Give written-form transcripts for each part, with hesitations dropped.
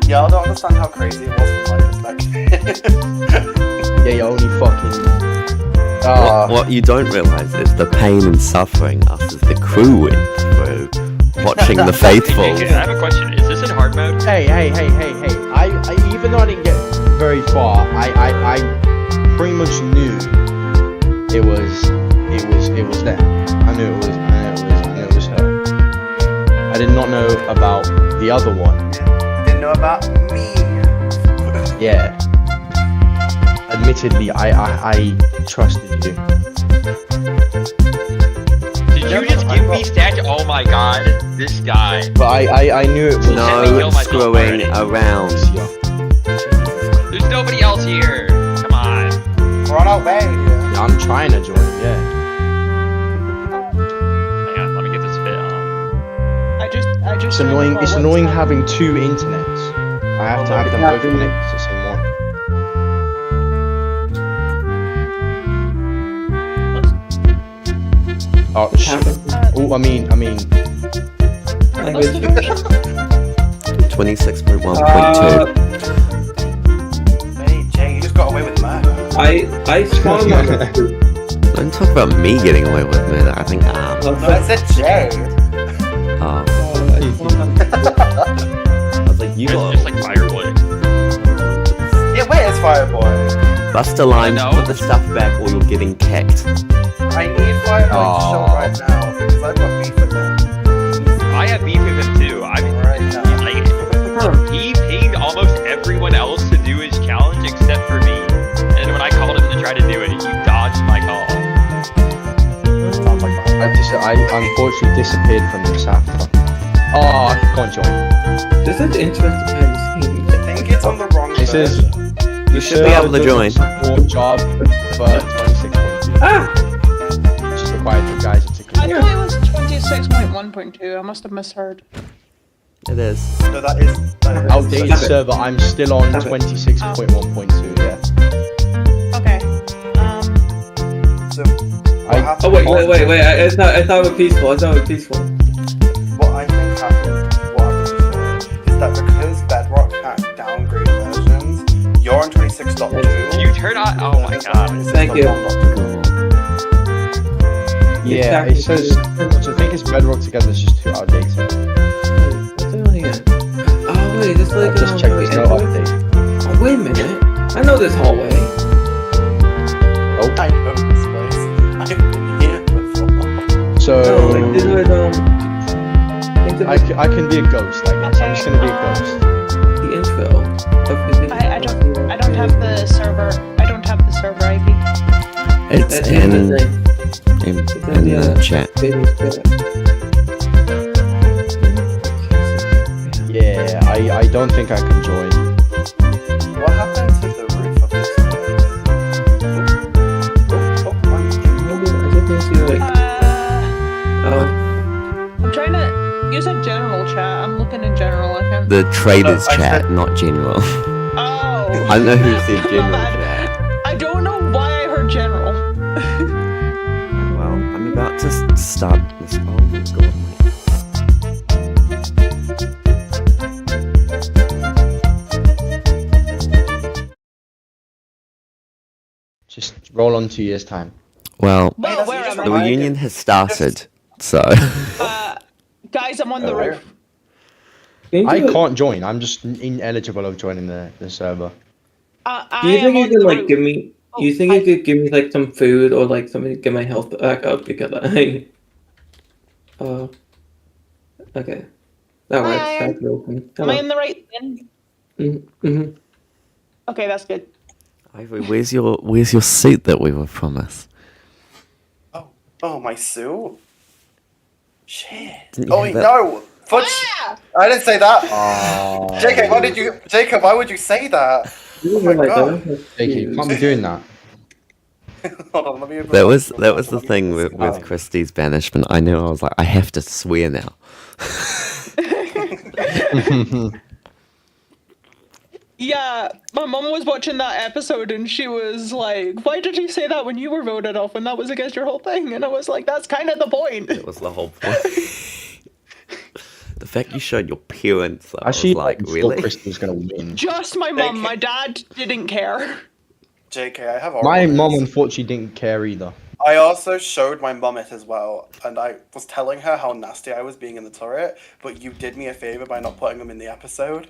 Y'all don't understand how crazy it was from my perspective. Yeah, you only fucking. What you don't realise is the pain and suffering us as the crew went through watching the faithful. I have a question. Is this in hard mode? Hey! I even though I didn't get very far, I pretty much knew it was them. I knew it was her. I did not know about the other one. Didn't know about me. Yeah. Admittedly, I trusted you. Did you just give me stats? Oh my god, this guy. But I knew it was No screwing around. There's nobody else here. Come on. We're on our way. Yeah, I'm trying to join, yeah. Hang on, let me get this fit on. I just. It's annoying. It's annoying having two internets. I have to have them both connected to the same one. Oh shit. Oh, I mean. 26.1.2. Hey, Jay, you just got away with murder. I spawned on the Don't talk about me getting away with murder. I think No, I said Jay. I was like, you got Just like Fireboy. Yeah, where's Fireboy? bust a line, I know. put the stuff back, or you're getting kicked. I need Fireboy to show right now because I've got beef with him. I have beef with him too. I mean, Right now. like, he paid almost everyone else to do his challenge except for me. And when I called him to try to do it, he dodged my call. Sounds like that. I unfortunately disappeared from this after. Oh, I can't join. This is interesting. I think it's on the wrong It says version. You should be able to join. Support job for 26.2, Ah! which is required for guys in I 16. thought it was 26.1.2. I must have misheard. It is. No, that is Outdated Stop it. server, I'm still on Stop it. 26.1.2, yeah. Okay. So, what happened? Oh wait. It's not peaceful. It's not peaceful. What I think happened is that because Bedrock had downgrade versions, you're on 26.2. Can you turn on? Oh my god. Thank you. Yeah, it says, so I think it's Bedrock together, it's just too outdated. What's going on here? Oh wait, this like Just check there's no update. Oh wait a minute. I know this hallway. Oh, I know this place. I've been here before. so No, like this was I can be a ghost, I guess. I'm just gonna be a ghost. the intro. I don't have the server. I don't have the server ID. It's in the chat. Yeah, I don't think I can join. What happened to the roof of this place? I'm trying to use a general chat. I'm looking in general. I can't. The traders I chat, said- not general. Oh. I know who said general God. chat. I don't know why I heard general. Well, I'm about to start this. Oh my god. Just roll on 2 years' time. Well, Well, where just am the I? reunion has started, so Guys, I'm on the roof. I can't join, I'm just ineligible of joining the server. I Do you am think you on could the like roof. give me? You think you could give me like some food or like something to get my health back up because I. Okay. That works. Hi. That's open. Am I in the right bin? Mm-hmm. Okay, that's good. Ivory, where's your suit that we were promised? Oh, my suit? Shit. Didn't you Oh, have wait, that- no! Fudge! Ah! I didn't say that! Oh, Jacob, why would you say that? Oh my god. Jakey, you can't be doing that. Hold on, let me open That my was suit. the thing with Christie's banishment. I knew, I was like, I have to swear now. Yeah, my mom was watching that episode and she was like, why did you say that when you were voted off when that was against your whole thing? And I was like, that's kind of the point. That was the whole point. The fact you showed your parents, though, I Actually, was like, thought really? Christy was gonna win. Just my mum. My dad didn't care. JK, I have My horrible mom news. unfortunately didn't care either. I also showed my mum it as well, and I was telling her how nasty I was being in the turret, but you did me a favor by not putting them in the episode.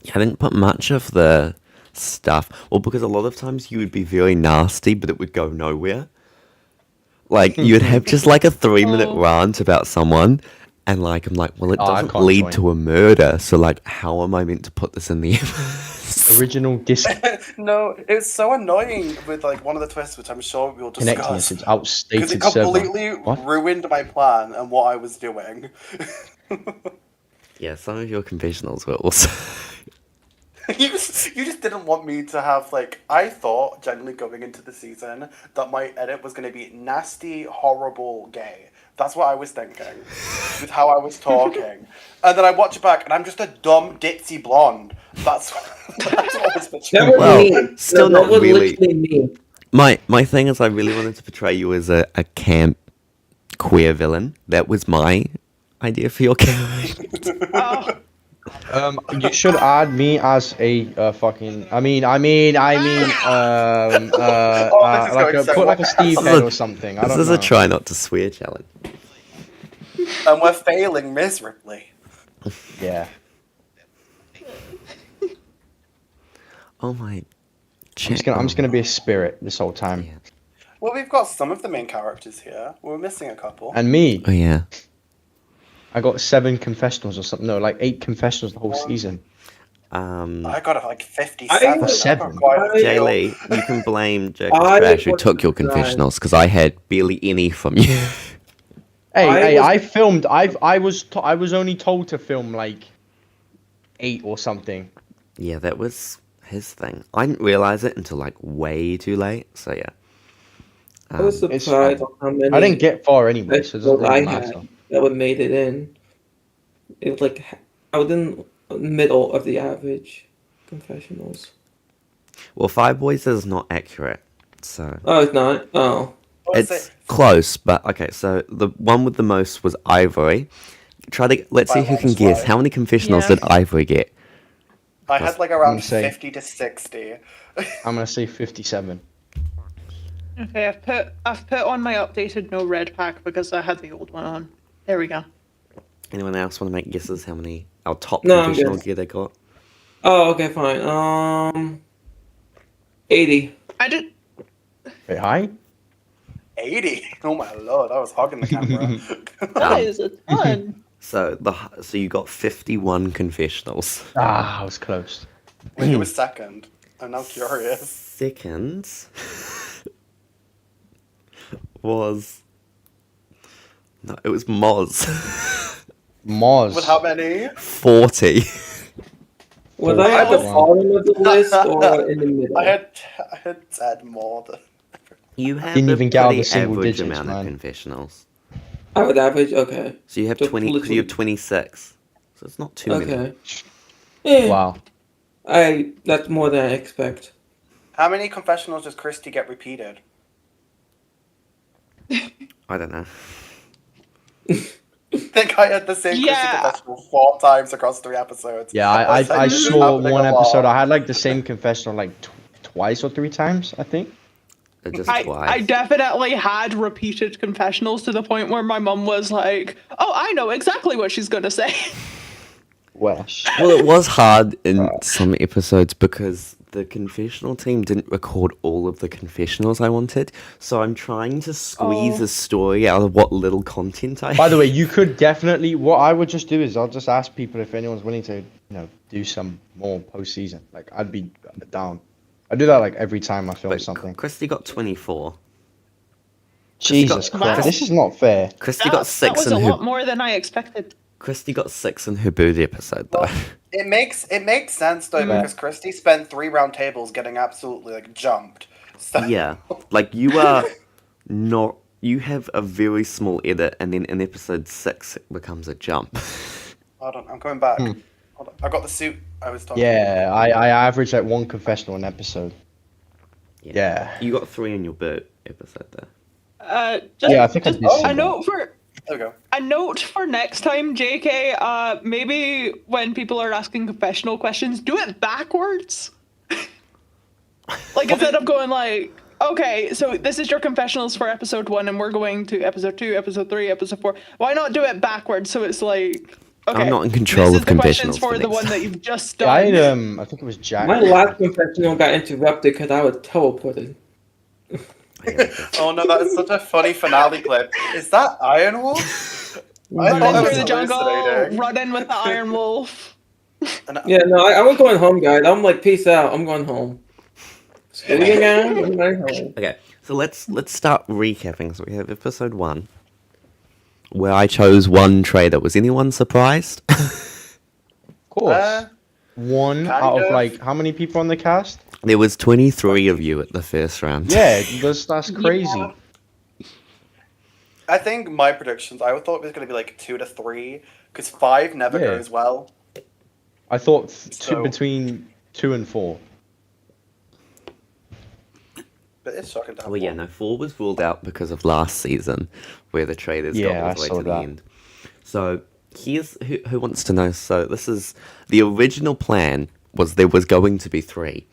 Yeah, I didn't put much of the stuff. Well, because a lot of times you would be very nasty, but it would go nowhere. Like, you'd have just like a 3-minute Oh. rant about someone, and like, I'm like, well, it Oh, I doesn't can't lead join. to a murder, so like, how am I meant to put this in the episode? Original disc No, it's so annoying with like one of the twists, which I'm sure we'll connecting discuss. it's Because it outstated server. completely What? ruined my plan and what I was doing. Yeah, some of your confessionals were also... you just didn't want me to have like I thought generally going into the season that my edit was going to be nasty, horrible, gay. That's what I was thinking with how I was talking, and then I watch it back and I'm just a dumb ditzy blonde. That's what I was That picturing. was Well, me. still that not was really. literally me. My thing is, I really wanted to portray you as a camp queer villain. That was my idea for your character. Oh. You should add me as a fucking. I mean, is like going so put like a well. Steve This is head a- or something. I This don't is know. a try not to swear challenge. And we're failing miserably. Yeah. Oh my. I'm just gonna be a spirit this whole time. Yeah. Well, we've got some of the main characters here. We're missing a couple. And me, Oh yeah. I got 7 confessionals or something. No, like 8 confessionals the whole season. I got like 57. I I've got Seven. quite a few. Jaylee, you can blame Jack I Trash who was took your surprised. confessionals because I had barely any from you. I filmed. I was only told to film like 8 or something. Yeah, that was his thing. I didn't realize it until like way too late. So yeah. I was It's surprised fine. on how many I didn't get far anyway, so it doesn't what I really had matter. that would made it in. It was like I was in the middle of the average confessionals. Well, Five Boys is not accurate, so Oh, it's not. Oh, What is it's it? close. But okay, so the one with the most was Ivory. Let's see By who can one guess. swipe. How many confessionals Yeah. did Ivory get? I had like around say- 50 to 60. I'm gonna say 57. Okay, I've put on my updated no red pack because I had the old one on. There we go. Anyone else want to make guesses? How many our top No, I'm confessional good. gear they got? oh, okay, fine. 80. I did. Wait, hi? 80? Oh my lord, I was hogging the camera. That is a ton. So you got 51 confessionals. Ah, I was close. Wait, who was second? I'm now curious. Second was it was Moz. Moz. With how many? 40. Was I at the Wow. bottom of the list or in the middle? I had said more than. You have Didn't a even get out pretty the single average digits, amount man. of confessionals. I would average. Okay. So you have So 20. Because you have literally- 26. So it's not too many. Okay. Yeah. Wow. That's more than I expect. How many confessionals does Christy get repeated? I don't know. I think I had the same Yeah. Christy confessional 4 times across 3 episodes. Yeah, I was like, I "This is saw happening one a lot." episode. I had like the same confessional like twice or 3 times, I think. Just I twice. definitely had repeated confessionals to the point where my mum was like, "Oh, I know exactly what she's gonna say." Wesh. Well, it was hard in some episodes because the confessional team didn't record all of the confessionals I wanted. So I'm trying to squeeze Oh. a story out of what little content I By the way, you could definitely. What I would just do is I'll just ask people if anyone's willing to, do some more postseason. Like I'd be down. I do that like every time I film But something. Christy got 24. Jesus Wow. Christ, this is not fair. Christy got That 6 was in a her. lot more than I expected. Christy got 6 in her booty episode though. It makes sense though Yeah. because Christy spent 3 round tables getting absolutely like jumped. So Yeah, like you are not. You have a very small edit, and then in episode 6 it becomes a jump. hold on, I'm coming back. Hold on. I got the suit I was talking Yeah, I average like 1 confessional an episode. Yeah. You got 3 in your boot episode though. Just, Yeah, I think I just did see a that. note There we go. A note for next time, JK. Maybe when people are asking confessional questions, do it backwards. Like instead of going like, okay, so this is your confessionals for episode 1, and we're going to episode 2, episode 3, episode 4. Why not do it backwards? So it's like, okay, I'm not in control this of is the questions confessionals for for the next one that you've just Yeah, done. I think it was Jack. My last confessional got interrupted because I was teleported. Oh no, that is such a funny finale clip. Is that Iron Wolf? I Run thought I in was through the jungle, hallucinating. run in with the Iron Wolf. And Yeah, no, I was going home, guys. I'm like, peace out. I'm going home. Screw you guys. I'm going home. Okay, so let's start recapping. So we have episode 1, where I chose one traitor. Was anyone surprised? Of course. One kind out of of. like how many people on the cast? There was 23 of you at the first round. Yeah, that's crazy. I think my predictions, I thought it was going to be like 2 to 3, because 5 never Yeah. goes well. I thought So- between 2 and 4. But it's shocking to have Well, yeah, one. no, 4 was ruled out because of last season, where the traitors Yeah, got all the I way saw to the that. end. So here's who wants to know. So this is the original plan was there was going to be 3.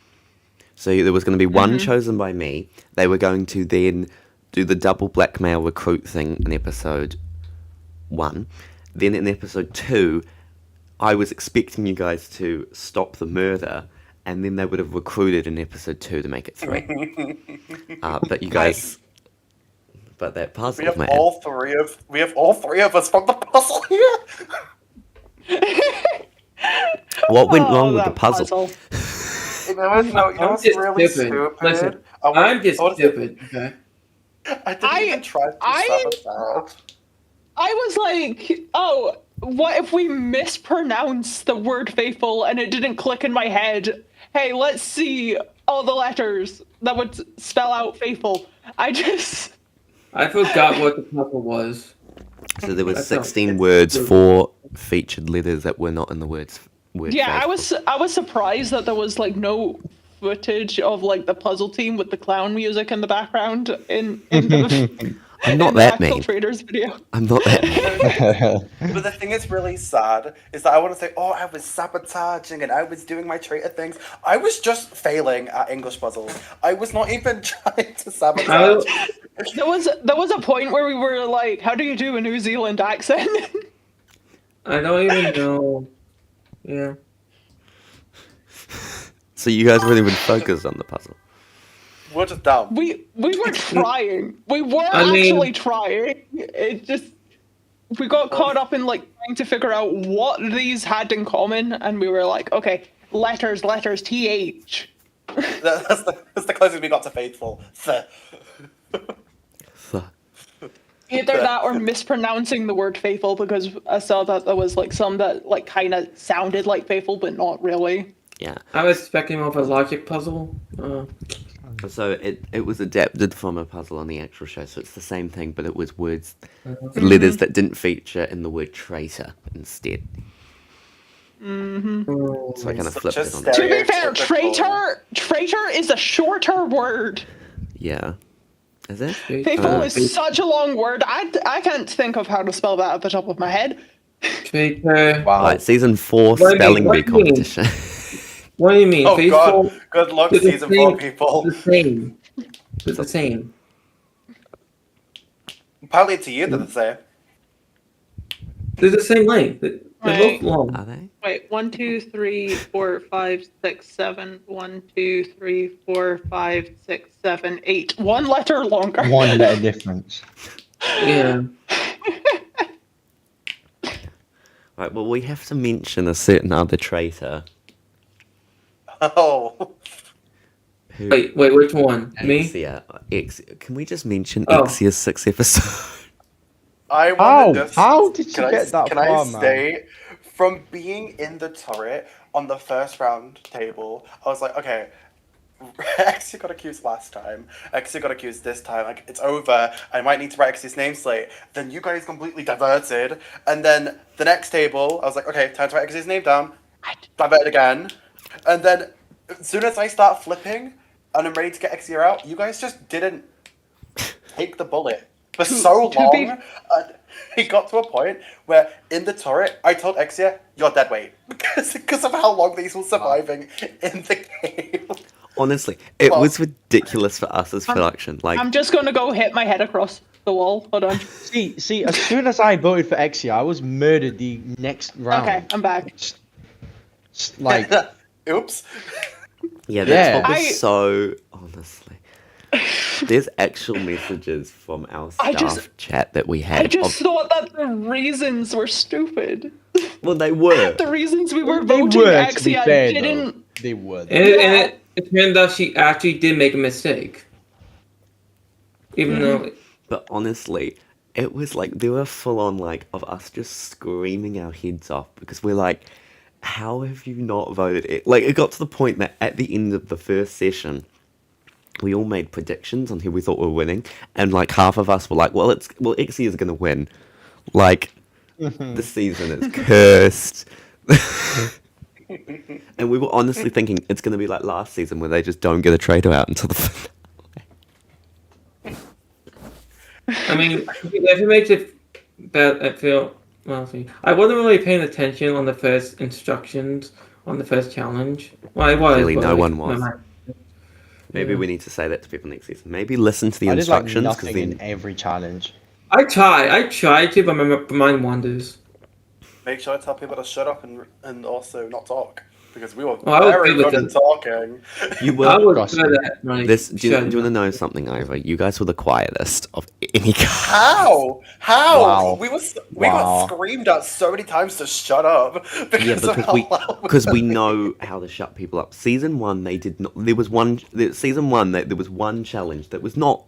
So there was going to be one chosen by me. They were going to then do the double blackmail recruit thing in episode 1. Then in episode 2, I was expecting you guys to stop the murder, and then they would have recruited in episode 2 to make it 3. But you guys, but that puzzle, We have man. all three of us from the puzzle here. What went wrong with Oh, the that puzzle? You know what's just really stupid. stupid? Listen, I was- I'm just I was- stupid, okay? I didn't even try to sabotage. I was like, oh, what if we mispronounce the word faithful and it didn't click in my head? Hey, let's see all the letters that would spell out faithful. I forgot what the puzzle was. So there was That's not- 16 words, 4 featured letters that were not in the word Yeah, faithful. I was surprised that there was like no footage of like the puzzle team with the clown music in the background in the I'm not in the that actual mean. Traitors video. I'm not that mean. But the thing that's really sad is that I want to say, oh, I was sabotaging and I was doing my traitor things. I was just failing at English puzzles. I was not even trying to sabotage. There was a point where we were like, how do you do a New Zealand accent? I don't even know. Yeah. So you guys really would focus on the puzzle. We're just dumb. we were trying. We were I mean- actually trying. It just we got caught up in like trying to figure out what these had in common, and we were like, okay, letters, th. That's the closest we got to faithful. Either that or mispronouncing the word faithful, because I saw that there was like some that like kind of sounded like faithful but not really. Yeah. I was expecting more of a logic puzzle. So it was adapted from a puzzle on the actual show, so it's the same thing, but it was words, letters that didn't feature in the word traitor instead. So I kind of Such flipped a it on stereotypical- To be fair, Stereotypical. traitor is a shorter word. Yeah. Is it? Faithful is such a long word. I can't think of how to spell that at the top of my head. Traitor. Wow. Right, season 4 What do you mean? spelling What bee do you mean? competition. What do you mean? Oh Faithful? god, good luck They're the season 4 same- people. The same. They're the same. Apparently to you they're the same. They're the same length. They're Right. both long. Are they? Wait, 1, 2, 3, 4, 5, 6, 7. 1, 2, 3, 4, 5, 6, 7, 8. One letter longer. One letter difference. Yeah. Right, well, we have to mention a certain other traitor. Oh. Who, Wait, which one? Me? Exia. Can we just mention Oh. Exia's 6th episode? I How? wanted this. How did you Can get that Can far, I man? stay from being in the turret on the first round table? I was like, okay, Exia got accused last time. Exia got accused this time. Like, it's over. I might need to write Exia's name slate. Then you guys completely diverted. And then the next table, I was like, okay, time to write Exia's name down. Diverted again. And then as soon as I start flipping and I'm ready to get Exia out, you guys just didn't take the bullet. for so to long. be- And he got to a point where in the turret, I told Exia, "You're dead weight," because of how long these were surviving in the game. Honestly, it Well- was ridiculous for us as production. Like, I'm just gonna go hit my head across the wall. Hold on. See, as soon as I voted for Exia, I was murdered the next round. Okay, I'm back. Like, Oops. yeah, that's Yeah. what was so honestly. There's actual messages from our I staff just- chat that we had. I just thought that the reasons were stupid. Well, they were. The reasons we were they voting were, to be Exia fair, didn't. though. They were. And, Yeah. and it turned out she actually did make a mistake. Even though. But honestly, it was like they were full on like of us just screaming our heads off because we're like, how have you not voted it? Like it got to the point that at the end of the first session, we all made predictions on who we thought were winning, and like half of us were like, well, Ixie is gonna win. Like this season is cursed. And we were honestly thinking it's gonna be like last season where they just don't get a traitor out until the finale. I mean, if it makes it bad, I feel. Well, see, I wasn't really paying attention on the first instructions on the first challenge. Well, I was. Really, but, no like, one was. my- Maybe we need to say that to people next season. Maybe listen to the I did like instructions because nothing then in every challenge. I tried to, but my mind wanders. Make sure to tell people to shut up and also not talk. Because we were Oh, I was very good with good at it. talking. you I were. was good at like, This, do you want shutting to up. know something, Ivor? You guys were the quietest of any guy. How? How? Wow. We Wow. got screamed at so many times to shut up because Yeah, of because how we loud because we know how to shut people up. Season one, they did not. There was one. Season one, there was one challenge that was not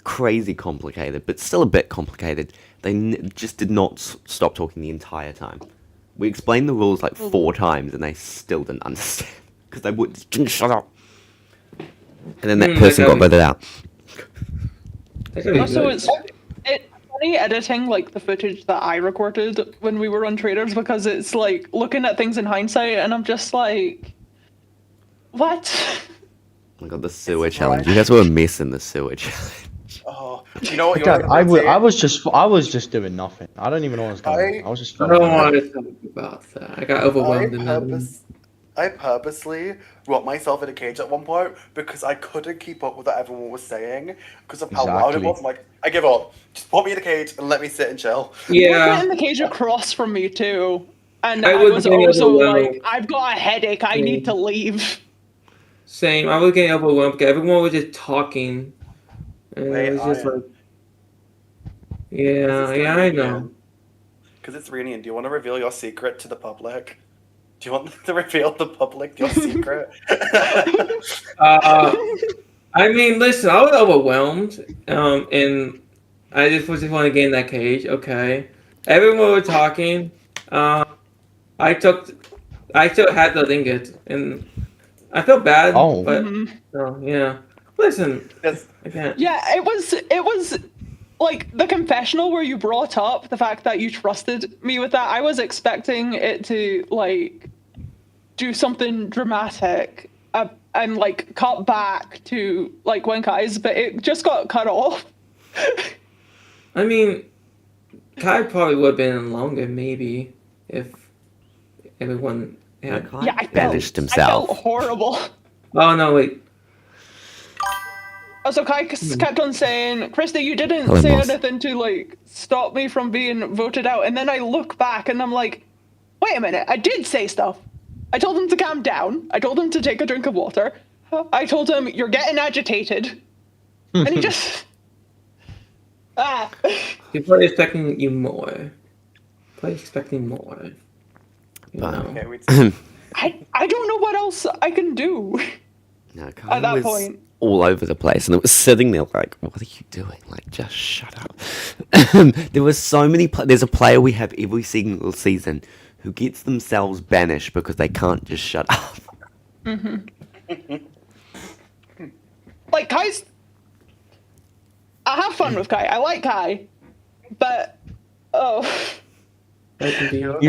crazy complicated, but still a bit complicated. They just did not stop talking the entire time. We explained the rules like 4 times, and they still didn't understand because they didn't shut up. And then that person got voted out. That's really Also, good. it's funny editing like the footage that I recorded when we were on Traitors because it's like looking at things in hindsight, and I'm just like, what? Oh my god, the sewer challenge. You guys were a mess in the sewer challenge. Oh, you know what? Okay, I was just doing nothing. I don't even know what was going on. I was just. I don't want to talk about that. I got overwhelmed in that one. I purposely wrote myself in a cage at one point because I couldn't keep up with what everyone was saying because of how loud it Exactly. was. I'm like, I give up. Just put me in a cage and let me sit and chill. You were Yeah. in the cage across from me too, and I I was was getting also overwhelmed. like, I've got a headache. I need to leave. Same. I was getting overwhelmed because everyone was just talking. And Wait, it was just I am. like. Yeah, yeah, I know. Because it's Reunion. Do you want to reveal your secret to the public? Do you want to reveal the public your secret? I mean, listen, I was overwhelmed, and I just was just want to get in that cage. Okay, everyone was talking. I still had the ingot, and I felt bad. Oh. But Mhm. yeah. Listen, Yes. I can't. Yeah, it was like the confessional where you brought up the fact that you trusted me with that. I was expecting it to like do something dramatic and like cut back to like Wenkai's, but it just got cut off. I mean, Kai probably would have been longer, maybe, if everyone had. Yeah, I banished felt himself. horrible. Oh no, wait. Also, Kai kept on saying, Krista, you didn't Hello, say Moss. anything to like stop me from being voted out. And then I look back and I'm like, wait a minute, I did say stuff. I told him to calm down. I told him to take a drink of water. I told him, you're getting agitated. And he just... Ah. People are expecting you more. Probably expecting more. You But- know. Okay, we I don't know what else I can do. No, Kai At that was point. all over the place, and it was sitting there like, "What are you doing? Like, just shut up." There was so many. There's a player we have every single season who gets themselves banished because they can't just shut up. Like, Kai's... I have fun with Kai. I like Kai. But... Oh... That can be.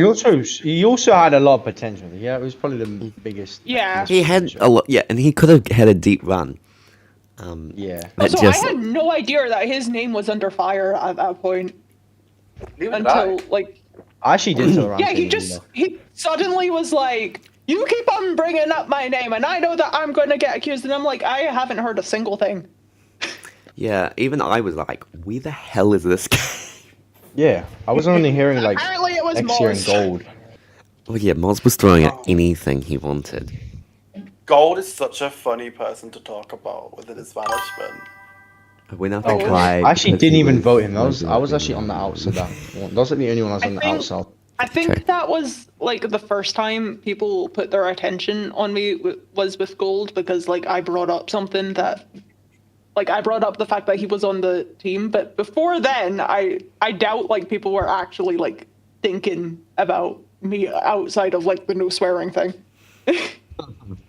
He also had a lot of potential. Yeah, it was probably the biggest. Yeah. He had a lot, yeah, and he could have had a deep run. Yeah. that So just I had no idea that his name was under fire at that point Neither did until I. like I actually did feel around yeah, saying either. he suddenly was like, "You keep on bringing up my name, and I know that I'm going to get accused." And I'm like, I haven't heard a single thing. yeah. Even I was like, "Where the hell is this guy?" Yeah, I was only hearing like Apparently, it was Exia and Moz. Gold. Well, yeah, Moz was throwing at anything he wanted. Gold is such a funny person to talk about within his management. When I Oh, think I actually because didn't he even was vote him. I was regular actually on the female. outside. That was like the only one I was on the think- outside. I think Okay. that was like the first time people put their attention on me was with Gold because like I brought up something that like I brought up the fact that he was on the team, but before then I doubt like people were actually like thinking about me outside of like the no swearing thing.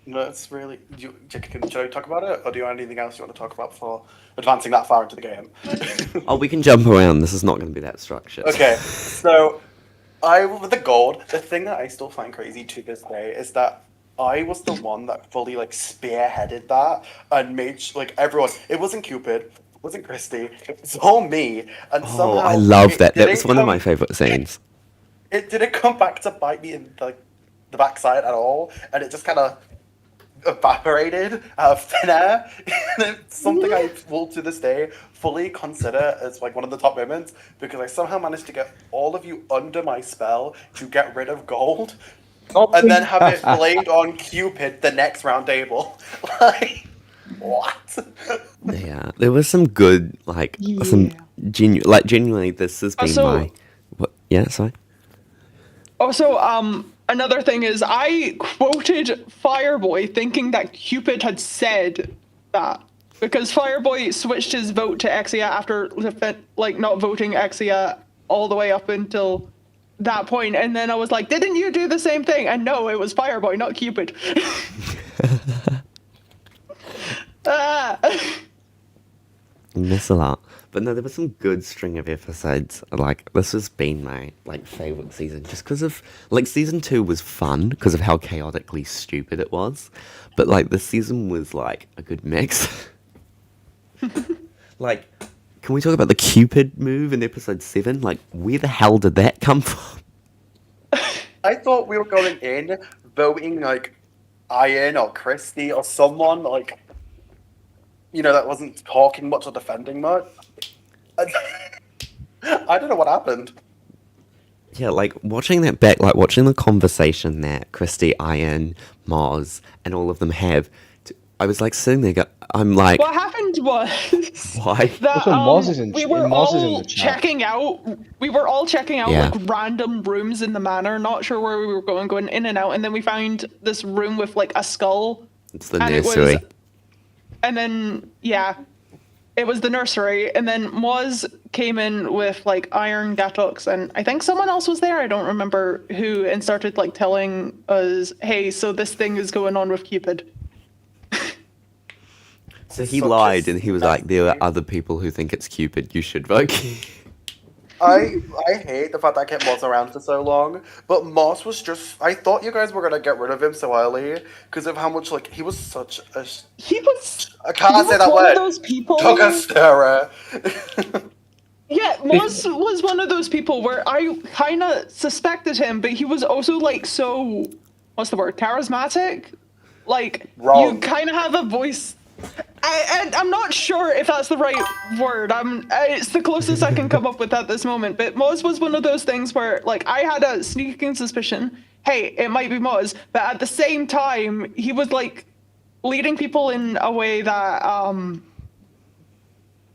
No, it's really. Should I talk about it, or do you have anything else you want to talk about before advancing that far into the game? Oh, we can jump around. This is not going to be that structured. Okay, so with the gold, the thing that I still find crazy to this day is that I was the one that fully like spearheaded that and made like everyone. It wasn't Cupid, it wasn't Christy, it was all me. And Oh, somehow I love that. That didn't was one of come- my favorite scenes. It didn't come back to bite me in like the backside at all, and it just kind of evaporated out of thin air. And it's something I will to this day fully consider as like one of the top moments because I somehow managed to get all of you under my spell to get rid of gold and then have it blamed on Cupid the next round table. Like, what? Yeah, there was some good, like, some genuinely, this has been Also- my. What? Yeah, sorry. Also, another thing is I quoted Fireboy thinking that Cupid had said that because Fireboy switched his vote to Exia after like not voting Exia all the way up until that point, and then I was like, "Didn't you do the same thing?" And no, it was Fireboy, not Cupid. Ah. Miss a lot. But no, there was some good string of episodes. Like, this has been my, like, favorite season. Just because of, like, season 2 was fun because of how chaotically stupid it was. But, like, this season was, like, a good mix. Like, can we talk about the Cupid move in episode 7? Like, where the hell did that come from? I thought we were going in voting like Ian or Christy or someone like that wasn't talking much or defending much. I don't know what happened. Yeah, like, watching that back, like, watching the conversation that Christy, Ian, Moz, and all of them have, I was, like, sitting there, I'm like, What happened was why? that Also, Moz is in- we were Moz is in all the chat. checking out. We were all checking out Yeah. like random rooms in the manor, not sure where we were going in and out, and then we found this room with like a skull. It's the And it was- nursery. And then yeah, it was the nursery, and then Moz came in with like iron Gatox, and I think someone else was there. I don't remember who, and started like telling us, "Hey, so this thing is going on with Cupid." So he Such a lied and he was like, there are nasty- other people who think it's Cupid, you should vote. I hate the fact that I kept Moss around for so long, but Moss was just. I thought you guys were gonna get rid of him so early because of how much like he was such a. He was. I can't he say was that one word. of those people. Duggar stirrer. Yeah, Moz was one of those people where I kind of suspected him, but he was also like so. What's the word? Charismatic. Like Wrong. you kind of have a voice. I'm not sure if that's the right word. It's the closest I can come up with at this moment. But Moz was one of those things where, like, I had a sneaking suspicion. Hey, it might be Moz, but at the same time, he was like leading people in a way that,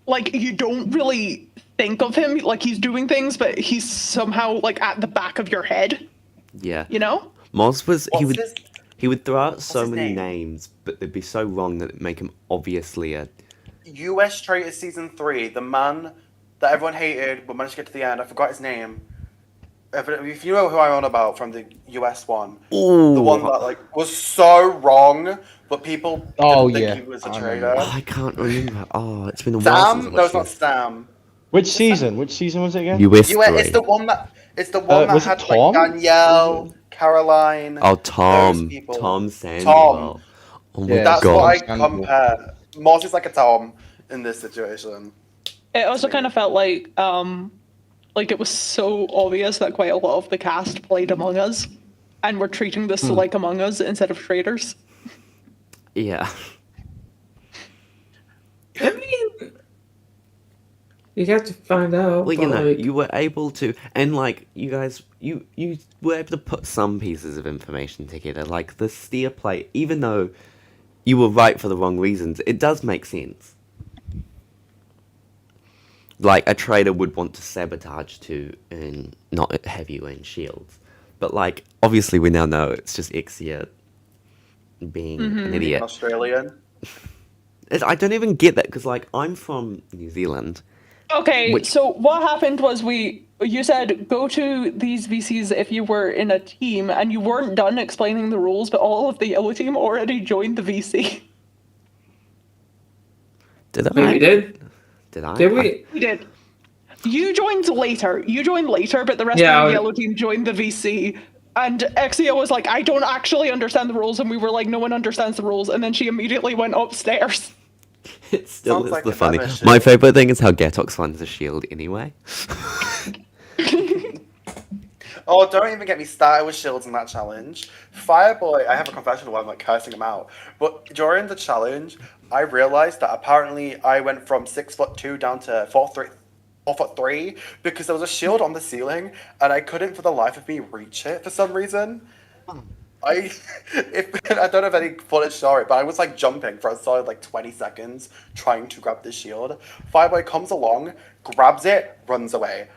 like, you don't really think of him like he's doing things, but he's somehow like at the back of your head. Yeah. You know? Moz was, What's he would throw out so his many name? names, but they'd be so wrong that it'd make him obviously a... US Traitors Season 3, the man that everyone hated but managed to get to the end. I forgot his name. If you know who I'm on about from the US one, Ooh. the one that like was so wrong, but people Oh, didn't yeah. think he was a I traitor. Oh, I can't remember. Oh, it's been a while since I Sam? No, watched it's not this. Sam. Which season? Which season was it again? US US, 3. it's the one that that was it had Tom? like Danielle, Caroline. Oh, Tom. those people. Tom Sandoval. Oh my Yeah, That's god. what I Sandoval. compare. Moz is like a Tom in this situation. It also kind of felt like it was so obvious that quite a lot of the cast played Among Us, and were treating this like Among Us instead of Traitors. Yeah. I mean, you have to find out. Well, you but, know, like, you were able to, and like you guys, you were able to put some pieces of information together, like the steer plate. Even though you were right for the wrong reasons, it does make sense. Like a traitor would want to sabotage to and not have you in shields, but like obviously we now know it's just Ixia being an idiot. Australian. I don't even get that because like I'm from New Zealand. Okay, so what happened was you said go to these VCs if you were in a team, and you weren't done explaining the rules, but all of the yellow team already joined the VC. Did I? wait, we did? Did I? Did we? We did. You joined later, but the rest Yeah, of the yellow team joined the VC. And Exia was like, I don't actually understand the rules, and we were like, no one understands the rules, and then she immediately went upstairs. It still Sounds is like the a funny. nightmare My shit. favorite thing is how Gatox finds a shield anyway. Oh, don't even get me started with shields in that challenge. Fireboy, I have a confession where I'm like cursing him out. But during the challenge, I realized that apparently I went from 6'2" down to 4'3" because there was a shield on the ceiling and I couldn't for the life of me reach it for some reason. I don't know if any footage saw it, but I was like jumping for a solid like 20 seconds trying to grab the shield. Fireboy comes along, grabs it, runs away.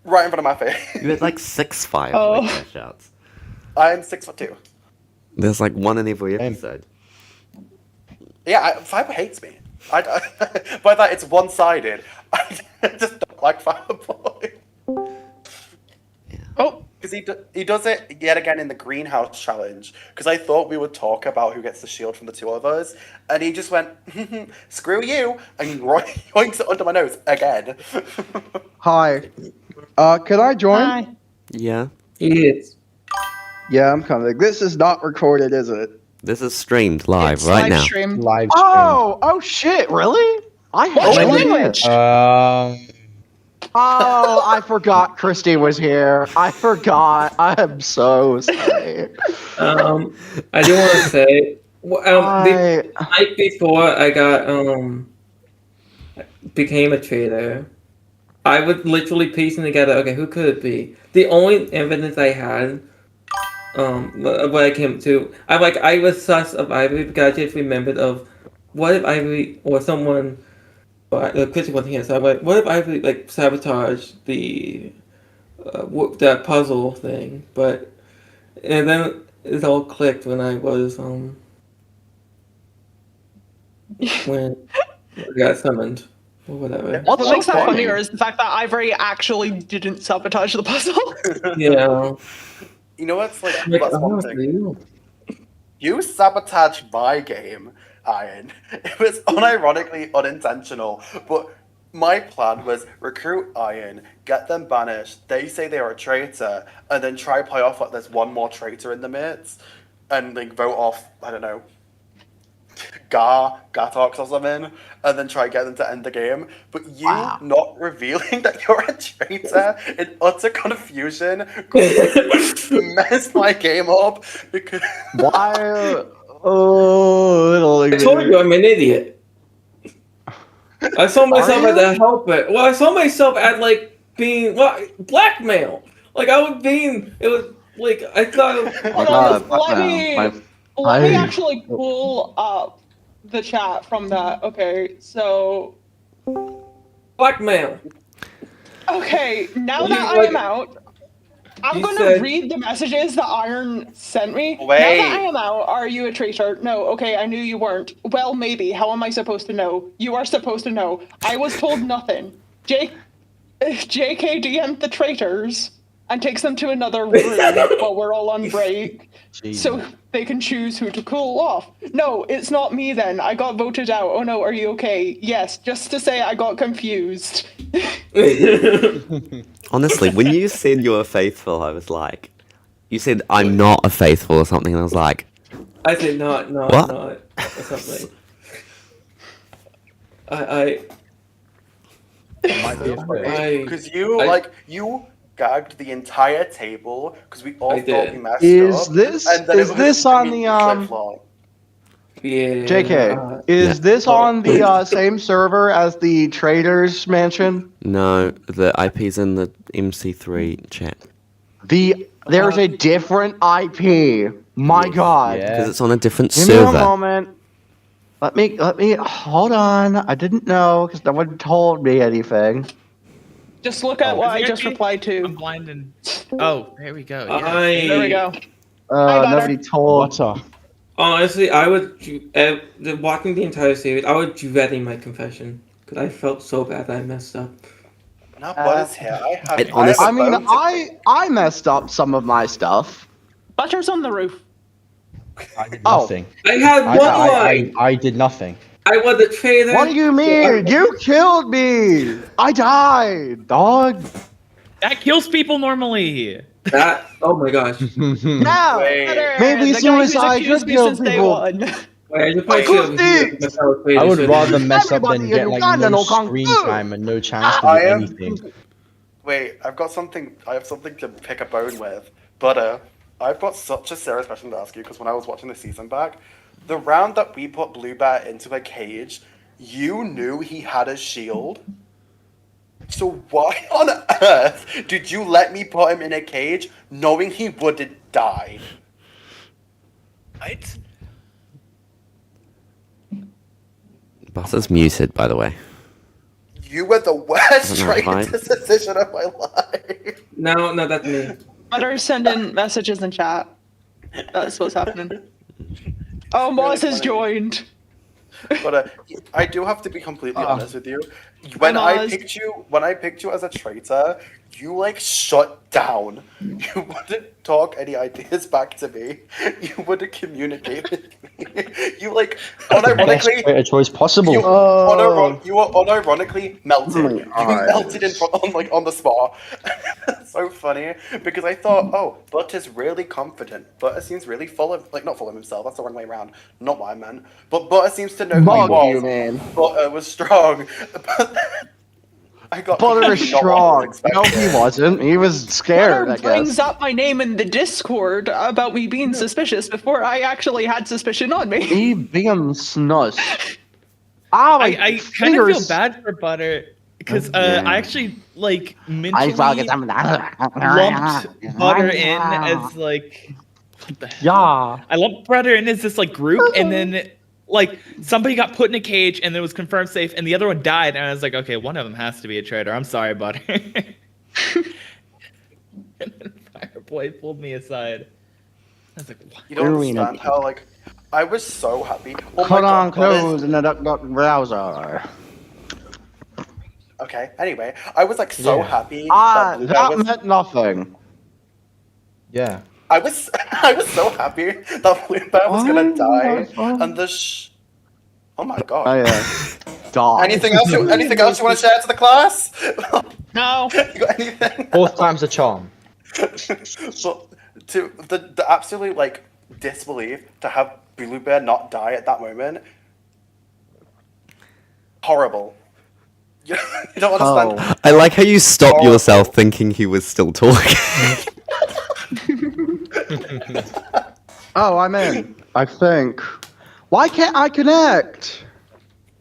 Right in front of my face. You had like 6 fire Oh. shots. I'm 6'2". There's like one in every Same. episode. Yeah, Fireboy hates me. By that, it's one-sided. I just don't like Fireboy. Oh, Because he does it yet again in the greenhouse challenge. Because I thought we would talk about who gets the shield from the two of us. And he just went, screw you, and yoinks it under my nose again. Hi. Could I join? hi. Yeah. Yes. Yeah, I'm coming. This is not recorded, is it? This is streamed live It's right live now. streamed. Live stream. Oh shit, really? I What's had your no idea. language? Oh, I forgot Christy was here. I forgot. I am so sorry. I do want to say, the I, night before I got became a traitor, I was literally piecing together. Okay, who could it be? The only evidence I had, what I came to, I was sus of Ivory because I just remembered of what if Ivory or someone. But Chrissy wasn't here, so I'm like, what if I like sabotage the that puzzle thing? And then it all clicked when I was when I got summoned or whatever. What so makes that funny? funnier is the fact that Ivory actually didn't sabotage the puzzle. Yeah, You know what's like, like, that's one thing. You sabotaged my game, Iron. It was unironically unintentional, but my plan was recruit Iron, get them banished, they say they are a traitor, and then try play off like there's one more traitor in the midst, and like vote off, I don't know, Gatox or something, and then try get them to end the game. But you not revealing that you're a traitor in utter confusion messed my game up because why? Oh, I told you I'm an idiot. I saw myself as a helper. Well, I saw myself as like being blackmail. Like I was being. It was like I thought. Hold on, let me actually pull up the chat from that. Okay, so Blackmail. okay, now You, that I like- am out, I'm you gonna said- read the messages that Iron sent me. Now Wait. that I am out, are you a traitor? No. Okay, I knew you weren't. Well, maybe. How am I supposed to know? You are supposed to know. I was told nothing. JK DM'd the traitors and takes them to another room while we're all on break, so they can choose who to cool off. No, it's not me then. I got voted out. Oh no, are you okay? Yes, just to say I got confused. Honestly, when you said you were faithful, I was like, you said I'm not a faithful or something, and I was like, I said not, What? or something. I Might be a first. Because you I- you gagged the entire table because we all I thought did. we messed Is up. this- and then is it was this on the, immediately flip-flop. yeah. JK, is Yeah. this on the same server as the Traitors mansion? No, the IP's in the MC3 chat. There's a different IP. My God. Because Yeah. it's on a different Give me a server. moment. Let me hold on. I didn't know because no one told me anything. Just look at Oh. what I Is there just any- replied I'm to. blind and. Oh, there we go. Yeah. There we go. Nobody told. What's up? Honestly, I was watching the entire series. I was dreading my confession because I felt so bad that I messed up. Now Buzz here. It honestly- I mean, I messed up some of my stuff. Butter's on the roof. I did Oh. nothing. I had one line. I did nothing. I was a traitor. What do you mean? You killed me. I died, dog. That kills people normally. That. Oh my gosh. Now, Wait. maybe The guy who's suicide accused should me kill since day people. one. Wait, I should probably Cool things. I would rather mess up than Everybody get in like Uganda no know Kung screen Fu. time and no chance to do I am- anything. Wait, I have something to pick a bone with. But I've got such a serious question to ask you because when I was watching the season back, the round that we put Blue Bear into a cage, you knew he had a shield. So why on earth did you let me put him in a cage knowing he would die? What? Butter's muted, by the way. You were the worst I don't know, traitor decision of my life. No, that's me. Butter's sending messages in chat. That's what's happening. Oh, Moz has funny. joined. But I do have to be completely honest with you. When I picked you as a traitor, you like shut down. You wouldn't talk any ideas back to me. You wouldn't communicate with me. You like Best unironically. creative choice possible. You, Oh. you were unironically melted. Oh my You God. melted in front, on the spot. So funny because I thought, oh, Butter's really confident. Butter seems really full of not full of himself. That's the wrong way around. Not what I meant. But Butter seems to know who he Bug was. you, man. Butter was strong. But I got Butter is completely not what I was strong. No, expecting. he wasn't. He was scared, I Butter brings guess. up my name in the Discord about me being suspicious before I actually had suspicion on me. He being snus. Ah, my I kind of feel fingers. bad for Butter because Yeah. I actually like I mentally fucking lumped Butter in as like what the hell? Yeah. I lumped Butter in as this like group, and then like somebody got put in a cage and then was confirmed safe, and the other one died, and I was like, okay, one of them has to be a traitor. I'm sorry, Butter. And then Fireboy pulled me aside. I was like, what? You don't Arena. understand how I was so happy. Oh my Hold on, God, Butter- close in the duck browser. Okay. Anyway, I was like so Yeah. happy Ah, Blue Bear that was. meant nothing. Yeah. I was so happy that Blue Bear was gonna die, and oh my God! Dog. Anything else? Anything else you want to share to the class? No. You got anything? Fourth time's a charm. But to the absolute like disbelief to have Blue Bear not die at that moment, horrible. You don't understand. Oh. I like how you stop Oh. yourself thinking he was still talking. Oh, I'm in. I think. Why can't I connect?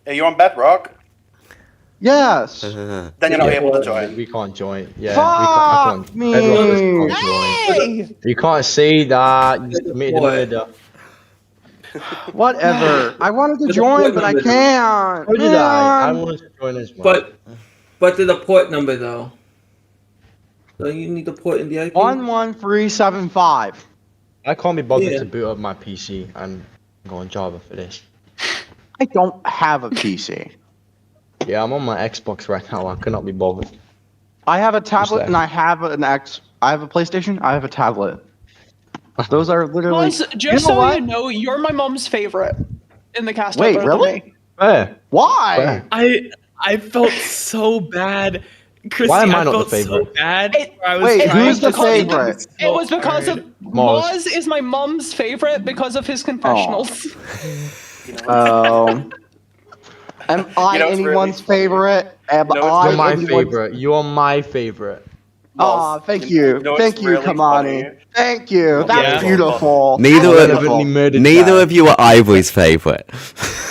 Are you on Bedrock? Yes. Then you're not able to join. We can't join. Yeah. Fuck we can't. me. Everyone just can't join. Hey! You can't say that. You committed murder. Whatever. I wanted to There's a join, port but I number. can't. So did I. I Man. wanted to join as well. But to the port number though. So you need the port in the IP. 11375. I can't be bothered Yeah. to boot up my PC. I'm going Java for this. I don't have a PC. Yeah, I'm on my Xbox right now. I cannot be bothered. I have a tablet that? and I have an X. I have a PlayStation. I have a tablet. Those are literally. Moz, just You know so what? you know, you're my mom's favorite in the cast. Wait, other than really? me. Where? Why? Where? I felt so bad. Chrissy, Why am I I not the felt so favorite? bad. It- where I was Wait, trying who's the to say that favorite? was It so was because hard. of Moz. Moz is my mom's favorite because of his confessionals. You know, Oh. Am I know, it's really anyone's funny. favorite? Am No, it's I You're my anyone's- favorite. You're my favorite. Aw, thank you. know, Thank it's you, really Kamani. funny. Thank you. That's Yeah. beautiful. Neither That's of- Relevantly murdered Neither guy. of you are Ivory's favorite.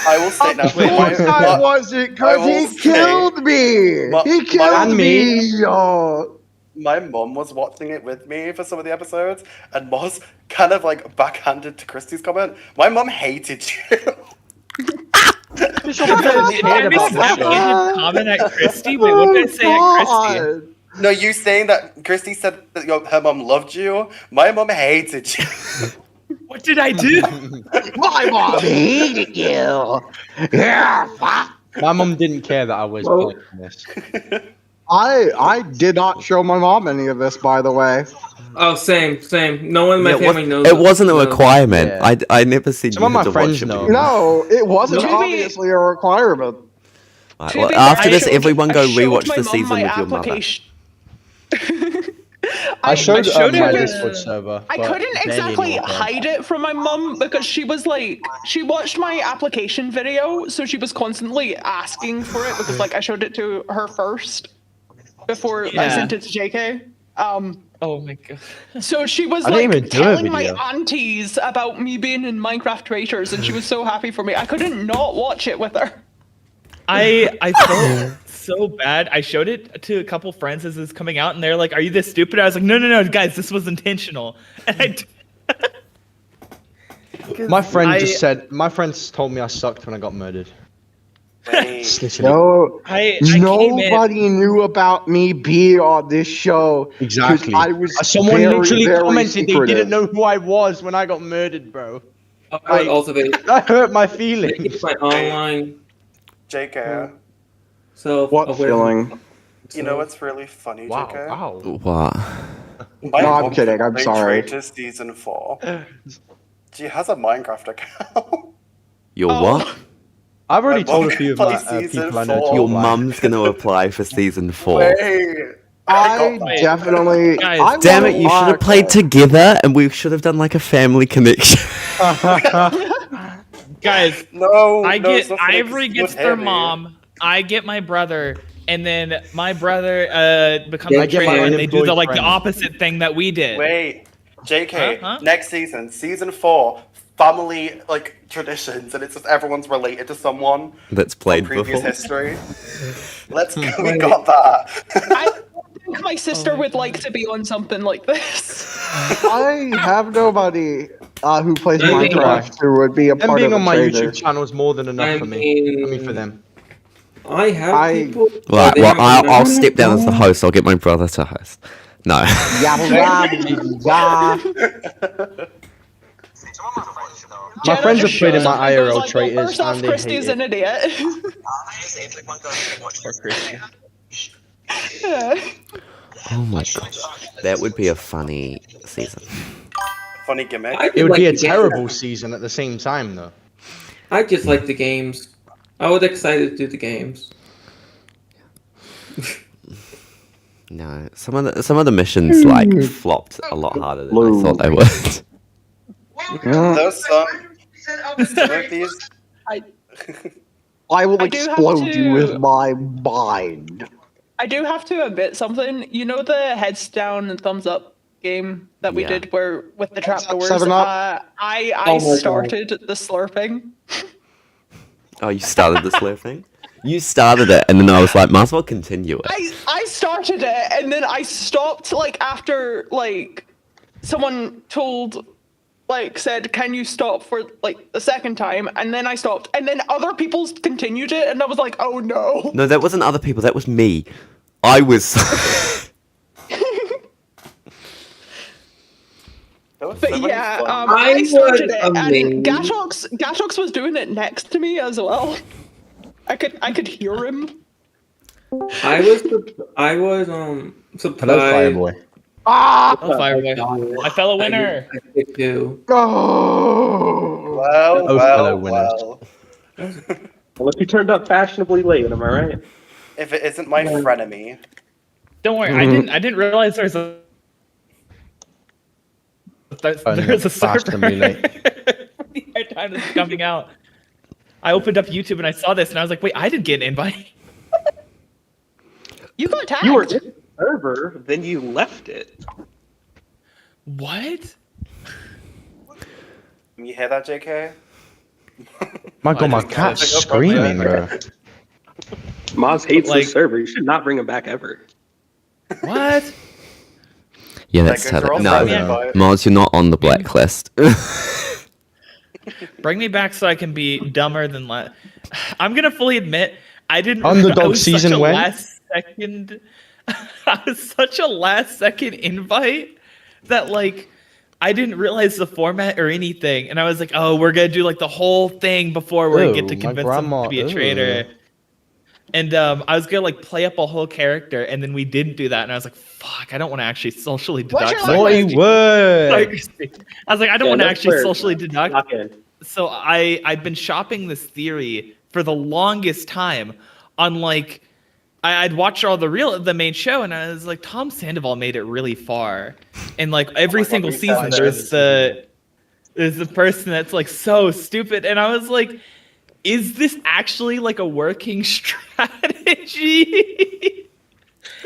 I will say now. Of course I wasn't, because will he say, killed me. He killed And me. me, yo. My mum was watching it with me for some of the episodes, and Moz kind of like backhanded to Christy's comment. My mum hated you. Just because Did cared I about the show. miss comment at Christy? Wait, what did I say at Christy? God. No, you saying that Christy said that her mum loved you. My mum hated you. What did I do? My mom hated you. Yeah, fuck. My mum didn't care that I was Well- playing this. I did not show my mom any of this, by the way. Oh, same. No one in my Yeah, family knows. it wasn't a knows. requirement. Yeah. I never seen Some you of my had to friends watch it. know. with your mum. No, it wasn't To be- obviously a requirement. Right, To well, be after fair, this, I everyone go showed rewatch my the mum season my with your mother. application. I showed showed my her- Discord server. I but couldn't barely exactly anyone cared. hide it from my mum because she was like, she watched my application video, so she was constantly asking for it because like I showed it to her first before I Yeah. sent it to JK. Oh my god. So she was I didn't even like do a telling my video. aunties about me being in Minecraft Traitors, and she was so happy for me. I couldn't not watch it with her. I felt so bad. I showed it to a couple friends as it was coming out, and they're like, "Are you this stupid?" I was like, "No, guys, this was intentional." And My friend I- just said. My friends told me I sucked when I got murdered. Wait. Snitching. No, I came in. nobody knew about me being on this show. 'cause Exactly. I was Someone very, literally very commented they secretive. didn't know who I was when I got murdered, bro. I would also be That hurt my feelings. it's my online JK, self. What feeling? you know what's really funny, Wow, JK? wow. What? My No, I'm mum kidding, I'm played sorry. Traitors season 4. She has a Minecraft account. Your Oh. what? I've already My told a mum few of can my play season people I know. 4. to Your apply. mum's gonna apply for season 4. Wait. I got that. definitely. Guys, I Damn wanna it! You should have watch played it. together, and we should have done like a family connection. Guys, No, I no, get it's not funny 'cause Ivory you gets would their hear me. mom. I get my brother, and then my brother becomes Yeah, I a get my traitor, and they do the unemployed the friend. opposite thing that we did. Wait, JK, Huh? next season, season 4, family like traditions, and it's just everyone's related to someone That's from played previous before. history. Let's go. We got that. I think my sister would like to be on something like this. I have nobody who plays I think Minecraft who would be a Them part being of on a my trader. YouTube channel is more than enough I for me. I mean, mean- for them. I have I- people. Right, they well, have I'll step down as the host. I'll get my brother to host. No. Yabba yabba yabba. My Jenna friends have just played in shows my up and goes IRL like, well, traitors first off, and they Christy's hate an it. idiot. Yeah. Oh my god. That would be a funny season. Funny gimmick. It would like be a the game. terrible season at the same time, though. I just like the games. I was excited to do the games. No, some of the missions like flopped a lot harder than I thought they would. There's some of these. I will I do have explode you to- with my mind. I do have to admit something. You know the heads down and thumbs up game that we Yeah. did where with the trapdoors? 7-Up? I Oh my God. started the slurping. Oh, you started the slur thing? You started it, and then I was like, might as well continue it. I started it and then I stopped like after like someone said, can you stop for like the second time? And then I stopped and then other people continued it and I was like, oh no. No, that wasn't other people. That was me. I was. That was But so much yeah, fun. I started it, amazing. and Gatox was doing it next to me as well. I could hear him. I was Hello, surprised. Fireboy. Ah! Oh, Fireboy. My fellow winner. I did too. Oh! Well, Oh, fellow well, winners. well. Unless you turned up fashionably late, am I right? If it isn't my frenemy, Don't worry, I didn't realize there's a there's a server. Fashionably late. The time is coming out. I opened up YouTube and I saw this and I was like, wait, I didn't get an invite. You got tagged. You were in the server, then you left it. What? You hear that, JK? My God, my just cat's gotta- screaming, bro. Moz hates Like- the server. You should not bring him back ever. What? Yeah, Like let's a tell it. girl No, sent me no. invite. Mars, you're not on the blacklist. Bring me back so I can be dumber than I'm gonna fully admit I didn't. Underdog I was season such a when? last second. I was such a last second invite that like I didn't realize the format or anything, and I was like, oh, we're gonna do like the whole thing before we get to Ew, my convince them grandma, to be a ew. traitor. And I was gonna like play up a whole character, and then we didn't do that, and I was like, "Fuck! I don't want to actually socially What's deduct." your Naughty word. I was like, I don't Yeah, want to no actually swears, socially man. deduct. Lock in. So I've been shopping this theory for the longest time on like I'd watch all the main show, and I was like, Tom Sandoval made it really far, and like every Oh my God, single we season said there's the person that's like so stupid, and I was like, is this actually like a working strategy?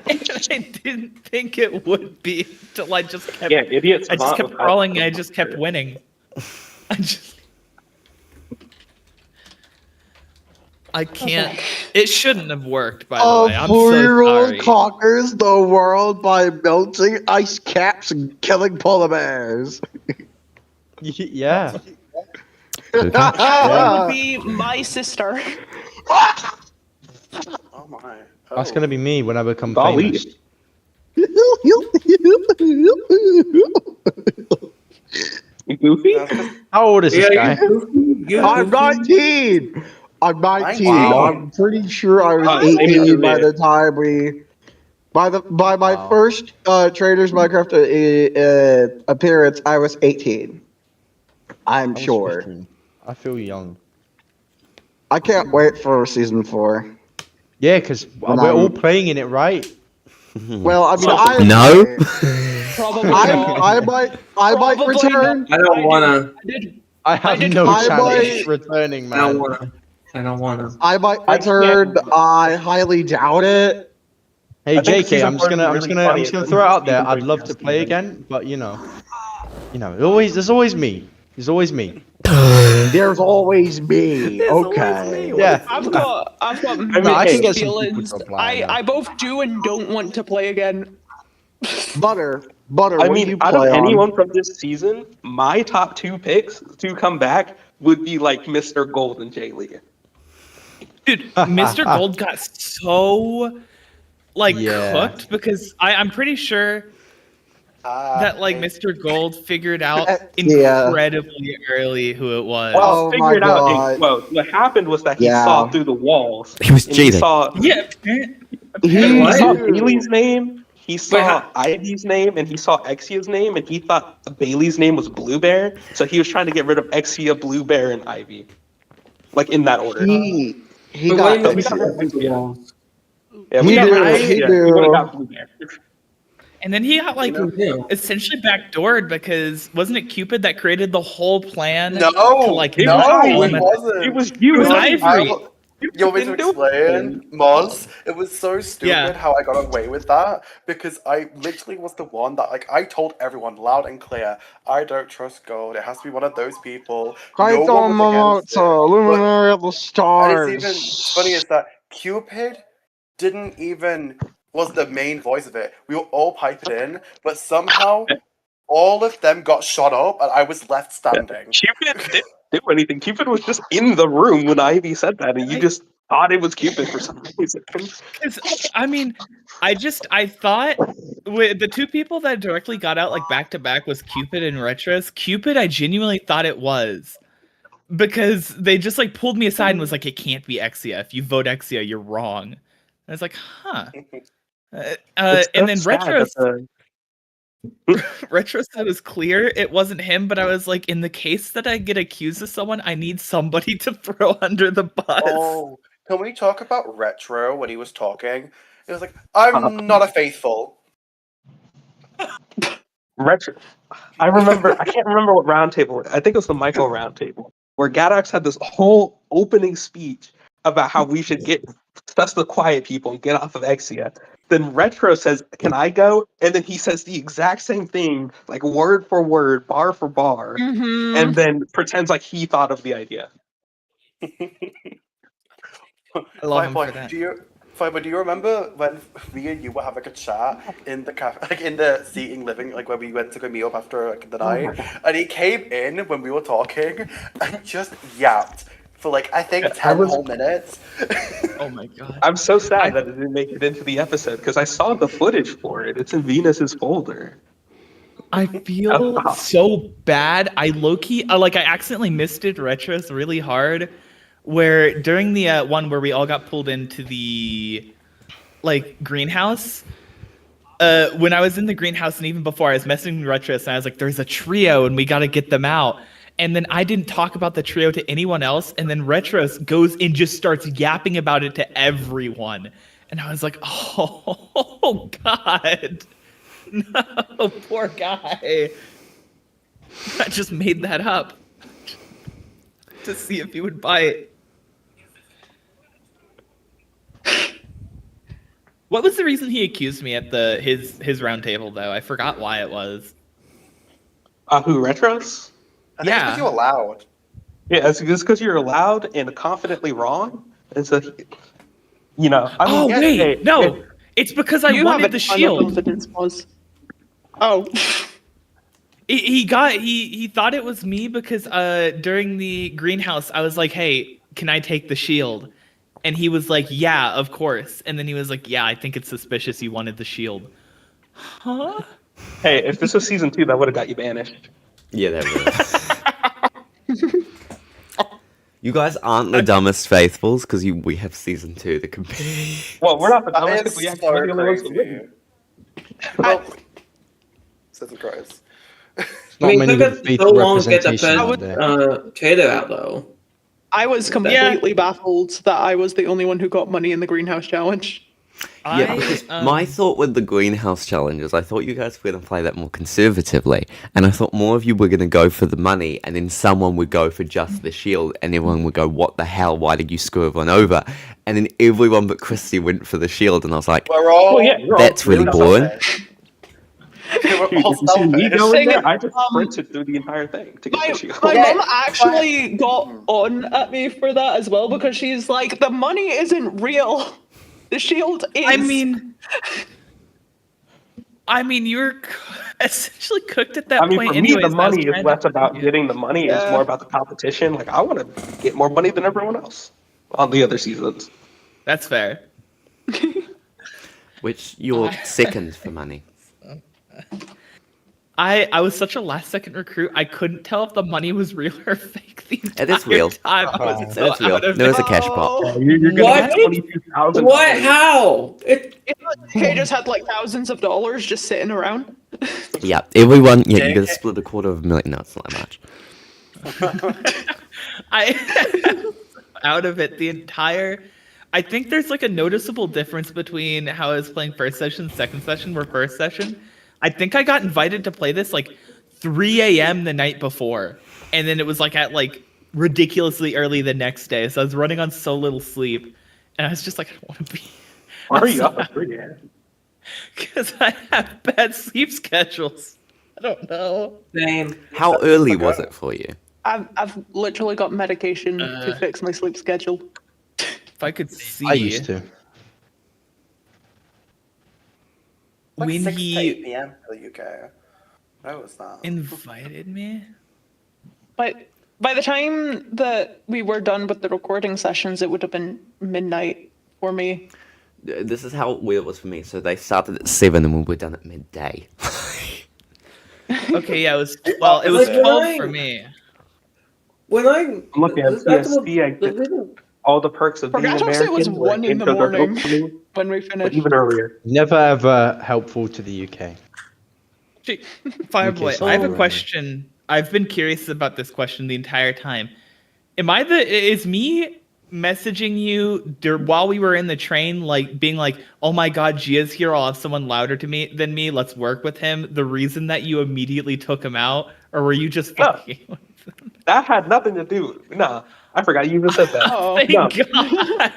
And I didn't think it would be until I just kept Yeah, idiots. I just kept crawling and I just kept winning. I can't. It shouldn't have worked, by the way. I'm so 4-year-old sorry. conquers the world by melting ice caps and killing polar bears. Yeah. That would be my sister. Oh my. Oh. That's gonna be me when I become Golly. famous. Goofy? How old is this guy? I'm 19. I'm 19. Wow. I'm pretty sure I was Oh, maybe 18 you're by there. the time we. By my Wow. first Traders Minecraft appearance, I was 18. I'm I was sure. 15. I feel young. I can't wait for season 4. Yeah, because When we're all I'm- playing in it, right? Well, I mean, No. Probably not. I might Probably return. I don't wanna. I did. I have did- no I chance might- of returning, I don't man. wanna. I don't wanna. I might I return. can't- I highly doubt it. Hey I think JK, season I'm just 4 gonna, is I'm just really gonna, I'm funny. just gonna It's throw it out there. season I'd 3 love to just play season. again, but there's always me. There's always me. There's always me. Okay. Yeah. I've got mean, I can mixed get some people feelings. to apply now. I both do and don't want to play again. Butter. I what do mean, you out of play on? anyone from this season, my top 2 picks to come back would be like Mr. Gold and Jay Lee. Dude, Mr. Gold got so like Yeah. cooked because I'm pretty sure that like Mr. Gold figured out Yeah. incredibly early who it was. Well, Oh my figured out. God. Well, what happened was that he Yeah. saw through the walls. He was And he cheating. saw, Yeah. he What? saw Bailey's name. He saw how- Ivy's name, and he saw Exia's name, and he thought Bailey's name was Blue Bear. So he was trying to get rid of Exia, Blue Bear, and Ivy, like in that order. He But got. when we did got we that. through the walls? Yeah, He we got, did, he yeah, did. we would have got Blue Bear. And then he got like Yeah. essentially backdoored because wasn't it Cupid that created the whole plan? No, to, like, it no, not it kill him? wasn't. It was you. It was It Ivory. I- You want me to didn't do explain, Moz? It was so stupid Yeah. how I got away with that because I literally was the one that, like, I told everyone loud and clear, I don't trust gold. It has to be one of those people. Right No on one was against it. Luminary of the And Stars. it's even funny is that Cupid didn't even was the main voice of it. We were all piped in, but somehow all of them got shot up, and I was left standing. Cupid didn't do anything. Cupid was just in the room when Ivy said that, and you just thought it was Cupid for some reason. 'Cause, I mean, I thought with the two people that directly got out like back to back was Cupid and Retros. Cupid, I genuinely thought it was because they just like pulled me aside and was like, "It can't be Exia. If you vote Exia, you're wrong." And I was like, "Huh." And then Retros said it was clear it wasn't him, but I was like, in the case that I get accused of someone, I need somebody to throw under the bus. Oh, can we talk about Retro when he was talking? It was like, I'm not a faithful. Retro. I remember. I can't remember what round table. I think it was the Michael round table. where Gaddox had this whole opening speech about how we should get suss the quiet people and get off of Exia. Then Retro says, "Can I go?" And then he says the exact same thing, like word for word, bar for bar, and then pretends like he thought of the idea. I love him for that. Do you remember when me and you were having a chat in the cafe, like in the seating living, like when we went to go meet up after like, the night, and he came in when we were talking and just yapped for like I think 10 whole minutes. Oh my god. I'm so sad that it didn't make it into the episode because I saw the footage for it. It's in Venus's folder. I feel so bad. I low-key, I accidentally misted Retros really hard. Where during the one where we all got pulled into the greenhouse, when I was in the greenhouse and even before I was messaging Retros and I was like, "There's a trio and we got to get them out." And then I didn't talk about the trio to anyone else, and then Retros goes and just starts yapping about it to everyone, and I was like, "Oh God, no, poor guy." I just made that up to see if he would bite. What was the reason he accused me at his round table though? I forgot why it was. Who, Retros? I think it's because you were loud. Yeah, it's because you're loud and confidently wrong. And so, it's because I wanted the shield. Oh. He thought it was me because during the greenhouse I was like, "Hey, can I take the shield?" And he was like, "Yeah, of course." And then he was like, "Yeah, I think it's suspicious you wanted the shield." Huh? Hey, if this was season 2, that would have got you banished. Yeah, that would. You guys aren't the dumbest faithfuls because we have season 2 to compete. Well, we're not the dumbest. That We is actually are the only ones so who win. Well, Season Christ. Not many took with us faithful so long to get the representation out there. first Trader out though. I was completely baffled that I was the only one who got money in the greenhouse challenge. Yeah, because my thought with the greenhouse challenges, I thought you guys were going to play that more conservatively, and I thought more of you were going to go for the money, and then someone would go for just the shield, and everyone would go, "What the hell? Why did you screw everyone over?" And then everyone but Christy went for the shield, and I was like, "That's really boring." Me going there, I just sprinted through the entire thing to get the shield. My mom actually got on at me for that as well because she's like, "The money isn't real. The shield is." I mean, you're essentially cooked at that point. For me, the money is less about getting the money; it's more about the competition. Like, I want to get more money than everyone else on the other seasons. That's fair. Which you're second for money. I was such a last second recruit. I couldn't tell if the money was real or fake the entire It is real. time. I was so It's real. out of There was it. a cash pot. You're gonna get $22,000. What? How? Kay just had like thousands of dollars just sitting around. Yeah, everyone. Yeah, you got to split $250,000. No, it's not that much. I out of it the entire. I think there's like a noticeable difference between how I was playing first session, second session, where first session, I think I got invited to play this like 3 a.m. the night before, and then it was like at like ridiculously early the next day. So I was running on so little sleep, and I was just like, I don't want to be. Why are you up at 3 a.m.? Because I have bad sleep schedules. I don't know. Same. How early was it for you? I've literally got medication to fix my sleep schedule. If I could see. I used to. Like when 6 to he 8 p.m. for the UK. How was that? invited me. But by the time that we were done with the recording sessions, it would have been midnight for me. This is how weird it was for me. So they started at 7 and we were done at midday. Okay, yeah, it was 12 for me. When I'm looking at CSC, I get all the perks of being Forgot to say it was American. where 1 in the intros are morning opening, when we but finished. even earlier. Never ever helpful to the UK. Fireboy, Okay, I have a so- question. I've been curious about this question the entire time. Is me messaging you while we were in the train, like being like, "Oh my God, Gia's here. I'll have someone louder than me. Let's work with him." The reason that you immediately took him out, or were you just No. fucking? with them? That had nothing to do. No, I forgot you even said that. Oh. Thank No. God.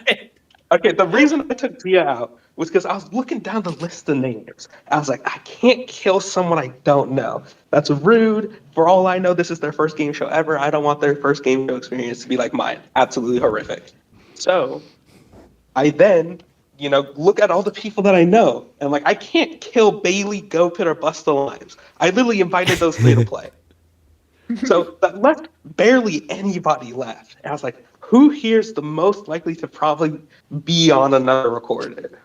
Okay, the reason I took Gia out was because I was looking down the list of names. I was like, I can't kill someone I don't know. That's rude. For all I know, this is their first game show ever. I don't want their first game show experience to be like mine. Absolutely horrific. So I then, look at all the people that I know. And like, I can't kill Bailey, GoPit, or Busta Rhymes. I literally invited those three to play. So that left barely anybody left. And I was like, who here's the most likely to probably be on another recorded?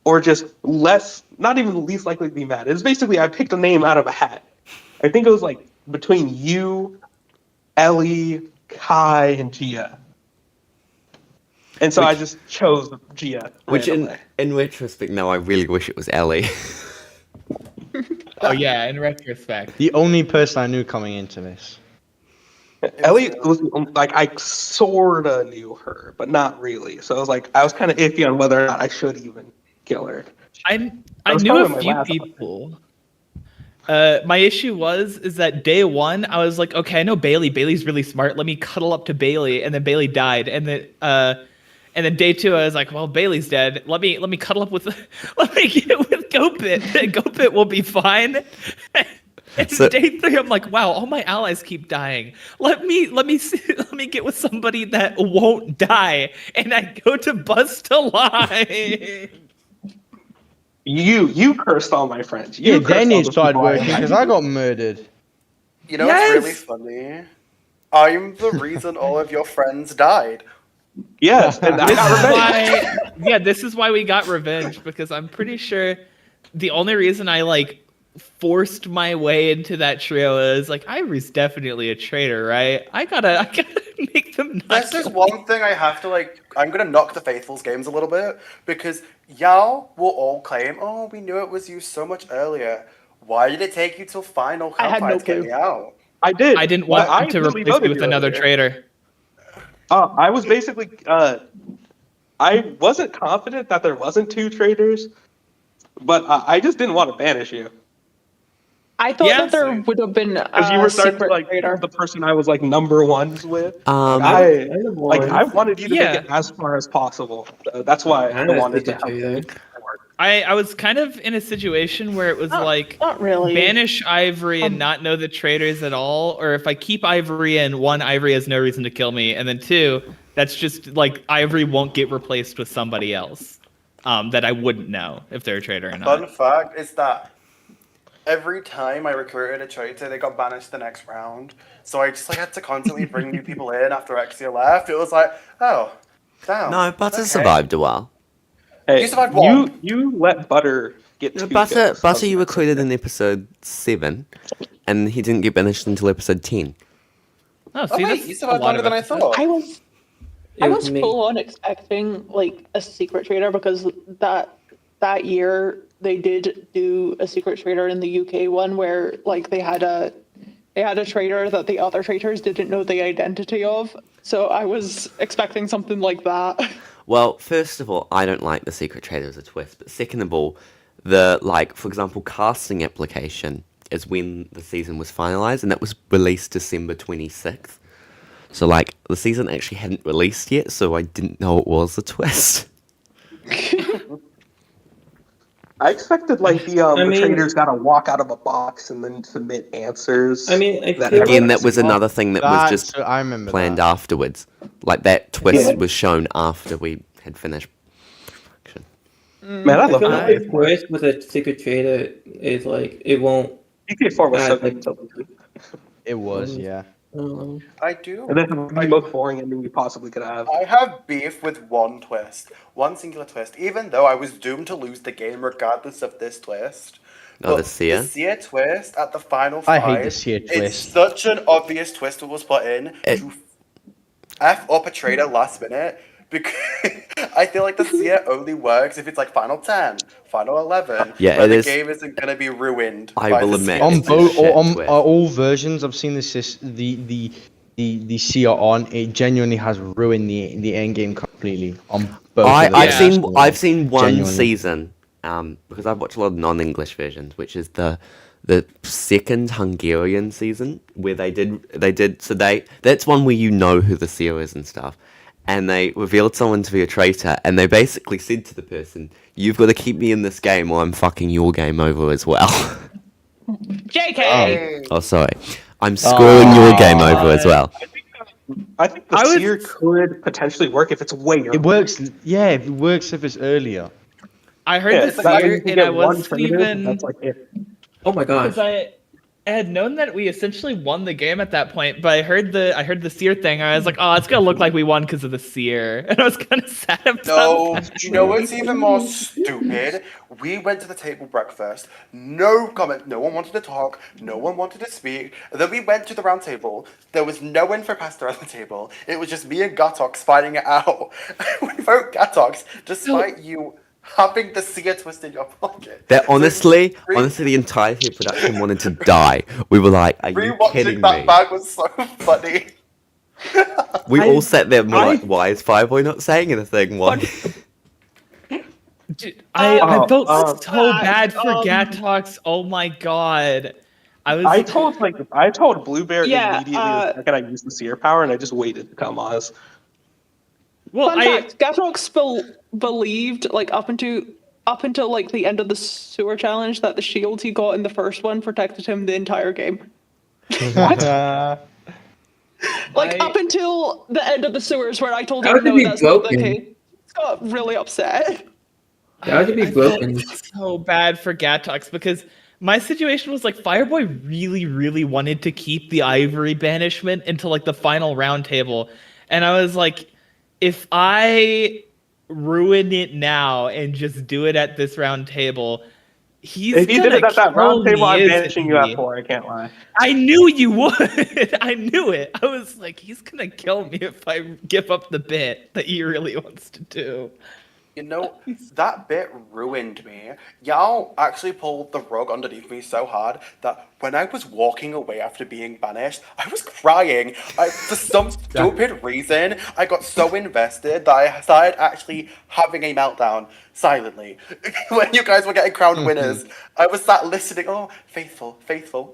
Or just not even the least likely to be mad. It's basically, I picked a name out of a hat. I think it was like between you, Ellie, Kai, and Gia. And so I just chose Gia. Which randomly. in retrospect, now I really wish it was Ellie. Oh yeah, in retrospect. The only person I knew coming into this. Ellie was like, I sorta knew her, but not really. So I was kind of iffy on whether or not I should even kill her. I was knew probably a my few last people. My issue is that day one I was like, okay, I know Bailey. Bailey's really smart. Let me cuddle up to Bailey, and then Bailey died, and then day two I was like, well, Bailey's dead. Let me cuddle up with, let me get with GoPit. GoPit will be fine. And So- day three I'm like, wow, all my allies keep dying. Let me get with somebody that won't die, and I go to Busta Line. You cursed all my friends. You Yeah, cursed then all it the started people I working invited. because I got murdered. You know what's really Yes! funny? I'm the reason all of your friends died. Yes, and I This got is revenge. why, this is why we got revenge, because I'm pretty sure the only reason I forced my way into that trio is Ivory's definitely a traitor, right? I gotta make them not. This is kill me. one thing I have to I'm gonna knock the Faithfuls games a little bit because y'all will all claim, oh, we knew it was you so much earlier. Why did it take you till final I had campfire no to get clue. me out? I did. I didn't but want I to literally replace voted you with another earlier. traitor. I was basically. I wasn't confident that there wasn't two traitors, but I just didn't want to banish you I thought Yeah, that there same. would have been because you a were starting to secret traitor. the person I was number ones with. I I wanted you to Yeah. make it as far as possible. That's why I wanted to help you. I was kind of in a situation where it was Not really. banish Ivory and not know the traitors at all, or if I keep Ivory and one, Ivory has no reason to kill me, and then two, that's just Ivory won't get replaced with somebody else that I wouldn't know if they're a traitor or Fun not. fact is that every time I recruited a traitor, they got banished the next round. So I just had to constantly bring new people in after Exia left. It was oh, damn. no, Butter okay. survived a while. Hey, You survived one. you let Butter get two Butter kills. you recruited in episode 7, and he didn't get banished until episode 10. Oh, Oh see, wait, that's you a survived lot longer of than I episodes. thought. I was full on expecting a secret traitor because that year they did do a secret traitor in the UK one where they had a traitor that the other traitors didn't know the identity of. So I was expecting something like that. Well, first of all, I don't like the secret traitor as a twist, but second of all, the for example, casting application is when the season was finalized, and that was released December 26th. So the season actually hadn't released yet, so I didn't know it was a twist. I expected the traders gotta walk out of a box and then submit answers. I mean, I that feel Again, everyone that was saw. another thing that was just I remember planned that. afterwards. That twist Yeah. was shown after we had finished production. Man, I I love feel that. like the twist with a secret trader is it won't. UK4 was so add, good. It was, yeah. I do. And that's the most boring ending we possibly could have. I have beef with one twist, one singular twist, even though I was doomed to lose the game regardless of this twist. Oh, But the Seer? The Seer twist at the final I five. hate the Seer It's twist. such an obvious twist that was put in to F up a trader last minute. Because I feel like the Seer only works if it's final 10, final 11. Yeah, where it the is- game isn't going to be ruined. I by will the admit, Seer. On it's a both shit on twist. all versions I've seen the Seer on, it genuinely has ruined the end game completely on both. of the I've versions. seen one Genuinely. season because I've watched a lot of non-English versions, which is the the second Hungarian season where they did so that's one where you know who the seer is and stuff. And they revealed someone to be a traitor, and they basically said to the person, "You've got to keep me in this game, or I'm fucking your game over as well." JK. Oh, sorry, I'm screwing your game over as well. I think the seer could potentially work if it's way earlier. It works. Yeah, it works if it's earlier. I heard Yeah, the it's like seer, you can and get I one wasn't traitor, even that's like it. Oh my gosh. because I had known that we essentially won the game at that point, but I heard the seer thing. And I was like, oh, it's gonna look like we won because of the seer, and I was kind of sad about No, that. do you know what's even more stupid? We went to the table breakfast. No comment. No one wanted to talk. No one wanted to speak. And then we went to the round table. There was no one for pasta at the table. It was just me and Gatox fighting it out. We vote Gatox despite you having the seer twist in your pocket. That honestly, re- honestly, the entire production wanted to die. We were like, "Are you kidding Rewatching that me?" bag was so funny. We all sat there and were like, "Why is Fireboy not saying anything? Why?" Dude, I felt so bad. bad for Gatox. Oh my god. I told Blueberry Yeah, immediately the second I used the seer power, and I just waited to come on us. well, Fun fact: Gatrox believed like up until like the end of the sewer challenge that the shield he got in the first one protected him the entire game. Like up until the end of the sewers, where I told How him could no, be that's not the broken? case. He got really upset. That would be broken. so bad for Gatox because my situation was like Fireboy really, really wanted to keep the ivory banishment until like the final round table. And I was like, if I ruin it now and just do it at this round table, he's If you did it at that round table, I'm banishing you instantly. at 4. I can't lie. I knew you would. I knew it. I was like, he's gonna kill me if I give up the bit that he really wants to do. You know, that bit ruined me. Y'all actually pulled the rug underneath me so hard that when I was walking away after being banished, I was crying. For some stupid reason, I got so invested that I started actually having a meltdown silently. When you guys were getting crowned winners, I was sat listening, oh, faithful, faithful.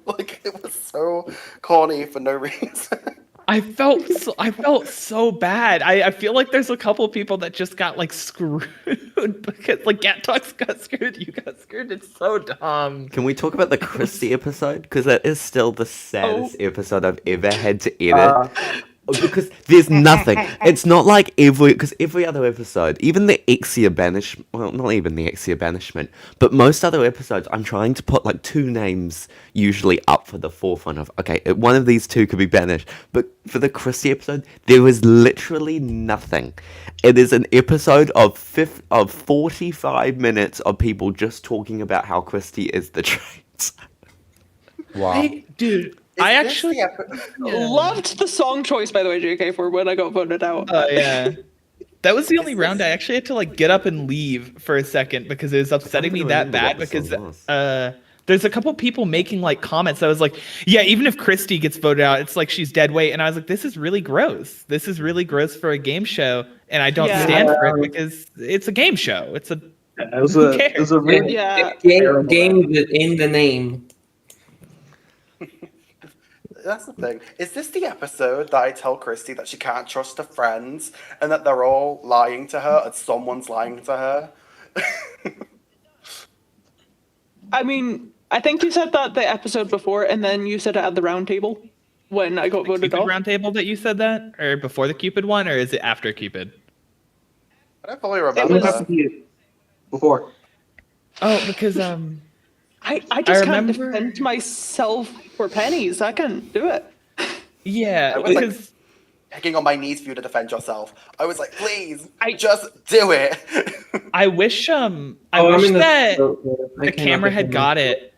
Like, it was so corny for no reason. I felt so bad. I feel like there's a couple people that just got like screwed because like Gatox got screwed, you got screwed. It's so dumb. Can we talk about the Christie episode? Because that is still the saddest episode I've ever had to edit. Because there's nothing. It's not like every other episode, even the Exia banishment, well, not even the Exia banishment, but most other episodes, I'm trying to put like two names usually up for the forefront of, okay, one of these two could be banished. But for the Christie episode, there is literally nothing. It is an episode of 45 minutes of people just talking about how Christie is the trait. Wow. Dude, I actually Loved the song choice, by the way, JK, for when I got voted out. Oh yeah. That was the only round I actually had to like get up and leave for a second because it was upsetting me that bad because there's a couple people making like comments. I was like, yeah, even if Christy gets voted out, it's like she's dead weight. And I was like, this is really gross. This is really gross for a game show. And I don't stand for it because it's a game show. It's a It was a really Game in the name. That's the thing. Is this the episode that I tell Christy that she can't trust her friends and that they're all lying to her and someone's lying to her? I mean, I think you said that the episode before, and then you said it at the round table when I got voted Cupid off. round table that you said that, or before the Cupid one, or is it after Cupid? I don't fully remember. Before. Oh, because I just can't remember- defend myself for pennies. I can't do it. yeah, I was like because begging on my knees for you to defend yourself. I was like, please, just do it. I wish I'm wish in the- that I the cannot camera had defend got myself. it.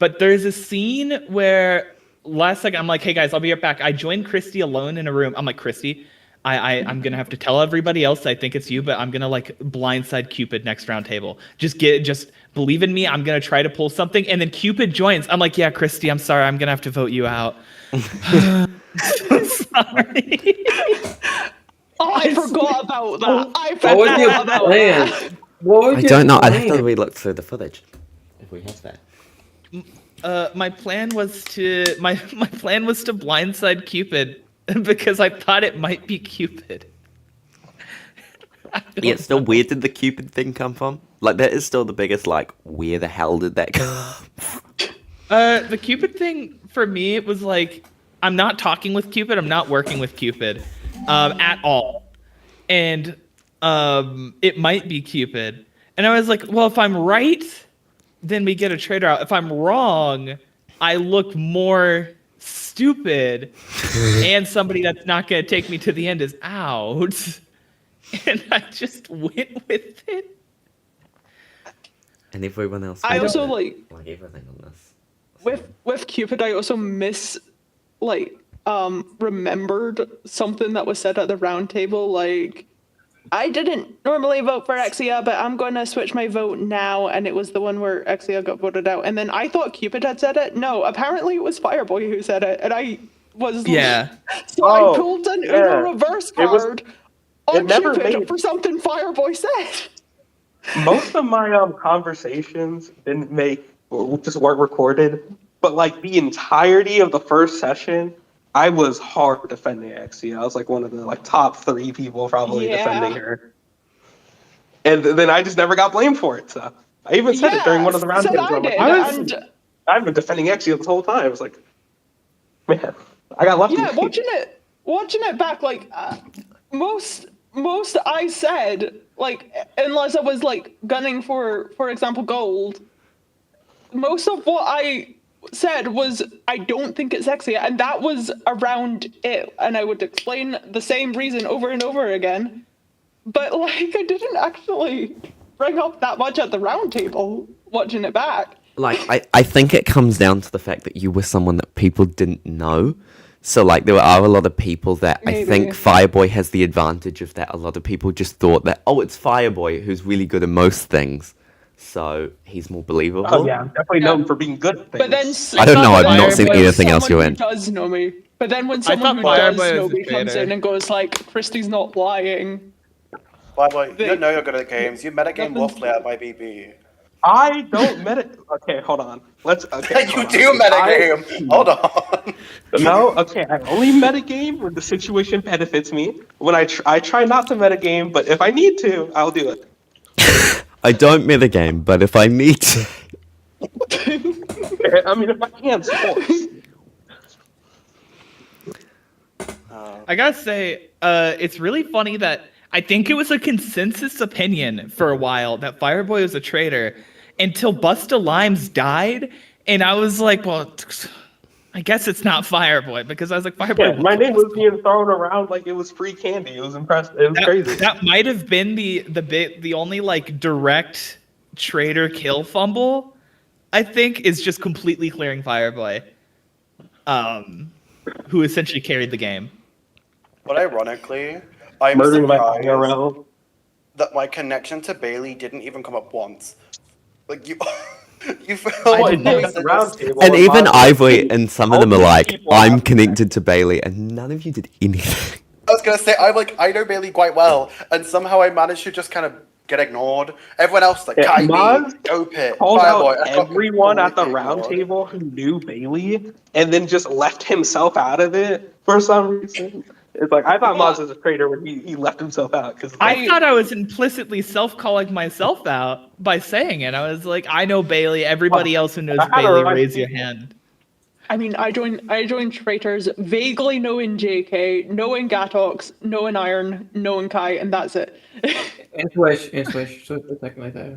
But there's a scene where last second I'm like, hey guys, I'll be right back. I joined Christy alone in a room. I'm like, Christy, I'm gonna have to tell everybody else I think it's you, but I'm gonna like blindside Cupid next round table. Just believe in me. I'm gonna try to pull something, and then Cupid joins. I'm like, yeah, Christy, I'm sorry. I'm gonna have to vote you out. So sorry. Oh, I forgot about that. I What was your forgot about plan? that. What was I your don't know. I'd have plan? to relook through the footage if we have that. my plan was to blindside Cupid because I thought it might be Cupid. Yeah, it's still where did the Cupid thing come from? Like, that is still the biggest, like, where the hell did that come from? The Cupid thing for me, it was like, I'm not talking with Cupid, I'm not working with Cupid, at all, and it might be Cupid, and I was like, well, if I'm right, then we get a traitor out. If I'm wrong, I look more stupid, and somebody that's not gonna take me to the end is out. And I just went with it. And everyone else. I also like everything on this. with Cupid, I also remembered something that was said at the round table. Like, I didn't normally vote for Exia, but I'm going to switch my vote now. And it was the one where Exia got voted out. And then I thought Cupid had said it. No, apparently it was Fireboy who said it. And I was Yeah. So I pulled an Uno reverse card on never Cupid made- for something Fireboy said. Most of my conversations didn't just weren't recorded, but like the entirety of the first session, I was hard defending Exia. I was like one of the top 3 people probably defending her, and then I just never got blamed for it. So I even said it during one of the round tables. I've been defending Exia this whole time. I was like, man, I got lucky. Yeah, watching it back, like most I said, like, unless I was like gunning for example, gold, most of what I said was I don't think it's Exia, and that was around it, and I would explain the same reason over and over again, but like I didn't actually bring up that much at the round table watching it back. Like, I think it comes down to the fact that you were someone that people didn't know. So, like, there are a lot of people that Maybe. I think Fireboy has the advantage of that. A lot of people just thought that, oh, it's Fireboy who's really good at most things. So, he's more believable. Oh yeah, I'm definitely known for being good at things. But then I don't know, I've but not then seen when anything else someone you're who in. does know me. But then when I someone who thought does Fireboy know was a me comes traitor. in and goes like, Christy's not lying. Fireboy, you don't know you're good at games. You metagame waffle at my BB. I don't Okay, hold on. Okay. You do metagame. Hold on. No, okay. I only metagame when the situation benefits me. When I try not to metagame, but if I need to, I'll do it. I don't metagame, but if I need to. I mean, if my hands force. I gotta say, it's really funny that I think it was a consensus opinion for a while that Fireboy was a traitor until Busta Limes died, and I was like, well, I guess it's not Fireboy, because I was like, Fireboy. Yeah, my name was being thrown around like it was free candy. It was impressive. It was crazy. That might have been the only like direct traitor kill fumble, I think, is just completely clearing Fireboy, who essentially carried the game. But ironically, I'm Murdering my surprised IRL. that my connection to Bailey didn't even come up once. Like, you feel And even Ivory and some of them are like, I'm connected to Bailey, and none of you did anything. I was gonna say, I know Bailey quite well, and somehow I managed to just kind of get ignored. Everyone else, like, Kylie, Maz Opit, called Fireboy, out I got everyone at the completely round ignored. table who knew Bailey, and then just left himself out of it for some reason. It's like, I thought Maz was a traitor when he left himself out. Cause I thought I was implicitly self-calling myself out by saying it. I was like, I know Bailey. Everybody else who knows I had a Bailey, right raise to- your hand. I mean, I joined Traitors vaguely knowing JK, knowing Gatox, knowing Iron, knowing Kai, and that's it. And Swish, so it's technically there.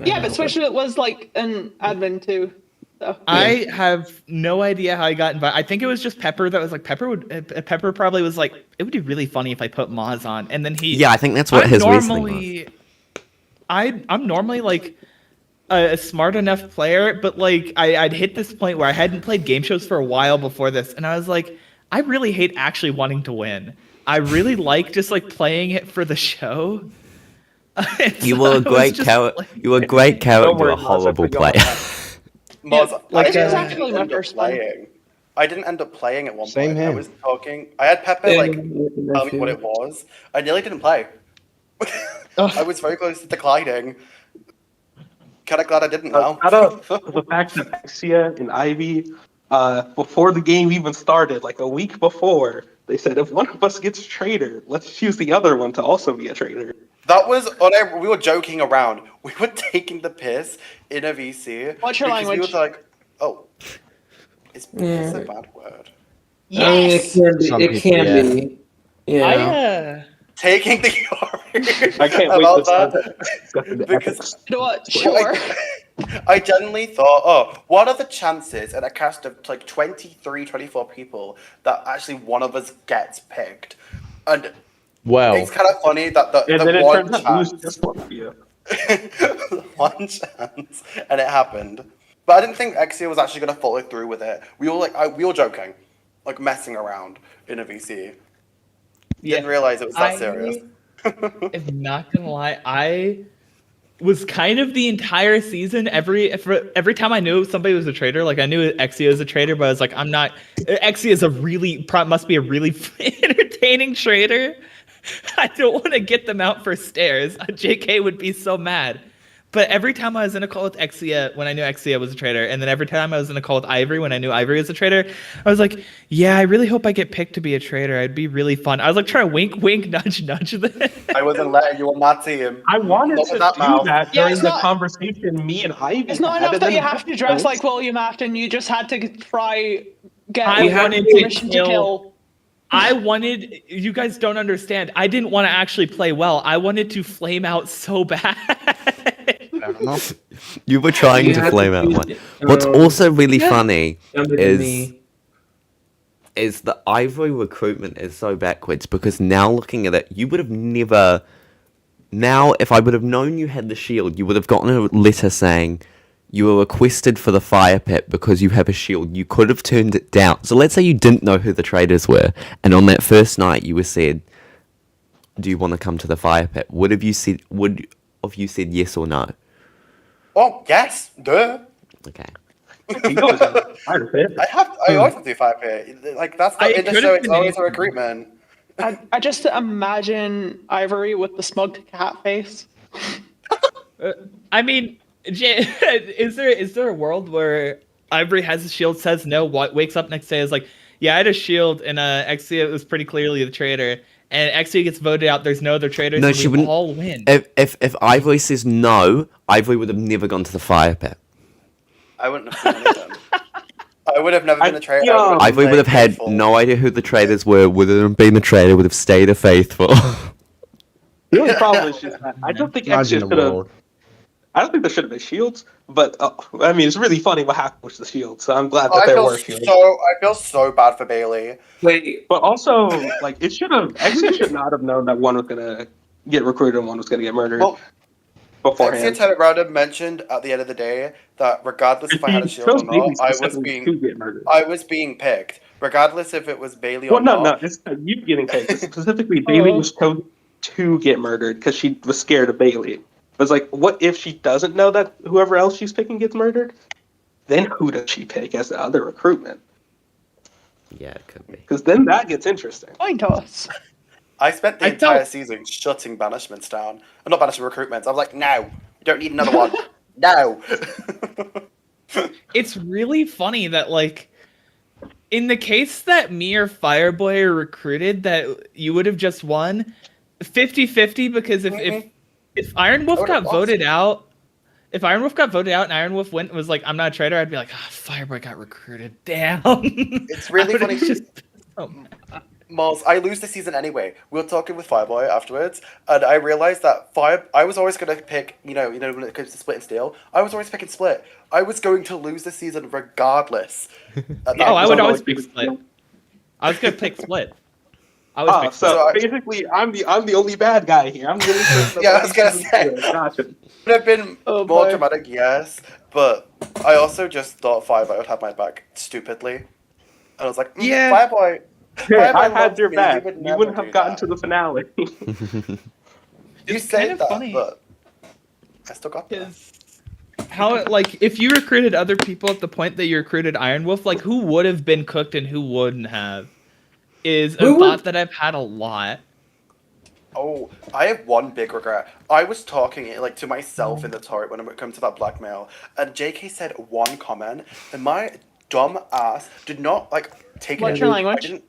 Yeah, but Switch was like an admin too. So. I have no idea how I got invited. I think it was just Pepper that was like, Pepper probably was like, it would be really funny if I put Maz on. And then he... Yeah, I think that's what his reasoning was. I'm normally like a smart enough player, but like I'd hit this point where I hadn't played game shows for a while before this, and I was like, I really hate actually wanting to win. I really like just like playing it for the show. You were a great character. You were a great character, a horrible player. Maz, like, I didn't exactly my end up first one. playing. I didn't end up playing at one Same point. here. I was talking. I had Pepper like tell me what it was. I nearly didn't play. I was very close to declining. Kind of glad I didn't know. Shout out to the fact that Exia and Ivy, before the game even started, like a week before, they said if one of us gets a traitor, let's choose the other one to also be a traitor. That was we were joking around. We were taking the piss in a VC. What's your because language? We were like, oh, it's a bad word. I mean, it can be. Some It people, can yeah. be. Yeah. Taking the Yori I can't wait about to that because You know what? Sure. I genuinely thought, oh, what are the chances in a cast of like 23, 24 people that actually one of us gets picked? And Well, it's kind of funny that And the then it one turns out it was chance, just one of you. one chance, and it happened. But I didn't think Exia was actually going to follow through with it. We were we were joking, like messing around in a VC. Didn't realize it was that serious. I'm not gonna lie, I was kind of the entire season. Every time I knew somebody was a traitor, like I knew Exia was a traitor, but I was like, I'm not. Exia is must be a really entertaining traitor. I don't want to get them out for stares. JK would be so mad. But every time I was in a call with Exia, when I knew Exia was a traitor, and then every time I was in a call with Ivory, when I knew Ivory was a traitor, I was like, yeah, I really hope I get picked to be a traitor. It'd be really fun. I was like trying to wink, nudge them. I wasn't letting you on my team. I wanted Look to at that do mouth. that Yeah, during it's the not- conversation me and Ivy It's not had, enough and that then you have to dress like William Afton. You just had to try get I wanted to permission to kill. I wanted, you guys don't understand. I didn't want to actually play well. I wanted to flame out so bad. You were trying to flame out one. What's also really funny is the Ivory recruitment is so backwards because now looking at it, you would have never. Now, if I would have known you had the shield, you would have gotten a letter saying you were requested for the fire pit because you have a shield. You could have turned it down. So let's say you didn't know who the traitors were, and on that first night you were said, "Do you want to come to the fire pit?" Would have you said yes or no? Oh, yes, duh. Okay. he goes fire pit. I always have to do 5 Like that's I in the could've show. It's been always a anything. recruitment. I just imagine Ivory with the smug cat face. I mean, is there a world where Ivory has a shield, says no, wakes up next day is like, yeah, I had a shield, and Exia was pretty clearly the traitor, and Exia gets voted out. There's no other traitors. No, and she we wouldn't. all win. If Ivory says no, Ivory would have never gone to the fire pit. I wouldn't have seen anything. I would have never been a traitor. Yeah. I Ivory would have had faithful. no idea who the traitors were, wouldn't have been a traitor, would have stayed a faithful. The only problem is just that I don't think imagine Exia the should have. world. I don't think there should have been shields, but I mean, it's really funny what happened with the shields. So I'm glad that I there feel were shields. I feel so bad for Bailey. Wait, But also, like, it should have. Exia should not have known that one was gonna get recruited and one was gonna get murdered Well, Exia beforehand. turned around and mentioned at the end of the day that regardless if I had a She shield or chose Bailey not, specifically to get murdered. I was being picked, regardless if it was Bailey or Well, no, not. it's not you getting picked. It's specifically, Bailey was chosen to get murdered because she was scared of Bailey. It was like, what if she doesn't know that whoever else she's picking gets murdered? Then who does she pick as the other recruitment? Yeah, it could be. Because then that gets interesting. Coin toss. I spent the I entire felt- season shutting banishments down. Not banishment recruitments. I was like, no, you don't need another one. No. It's really funny that, like, in the case that me or Fireboy are recruited, that you would have just won 50-50, because if Iron Wolf I would've got lost. voted out, if Iron Wolf got voted out and Iron Wolf went and was like, I'm not a traitor, I'd be like, Fireboy got recruited. Damn. It's really I would've funny. just- oh, Moz, I lose the season anyway. We were talking with Fireboy afterwards, and I realized that I was always going to pick, when it comes to Split and Steal, I was always picking Split. I was going to lose the season regardless. I would always pick Split. I was gonna pick Split. I was pick Split. So basically, I'm the only bad guy here. I'm the only person. Yeah, I was gonna say. Gotcha. Would have been Oh, more boy. dramatic, yes, but I also just thought Fireboy would have my back stupidly. And I was like, Yeah. Fireboy. Hey, Fireboy I had loves your me, back. would You never wouldn't do have gotten that. to the finale. You It's say kind of that, funny. but I still got that. Because how, like, if you recruited other people at the point that you recruited Iron Wolf, like, who would have been cooked and who wouldn't have, is a Who would- thought that I've had a lot. Oh, I have one big regret. I was talking like to myself in the turret when it comes to that blackmail, and JK said one comment, and my dumb ass did not like take What's it. your language?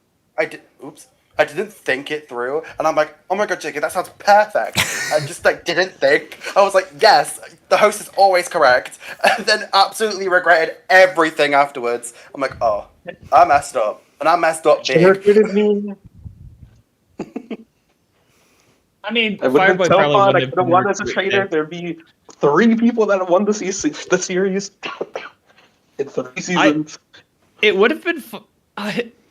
I didn't think it through, and I'm like, oh my god, JK, that sounds perfect. I just like didn't think. I was like, yes, the host is always correct, and then absolutely regretted everything afterwards. I'm like, oh, I messed up, and I messed up She big. recruited me. I mean, It would have Fireboy been so probably fun. I wouldn't have could have been won as a recruited. traitor. There'd be 3 people that have won the series in 3 seasons. It would have been.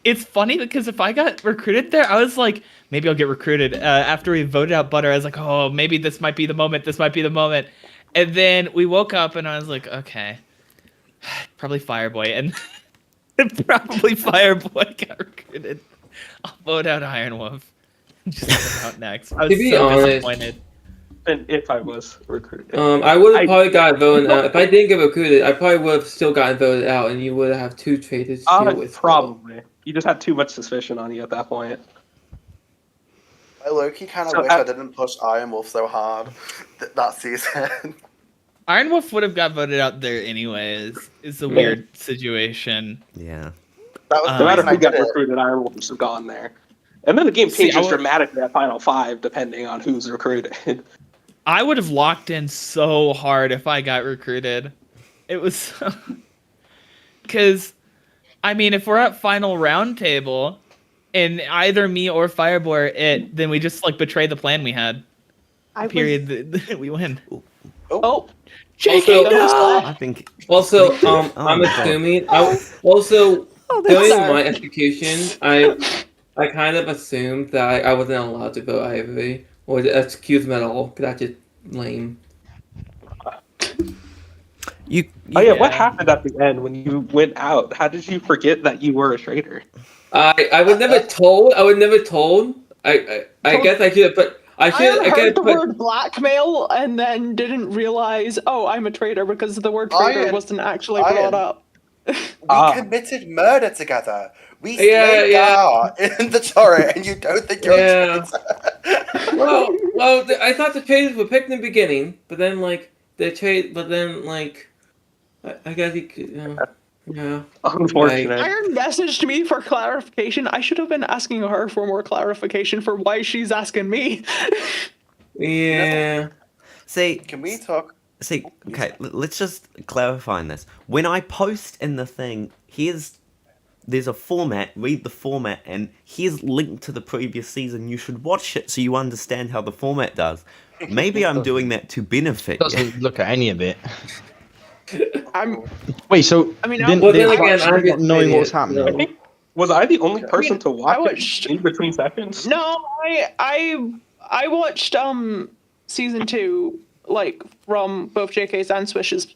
It's funny because if I got recruited there, I was like, maybe I'll get recruited. After we voted out Butter, I was like, oh, maybe this might be the moment. This might be the moment. And then we woke up and I was like, okay, probably Fireboy, and probably Fireboy got recruited. I'll vote out Iron Wolf. Just vote out next. I was To be so honest, disappointed. And if I was recruited, I would have I- probably gotten voted out. If I didn't get recruited, I probably would have still gotten voted out, and you would have 2 traitors to deal with. probably. You just had too much suspicion on you at that point. I low-key kind of So, wish I didn't push Iron Wolf so hard that season. Iron Wolf would have got voted out there anyways. It's a weird situation. Yeah. That was No the No matter reason who I got did it. recruited, Iron Wolf should have gone there. And then the game See, I changes would- dramatically at Final 5, depending on who's recruited. I would have locked in so hard if I got recruited. It was so... Because, I mean, if we're at final round table, and either me or Fireboy are it, then we just, like, betray the plan we had. Period. We win. Oh, JK, no! I think. Also, Oh I'm my God. assuming. Also, that's during sad. my execution, I kind of assumed that I wasn't allowed to vote Ivory or to excuse him at all. Cause that's just lame. You. Oh yeah, what Yeah. happened at the end when you went out? How did you forget that you were a traitor? I was never told. I was never told. I guess I should have put. I should. I I heard guess the put. word blackmail and then didn't realize, oh, I'm a traitor because the word traitor Iron- wasn't actually Iron. brought up. We committed murder together. We Yeah, slayed yeah. Gar in the turret, and you don't think you're Yeah. a traitor. Well, I thought the traitors were picked in the beginning, but then like I guess he could. Yeah. Unfortunate. Iron messaged me for clarification. I should have been asking her for more clarification for why she's asking me. Yeah. See. Can we talk? See. Okay. Let's just clarify on this. When I post in the thing, there's a format. Read the format, and here's linked to the previous season. You should watch it so you understand how the format does. Maybe I'm doing that to benefit you. Doesn't look at any of it. I'm. Wait, so I mean, didn't Well, they then again, watch I'm just knowing what was saying it, happening? I think was I the only person to watch watched- it in between sessions? No, I watched season 2 like from both JK's and Swish's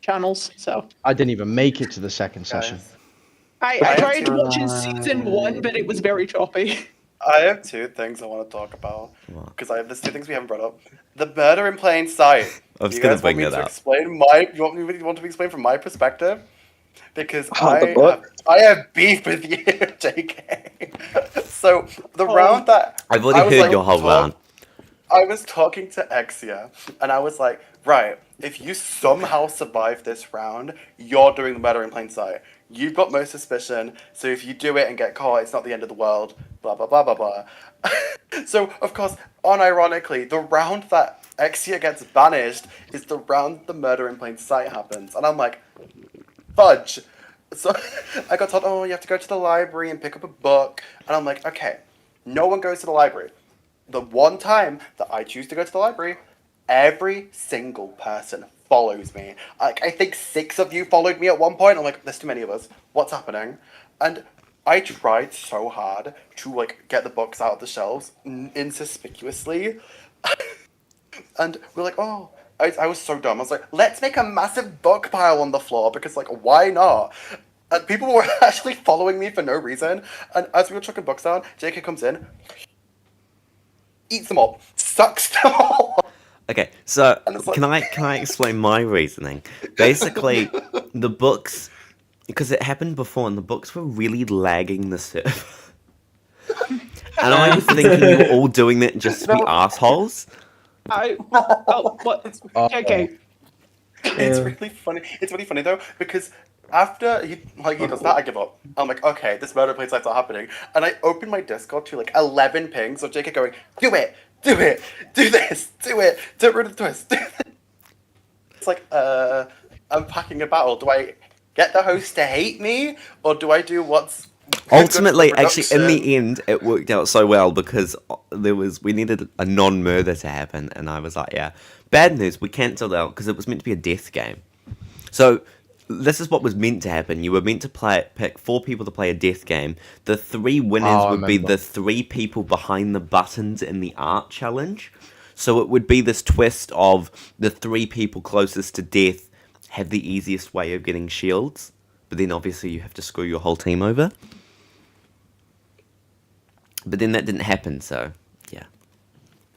channels. So I didn't even make it to the second session. I I tried have watching season 1, but it was very choppy. I have 2 things I want to talk about What? because there's 2 things we haven't brought up. The murder in plain sight. I was You gonna guys want bring me that to up. explain my? You want me to explain from my perspective? Because The book? I have beef with you, JK. So the Oh. round that I've I already was, heard like, your whole talk- round. I was talking to Exia, and I was like, right, if you somehow survive this round, you're doing the murder in plain sight. You've got most suspicion, so if you do it and get caught, it's not the end of the world, blah, blah, blah, blah, blah. So, of course, unironically, the round that Exia gets banished is the round the murder in plain sight happens. And I'm like, fudge. So I got told, oh, you have to go to the library and pick up a book. And I'm like, okay, no one goes to the library. The one time that I choose to go to the library, every single person follows me. Like, I think 6 of you followed me at one point. I'm like, there's too many of us. What's happening? And I tried so hard to, like, get the books out of the shelves inconspicuously. And we're like, oh, I was so dumb. I was like, let's make a massive book pile on the floor because, like, why not? And people were actually following me for no reason. And as we were chucking books down, JK comes in, eats them all, sucks them all. Okay, so And it's like- can I explain my reasoning? Basically, the books, because it happened before, and the books were really lagging the server. And I was thinking you were all doing that just to be assholes. What? Okay. It's really funny. It's really funny though because after he does that, I give up. I'm like, okay, this murder plays not happening, and I open my Discord to like 11 pings of JK going, do it, do this, do it, don't ruin the twist. It's like, I'm packing a battle. Do I get the host to hate me, or do I do what's Ultimately, good for the actually, in the production? end, it worked out so well because we needed a non-murder to happen, and I was like, yeah, bad news, we cancelled out because it was meant to be a death game. So this is what was meant to happen. You were meant to pick 4 people to play a death game. The 3 winners I would be remember. the 3 people behind the buttons in the art challenge. So it would be this twist of the 3 people closest to death have the easiest way of getting shields, but then obviously you have to screw your whole team over. But then that didn't happen, so yeah.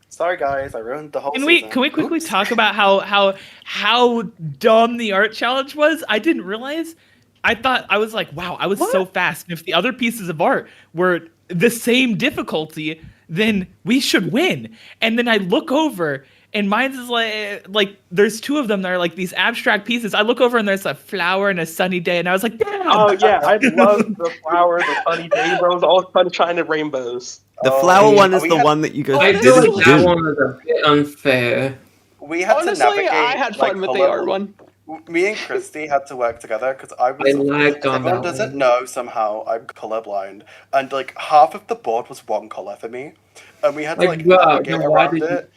Sorry guys, I ruined the whole Can season. we quickly Oops. talk about how dumb the art challenge was? I didn't realize. I was like, wow, I was so fast. And if the other pieces of art were the same difficulty, then we should win. And then I look over and mine's is like there's 2 of them that are like these abstract pieces. I look over and there's a flower and a sunny day, and I was like, damn. Oh yeah, I love the flower, the sunny rainbows, all sunshine and rainbows. The Oh, flower we- one is we the had- one that you guys I didn't feel like that do. one was a bit unfair. We had to Honestly, navigate. I had fun with the color- art one. Me and Christy had to work together because I was. I lagged on Everyone that doesn't one. know somehow I'm colorblind, and like half of the board was one color for me, and we had to Like, like wow, navigate then why around did you- it.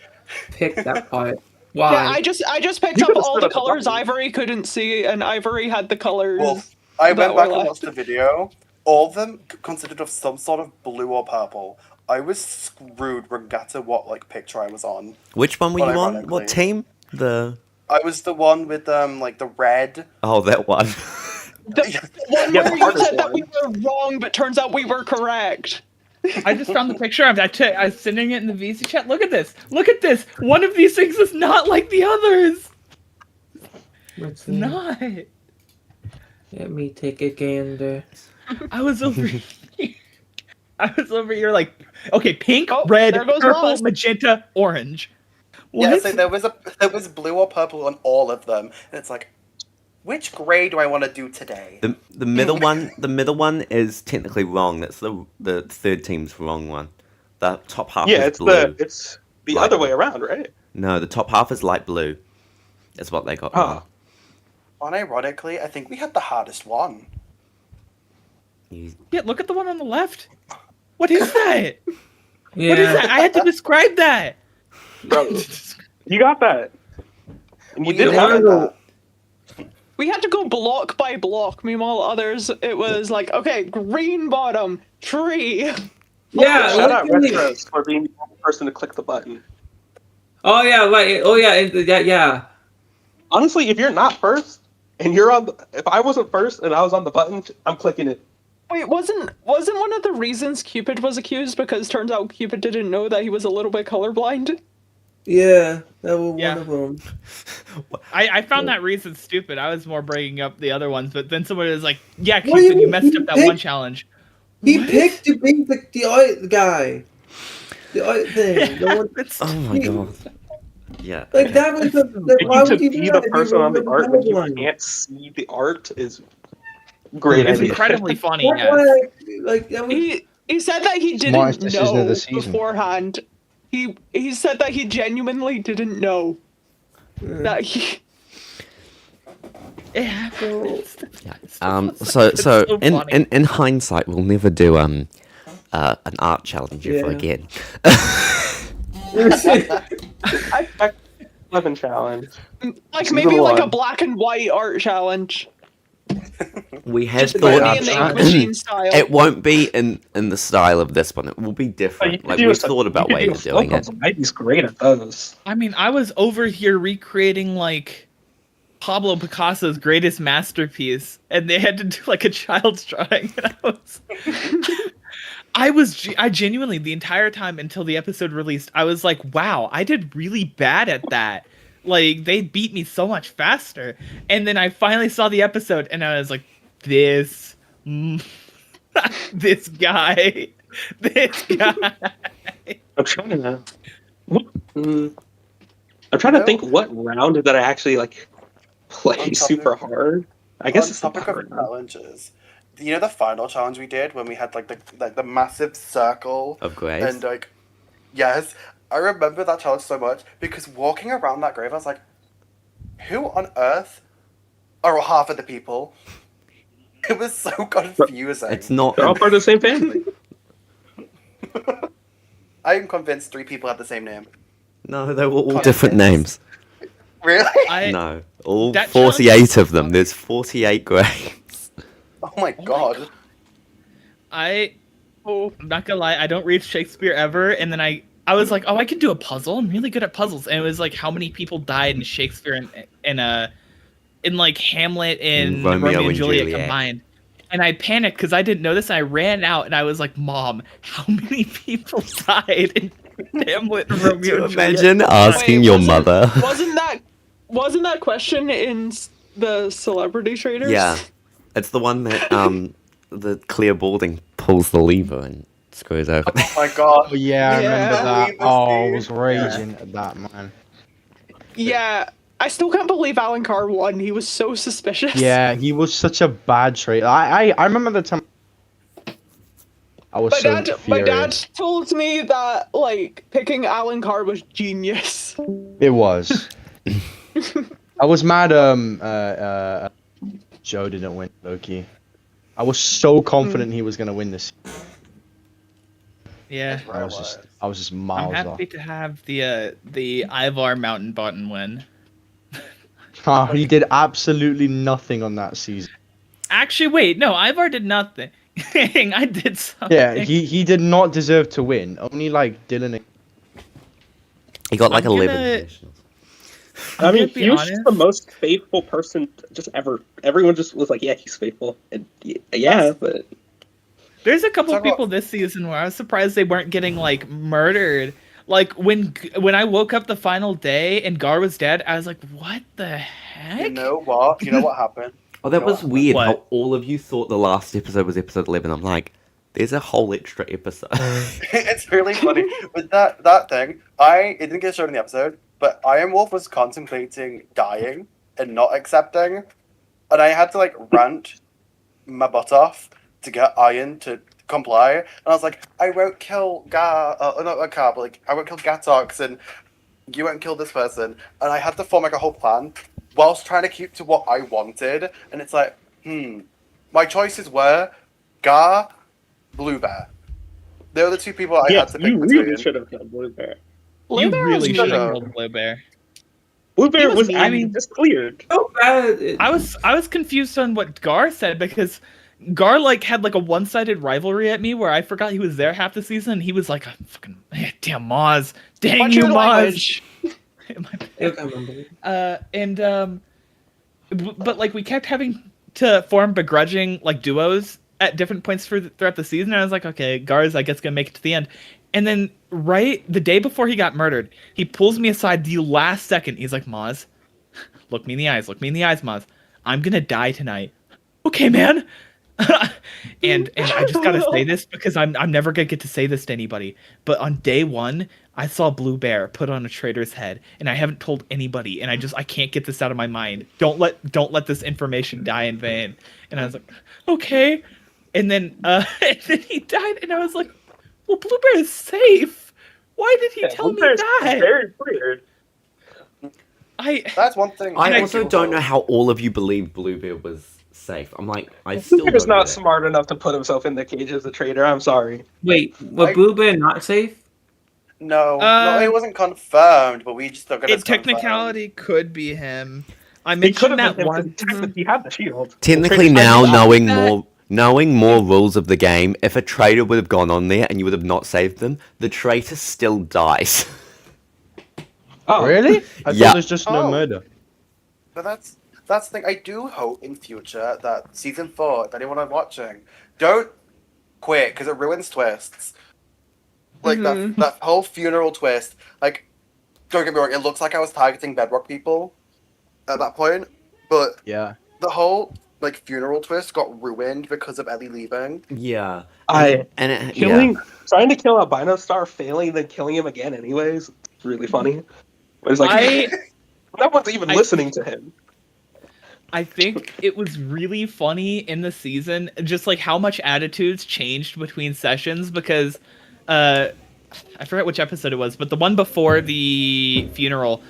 Pick that part. Why? Yeah, I just picked You up could've all stood the at the colors bottom. Ivory couldn't see, and Ivory had the colors. Well, I that went back were and left. watched the video. All of them consisted of some sort of blue or purple. I was screwed regardless of what like picture I was on. Which one were Well, you on? ironically. What team? The I was the one with like the red. oh, that one. The one Yeah, where the you hardest said that we one. were wrong, but turns out we were correct. I just found the picture. I was sending it in the VC chat. Look at this. Look at this. One of these things is not like the others. Let's It's see. not. Let me take a gander. I was over here. I was over here like, okay, pink, Oh, red, there goes purple, Wallace. magenta, orange. What? Yeah, so there was blue or purple on all of them, and it's like, which grade do I want to do today? The middle one is technically wrong. That's the third team's wrong one. The top half Yeah, is it's blue. the Right. other way around, right? No, the top half is light blue. That's what they got wrong. Unironically, I think we had the hardest one. You- Yeah, look at the one on the left. What is that? Yeah. What is that? I had to describe that. Bro, you got that. And you We did did have have that. that. We had to go block by block. Meanwhile, others, it was like, okay, green bottom, tree. Yeah, Shout out literally. Retros for being the only person to click the button. Oh yeah, yeah. Honestly, if you're not first and you're on, if I wasn't first and I was on the button, I'm clicking it. Wait, wasn't one of the reasons Cupid was accused because turns out Cupid didn't know that he was a little bit colorblind? Yeah, that was Yeah. one of them. I found that reason stupid. I was more bringing up the other ones, but then somebody was like, yeah, What do you Cupid, you mean? messed up that He one picked- challenge. He What? picked to be the art guy. The art thing. The one, It's- Oh my god. Yeah. like okay. that was the why Thinking would to you be do the that? person on the art when you one. can't see the art is great. It's idea. incredibly funny. That's Yes. why, like that was. He said that he Smartest didn't decision of know the season. beforehand. He said that he genuinely didn't know that he. It happens. Yeah. It's So it's so funny. in hindsight, we'll never do an art challenge ever Yeah. again. 11 challenge. Like Season maybe like a one. black and white art challenge. We have Just thought Money in the Ink Machine style. it won't be in the style of this one. It will be Oh, you different. could Like do we've some- thought about you could ways do of doing it. photos. Heidi's great at those. I mean, I was over here recreating like Pablo Picasso's greatest masterpiece, and they had to do like a child's drawing. And I genuinely the entire time until the episode released, I was like, wow, I did really bad at that. Like they beat me so much faster. And then I finally saw the episode, and I was like, this guy. This guy. I'm trying to. I'm trying to think what round did I actually like play On topic- super hard. I guess On it's the topic bot of round. challenges, you know the final challenge we did when we had like the massive circle Of graves? and like, yes, I remember that challenge so much because walking around that grave, I was like, who on earth are half of the people? It was so confusing. It's not. They're all part of the same family. I am convinced 3 people have the same name. No, they were all Convinced. different names. Really? No, all That 48 of them. There's 48 graves. Oh my god. I'm not gonna lie, I don't read Shakespeare ever, and then I was like, oh, I can do a puzzle. I'm really good at puzzles, and it was like how many people died in Shakespeare in like Hamlet and Romeo and Juliet combined. And I panicked because I didn't know this, and I ran out, and I was like, Mom, how many people died in Hamlet and Romeo Do you and Juliet? imagine asking Wait, your wasn't- mother? Wasn't that question in the Celebrity Traitors? Yeah, it's the one that the clear balding pulls the lever and screws over. Oh my god. Oh yeah, I remember Yeah. that. Leave us Oh, I be. was raging at that, man. Yeah. I still can't believe Alan Carr won. He was so suspicious. Yeah, he was such a bad traitor. I remember the time. I was so My furious. dad told me that like picking Alan Carr was genius. It was. I was mad. Joe didn't win Loki. I was so confident he was gonna win this. Yeah, I was just miles I'm off. happy to have the Ivar Mountain button win. Oh, he did absolutely nothing on that season. Actually, wait, no, Ivar did nothing. I did something. Yeah, he did not deserve to win. Only like Dylan. He got like I'm 11 gonna- nationals. I mean, to be he was honest. just the most faithful person just ever. Everyone just was like, "Yeah, he's faithful," and yeah, but There's a couple Talk about- people this season where I was surprised they weren't getting like murdered. Like when I woke up the final day and Gar was dead, I was like, "What the heck?" You know what? You know what happened? Oh, that You know was what? weird What? how all of you thought the last episode was episode 11. I'm like, there's a whole extra episode. It's really funny. With that thing, it didn't get shown in the episode, but Iron Wolf was contemplating dying and not accepting. And I had to like rant my butt off to get Iron to comply. And I was like, I won't kill not Gar, but like I won't kill Gatox and you won't kill this person. And I had to form like a whole plan whilst trying to keep to what I wanted. And it's like, my choices were Gar, Blue Bear. They were the 2 people I yeah, had to pick you really between. should have killed Blue Bear. You Bear really was should mean. have killed Blue Bear. Blue Bear was was, mean. I mean, just cleared. So bad. I was confused on what Gar said because Gar like had like a one-sided rivalry at me where I forgot he was there half the season. And he was like, "Fucking damn Moz, dang Watch you your Moz." language. But like we kept having to form begrudging like duos at different points throughout the season. And I was like, okay, Gar's I guess gonna make it to the end. And then right the day before he got murdered, he pulls me aside the last second. He's like, Moz, look me in the eyes, Moz. I'm gonna die tonight. Okay, man. and I just gotta say this because I'm never gonna get to say this to anybody. But on day 1, I saw Blue Bear put on a traitor's head, and I haven't told anybody, and I can't get this out of my mind. Don't let this information die in vain. And I was like, okay. And then and then he died, and I was like, well, Blue Bear is safe. Why did he tell Blue me Bear's that? very cleared. That's one thing. I I also do don't though. know how all of you believe Bluebeard was safe. I'm like, I Blue still Bear's don't not get it. smart enough to put himself in the cage as a traitor. I'm sorry. Wait, was I- Blue Bear not safe? No, Uh, it wasn't confirmed, but we just took it as In technicality, could be him. I It could mentioned have that been him one. because he had the shield. Technically, The now traitor- knowing more rules of the game, if a traitor would have gone on there and you would have not saved them, the traitor still dies. Oh, Really? I Yeah. thought there's just no Oh. murder. But that's the thing. I do hope in future that season 4, if anyone is watching, don't quit because it ruins twists. Like that whole funeral twist. Like, don't get me wrong. It looks like I was targeting Bedrock people at that point, but Yeah. the whole like funeral twist got ruined because of Ellie leaving. Yeah. I And it, killing trying to kill Albino Star, failing, then killing him again anyways. It's really funny. But it's like no one's even listening to him. I think it was really funny in the season, just like how much attitudes changed between sessions because I forget which episode it was, but the one before the funeral,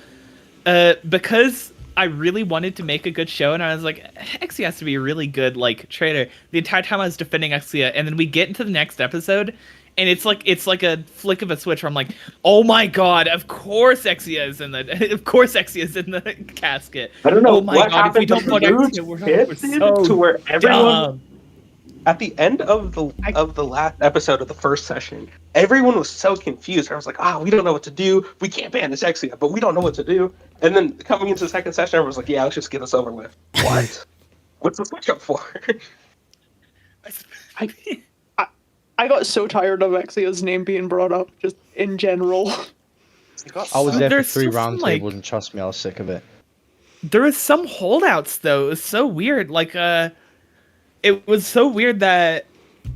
because I really wanted to make a good show and I was like, Exia has to be a really good like traitor. The entire time I was defending Exia, and then we get into the next episode and it's like a flick of a switch where I'm like, oh my god, of course Exia is in the casket. I don't know oh my what god, if we happened don't to put Rude's Exia, we're shifted so to where everyone dumb. at the end of the last episode of the first session, everyone was so confused. I was like, we don't know what to do. We can't ban this Exia, but we don't know what to do. And then coming into the second session, everyone was like, yeah, let's just get this over with. What? What's the switch up for? I got so tired of Exia's name being brought up, just in general. I was there for There's 3 still some, like- roundtables, and trust me, I was sick of it. There was some holdouts though. It was so weird. Like it was so weird that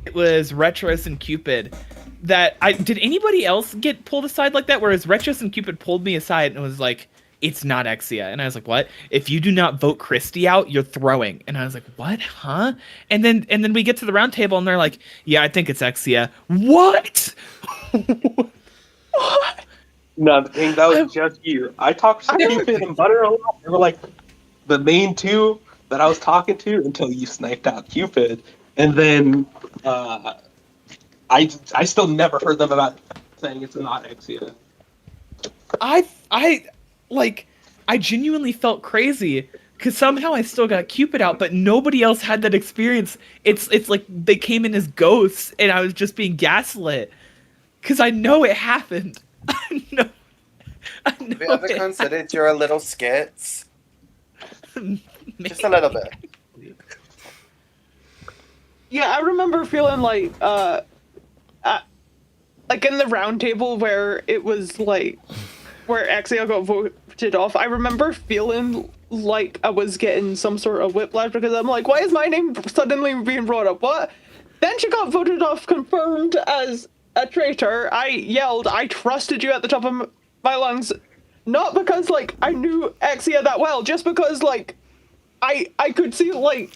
it was Retros and Cupid. Did anybody else get pulled aside like that? Whereas Retros and Cupid pulled me aside and was like, "It's not Exia," and I was like, "What? If you do not vote Christy out, you're throwing." And I was like, "What? Huh?" And then we get to the round table and they're like, "Yeah, I think it's Exia." What? What? No, that was just you. I talked to Cupid and Butter a lot. They were like the main two that I was talking to until you sniped out Cupid, and then I still never heard them about saying it's not Exia. I genuinely felt crazy because somehow I still got Cupid out, but nobody else had that experience. It's like they came in as ghosts, and I was just being gaslit because I know it happened. I know. Have you ever considered your little skits? Just a little bit. Yeah, I remember feeling like in the round table where it was like where Exia got voted off. I remember feeling like I was getting some sort of whiplash because I'm like, why is my name suddenly being brought up? What? Then she got voted off, confirmed as a traitor. I yelled, I trusted you at the top of my lungs, not because like I knew Exia that well, just because like I could see like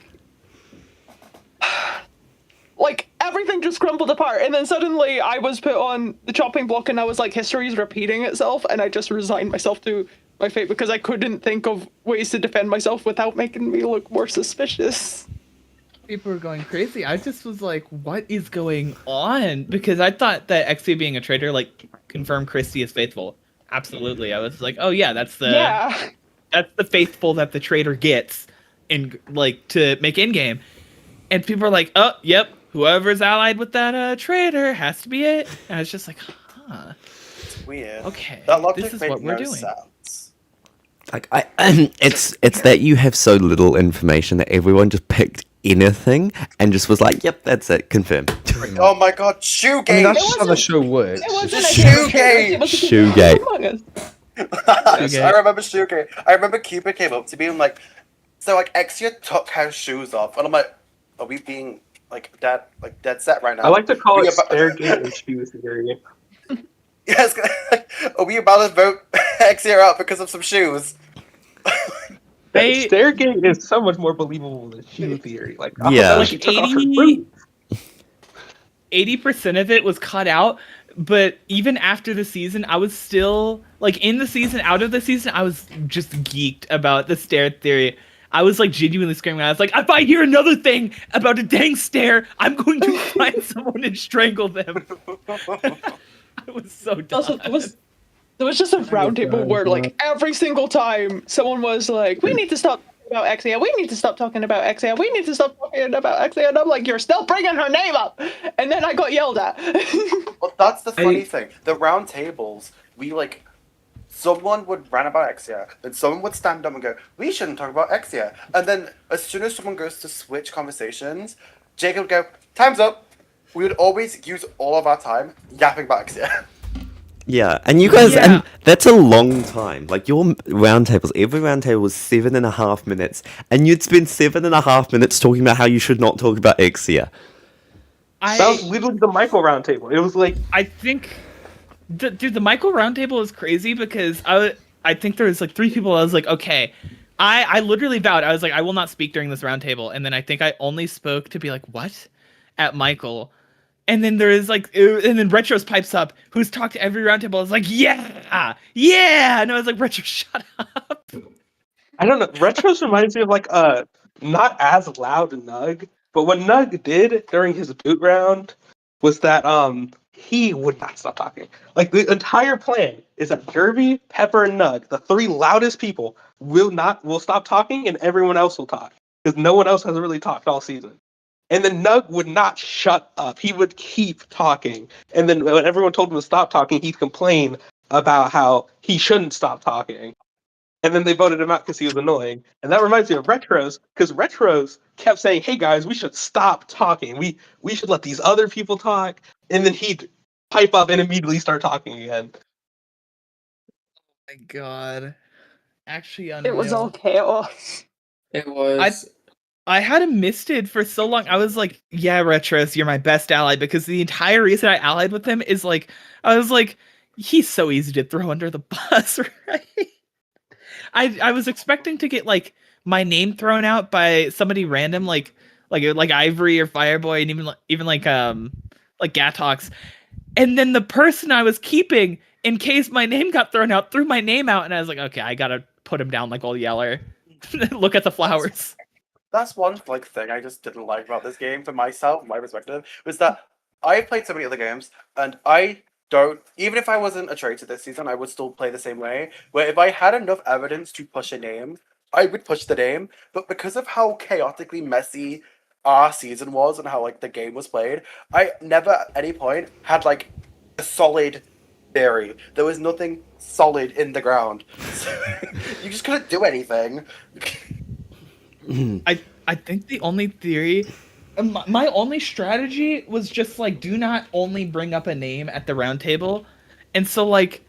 everything just crumbled apart, and then suddenly I was put on the chopping block and I was like, history is repeating itself, and I just resigned myself to my fate because I couldn't think of ways to defend myself without making me look more suspicious. People were going crazy. I just was like, what is going on? Because I thought that Exia being a traitor like confirmed Christy is faithful. Absolutely. I was like, oh yeah, that's the faithful that the traitor gets in like to make in game. And people are like, oh yep, whoever's allied with that traitor has to be it. And I was just like, huh. It's weird. Okay. That logic this is made what we're no doing. sense. Like it's that you have so little information that everyone just picked anything and just was like, "Yep, that's it, confirmed." Oh my god, Shoegate! I mean, that's just how the show works. It wasn't Shoegate! Shoegate. I remember Shoegate. I remember Cupid came up to me and like, so like Exia took her shoes off, and I'm like, are we being like dead set right now? I like to call Are we it about- Stairgate and Shoe Theory. Yes, are we about to vote Exia out because of some shoes? Stairgate is so much more believable than Shoe Theory. Like, Yeah. Like she took off her boot. 80% of it was cut out, but even after the season, I was still like in the season, out of the season, I was just geeked about the stair theory. I was like genuinely screaming. I was like, if I hear another thing about a dang stair, I'm going to find someone and strangle them. I was so dumb. Also, there was just a round table where like every single time someone was like, we need to stop talking about Exia, we need to stop talking about Exia, we need to stop talking about Exia, and I'm like, you're still bringing her name up, and then I got yelled at. Well, that's the funny thing. The round tables, we like, someone would rant about Exia, then someone would stand up and go, we shouldn't talk about Exia. And then as soon as someone goes to switch conversations, Jacob would go, time's up. We would always use all of our time yapping about Exia. Yeah, and you guys, Yeah. and that's a long time. Like, your roundtables, every roundtable was 7.5 minutes, and you'd spend 7.5 minutes talking about how you should not talk about Ixia. That was literally the Michael round table. It was like, I think, dude, the Michael roundtable is crazy because I think there was like 3 people. I was like, okay, I literally vowed. I was like, I will not speak during this roundtable, and then I think I only spoke to be like, what, at Michael, and then there is like, and then Retros pipes up, who's talked to every roundtable. I was like, yeah, and I was like, Retro, shut up. I don't know. Retros reminds me of like not as loud Nug, but what Nug did during his boot round was that he would not stop talking. Like the entire plan is that Derby, Pepper, and Nug, the 3 loudest people, will stop talking, and everyone else will talk because no one else has really talked all season. And then Nug would not shut up. He would keep talking. And then when everyone told him to stop talking, he'd complain about how he shouldn't stop talking. And then they voted him out because he was annoying. And that reminds me of Retros, because Retros kept saying, hey guys, we should stop talking. We should let these other people talk. And then he'd pipe up and immediately start talking again. My God, actually, It was all unreal. chaos. It was. I had him misted for so long. I was like, yeah, Retros, you're my best ally, because the entire reason I allied with him is like, I was like, he's so easy to throw under the bus, right? I was expecting to get like my name thrown out by somebody random, like Ivory or Fireboy, and even like Gatox, and then the person I was keeping, in case my name got thrown out, threw my name out, and I was like, okay, I gotta put him down like Old Yeller. Look at the flowers. That's one like thing I just didn't like about this game for myself, my perspective, was that I've played so many other games, and I don't, even if I wasn't a traitor this season, I would still play the same way, where if I had enough evidence to push a name, I would push the name, but because of how chaotically messy our season was and how like the game was played, I never at any point had like a solid theory. There was nothing solid in the ground. So, you just couldn't do anything. I think the only theory, my only strategy was just like, do not only bring up a name at the round table. And so like,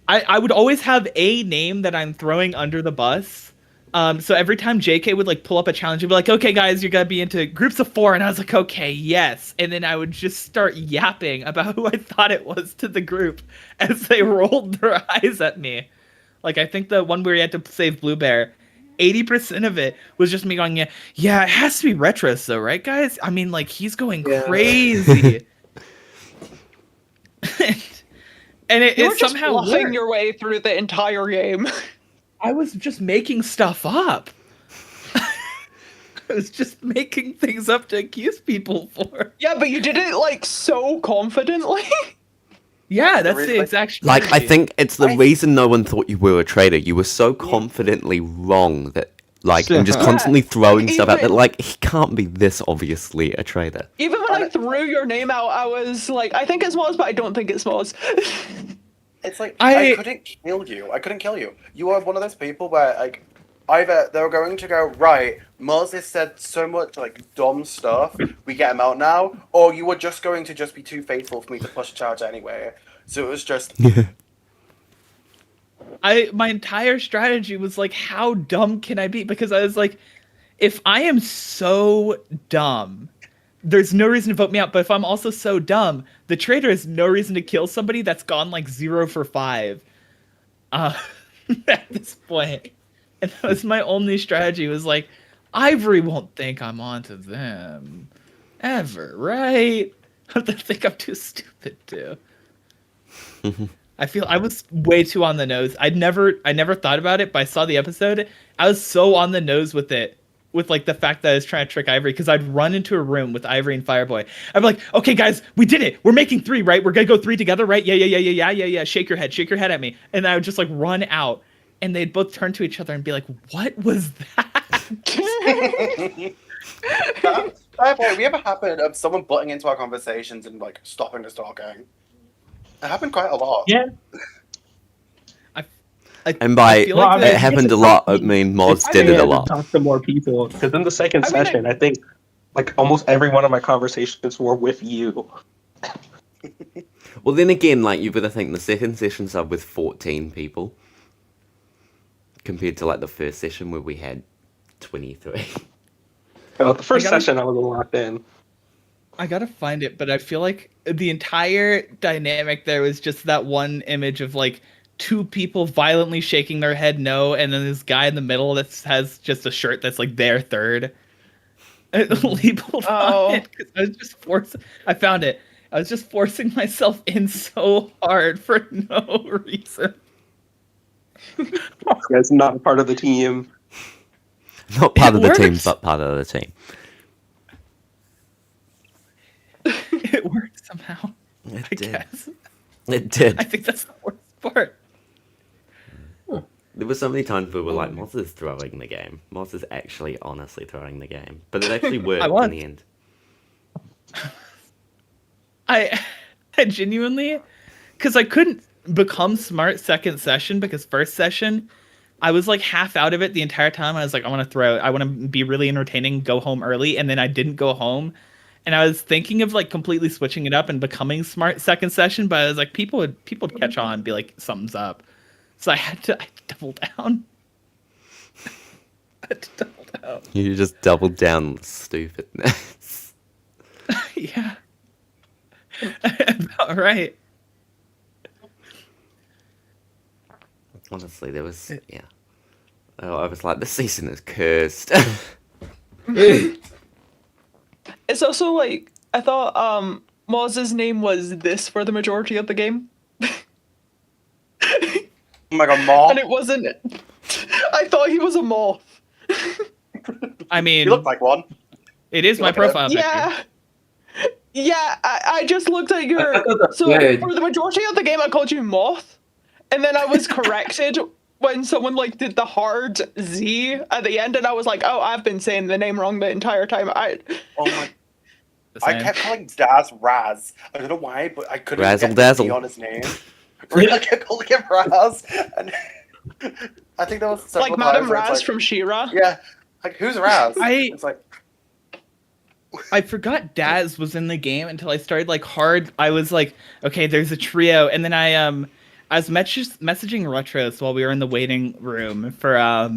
I would always have a name that I'm throwing under the bus. So every time JK would like pull up a challenge, he'd be like, okay guys, you're gonna be into groups of 4. And I was like, okay, yes. And then I would just start yapping about who I thought it was to the group as they rolled their eyes at me. Like, I think the one where you had to save Blue Bear, 80% of it was just me going, yeah, it has to be Retros though, right, guys? I mean, like, he's going crazy. and You were it just somehow bluffing worked. your way through the entire game. I was just making stuff up. I was just making things up to accuse people for. Yeah, but you did it like so confidently. Yeah, that's the exact Like, I strategy. think it's the reason no one thought you were a traitor. You were so confidently wrong that, like, and just Yeah. constantly throwing stuff out that, Even- like, he can't be this obviously a traitor. Even when I threw your name out, I was like, I think it's Moz, but I don't think it's Moz. It's like I I- couldn't kill you. I couldn't kill you. You are one of those people where like either they're going to go right, Moses said so much like dumb stuff, we get him out now, or you were just going to just be too faithful for me to push a charge anyway. So it was just My entire strategy was like, how dumb can I be? Because I was like, if I am so dumb, there's no reason to vote me out. But if I'm also so dumb, the traitor has no reason to kill somebody that's gone like 0 for 5 at this point. And that was my only strategy, was like, Ivory won't think I'm onto them ever, right? I think I'm too stupid to. I feel I was way too on the nose. I never thought about it, but I saw the episode. I was so on the nose with it, with like the fact that I was trying to trick Ivory, because I'd run into a room with Ivory and Fireboy. I'd be like, okay guys, we did it. We're making 3, right? We're gonna go 3 together, right? Yeah. Shake your head at me. And I would just like run out, and they'd both turn to each other and be like, what was that? we ever happened of someone butting into our conversations and like stopping us talking? It happened quite a lot. Yeah. And by I feel like it happened a lot, I mean, Moz did it a lot. Talk to more people because in the second I mean, session, I think like almost every one of my conversations were with you. Well, then again, like, you've got to think the second session sub with 14 people compared to, like, the first session where we had 23. Well, the first I gotta- session I was locked in. I gotta find it, but I feel like the entire dynamic there was just that one image of like two people violently shaking their head no, and then this guy in the middle that has just a shirt that's like their third labeled on it. 'Cause I was just I found it. I was just forcing myself in so hard for no reason. This guy's not a part of the team. Not part of the team, works. but part of the team. It worked somehow. It I did. guess. It did. I think that's the worst part. There were so many times where we were like, Moz is throwing the game. Moz is actually honestly throwing the game. But it actually worked in the end. I genuinely, because I couldn't become smart second session because first session, I was like half out of it the entire time. I was like, I want to be really entertaining, go home early. And then I didn't go home. And I was thinking of like completely switching it up and becoming smart second session. But I was like, people would catch on and be like, something's up. So I had to double down. You just doubled down on stupidness. Yeah. About right. Honestly, there was, yeah. Oh, I was like, this season is cursed. It's also like I thought Moz's name was this for the majority of the game. Oh my god, moth. And it wasn't. I thought he was a moth. I mean, You look like one. it is my look at it. profile picture. Yeah. Yeah, I just looked at your. So good. for the majority of the game, I called you moth, and then I was corrected when someone like did the hard Z at the end, and I was like, "Oh, I've been saying the name wrong the entire time." Oh my. The I same. kept calling Daz Raz. I don't know why, but I couldn't Razzle get dazzle. the D on his name. I kept calling him Raz, and I think that was several like Madame times where it's Raz like, from She-Ra. Yeah, like who's Raz? It's like I forgot Daz was in the game until I started like hard. I was like, okay, there's a trio, and then I was messaging Retros while we were in the waiting room for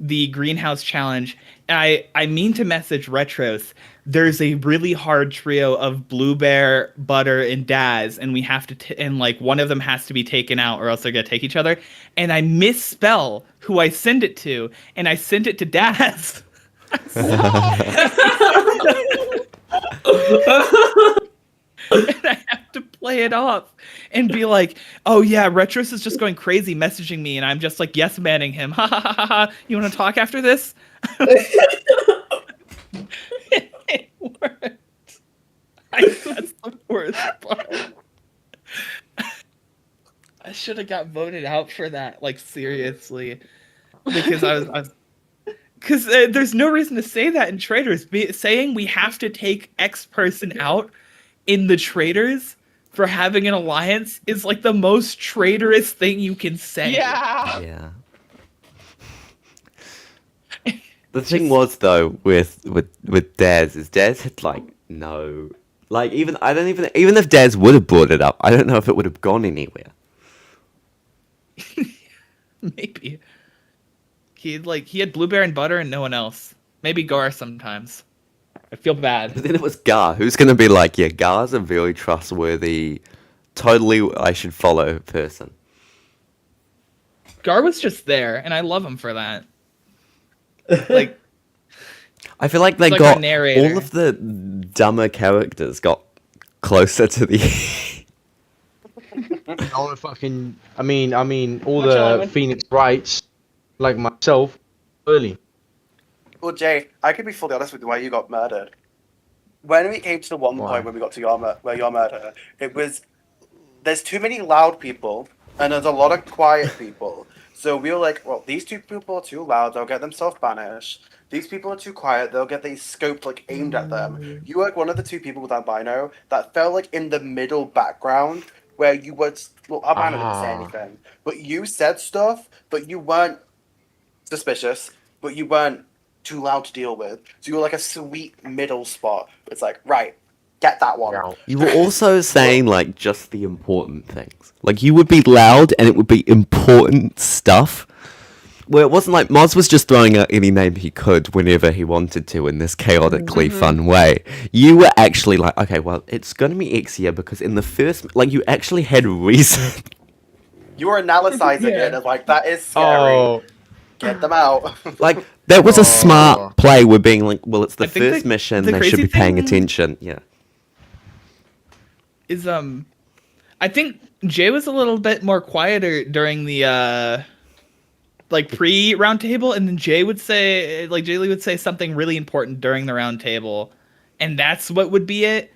the greenhouse challenge. And I mean to message Retros. There's a really hard trio of Blue Bear, Butter, and Daz, and we have to and like one of them has to be taken out, or else they're gonna take each other. And I misspell who I send it to, and I sent it to Daz. And I have to play it off and be like, oh yeah, Retros is just going crazy messaging me, and I'm just like yes manning him. Ha ha ha ha ha. You want to talk after this? It worked. That's the worst part. I should have got voted out for that, like seriously, because I was because there's no reason to say that in Traitors. Saying we have to take X person out in the Traitors for having an alliance is like the most traitorous thing you can say. Yeah. Yeah. The thing was though with Daz is Daz had like no, like even if Daz would have brought it up, I don't know if it would have gone anywhere. Maybe he had Blue Bear and Butter and no one else. Maybe Gar sometimes. I feel bad. But then it was Gar, who's gonna be like, yeah, Gar's a very trustworthy, totally I should follow person. Gar was just there, and I love him for that. Like, I feel like they like got our narrator. all of the dumber characters got closer to the All the fucking, I mean, all Much the Owen. Phoenix Wrights, like myself, early. Well, Jay, I could be fully honest with you why you got murdered. When we came to the one Why? point when we got to your murder, it was there's too many loud people and there's a lot of quiet people. So we were like, well, these two people are too loud, they'll get themselves banished. These people are too quiet, they'll get these scoped like aimed at them. You were like one of the two people with albino that fell like in the middle background where you were albino didn't say anything. But you said stuff, but you weren't suspicious, but you weren't too loud to deal with. So you were like a sweet middle spot. It's like, right, Get that one. You were also saying like just the important things. Like you would be loud and it would be important stuff. Where it wasn't like Moz was just throwing out any name he could whenever he wanted to in this chaotically fun way. You were actually like, okay, well, it's gonna be Exia because in the first, like, you actually had reason. You were analyzing it and like, that is scary. Oh, Get them out. Like, that was a Oh. smart play. We're being like, well, it's the I think first mission. the They should crazy be paying thing- attention. Yeah. Is I think Jay was a little bit more quieter during the like pre-round table, and then Jay would say, like, Jay Lee would say something really important during the round table, and that's what would be it.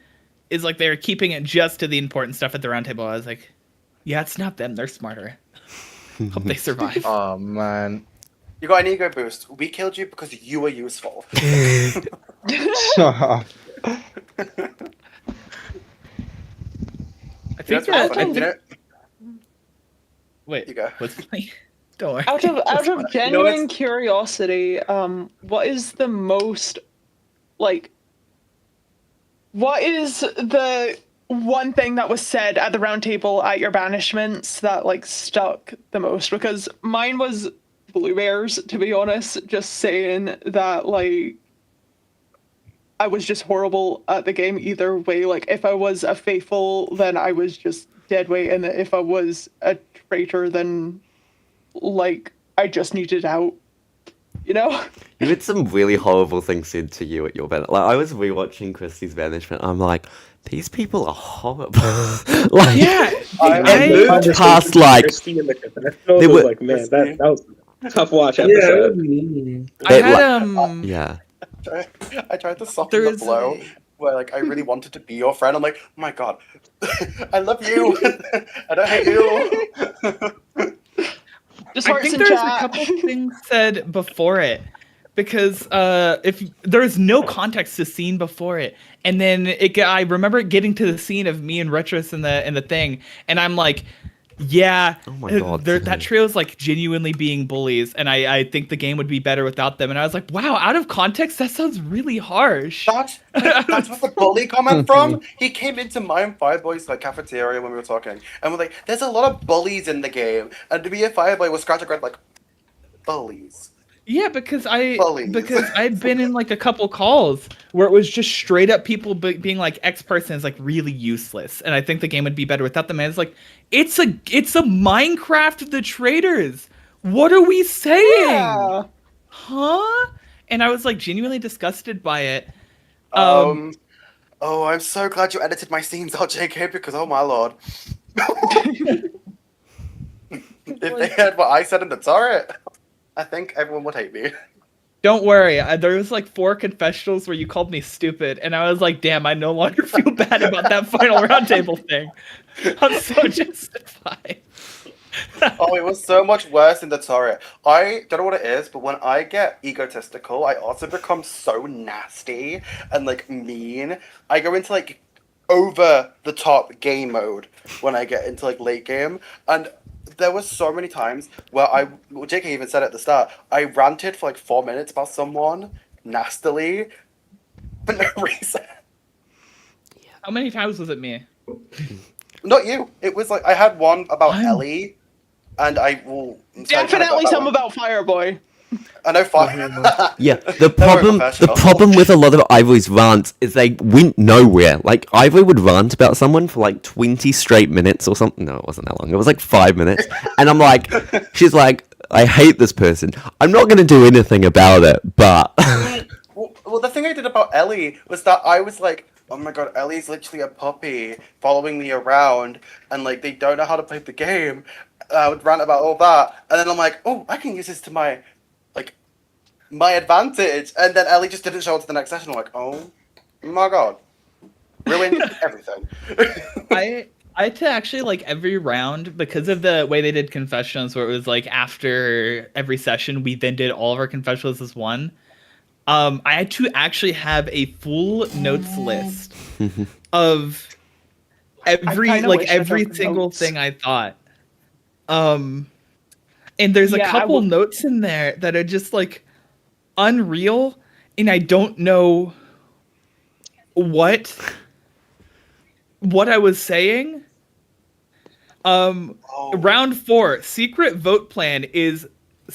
Is like they're keeping it just to the important stuff at the round table. I was like, yeah, it's not them. They're smarter. Hope they survive. oh man. You got an ego boost. We killed you because you were useful. I think That's that. funny. You know, Wait, you go. what's funny? Don't worry. Out of genuine curiosity, what is the most, like, what is the one thing that was said at the round table at your banishments that, like, stuck the most? Because mine was bluebears, to be honest, just saying that, like, I was just horrible at the game either way. Like, if I was a faithful, then I was just dead weight, and if I was a traitor, then, like, I just needed out, you know? You had some really horrible things said to you at your banishment. Like, I was rewatching Christy's banishment. I'm like, these people are horrible. Like, Yeah, I moved past, like, Christy in the confessional, they was were- like, man, that was a tough watch Yeah, episode. I It, had like- yeah. I tried to soften There the is blow. Where like I really wanted to be your friend. I'm like, oh my god, I love you. I don't hate you. Just I hearts think in there's a chat. couple things said before it, because if there's no context to scene before it, and then I remember it getting to the scene of me and Retros in the thing, and I'm like, yeah, Oh my God. that trio's like genuinely being bullies, and I think the game would be better without them. And I was like, wow, out of context, that sounds really harsh. That's what the bully comment from. He came into my and Fireboy's like cafeteria when we were talking, and we're like, "There's a lot of bullies in the game," and to be a Fireboy was scratching head like, "Bullies." Yeah, because Bullies. I'd been in like a couple calls where it was just straight up people being like, X person is like really useless, and I think the game would be better without them. And it's like, it's a Minecraft of the Traitors. What are we saying? Yeah. Huh? And I was like genuinely disgusted by it. Oh, I'm so glad you edited my scenes out, JK, because oh my lord. If they heard what I said in the turret, I think everyone would hate me. Don't worry, there was like 4 confessionals where you called me stupid, and I was like, damn, I no longer feel bad about that final roundtable thing. I'm so justified. Oh, it was so much worse in the turret. I don't know what it is, but when I get egotistical, I also become so nasty and like mean. I go into like over the top game mode when I get into like late game, and there was so many times where JK even said at the start, I ranted for like 4 minutes about someone nastily for no reason. How many times was it me? Not you. It was like I had one about I'm- Ellie, and I will Definitely some about Fireboy. I know fire. Yeah, the They were problem professional. with a lot of Ivory's rants is they went nowhere. Like, Ivory would rant about someone for like 20 straight minutes or something. No, it wasn't that long. It was like 5 minutes. And I'm like, she's like, I hate this person. I'm not going to do anything about it, but... Well, the thing I did about Ellie was that I was like, oh my god, Ellie's literally a puppy following me around, and like they don't know how to play the game. I would rant about all that, and then I'm like, oh, I can use this to my advantage. And then Ellie just didn't show up to the next session. I'm like, oh my god, ruined everything. I had to actually like every round, because of the way they did confessionals, where it was like after every session we then did all of our confessionals as one. I had to actually have a full notes list of every kinda like wish I every took single notes. thing I thought. And there's a Yeah, I couple will- notes in there that are just like unreal, and I don't know what what I was saying. Round 4, secret vote plan is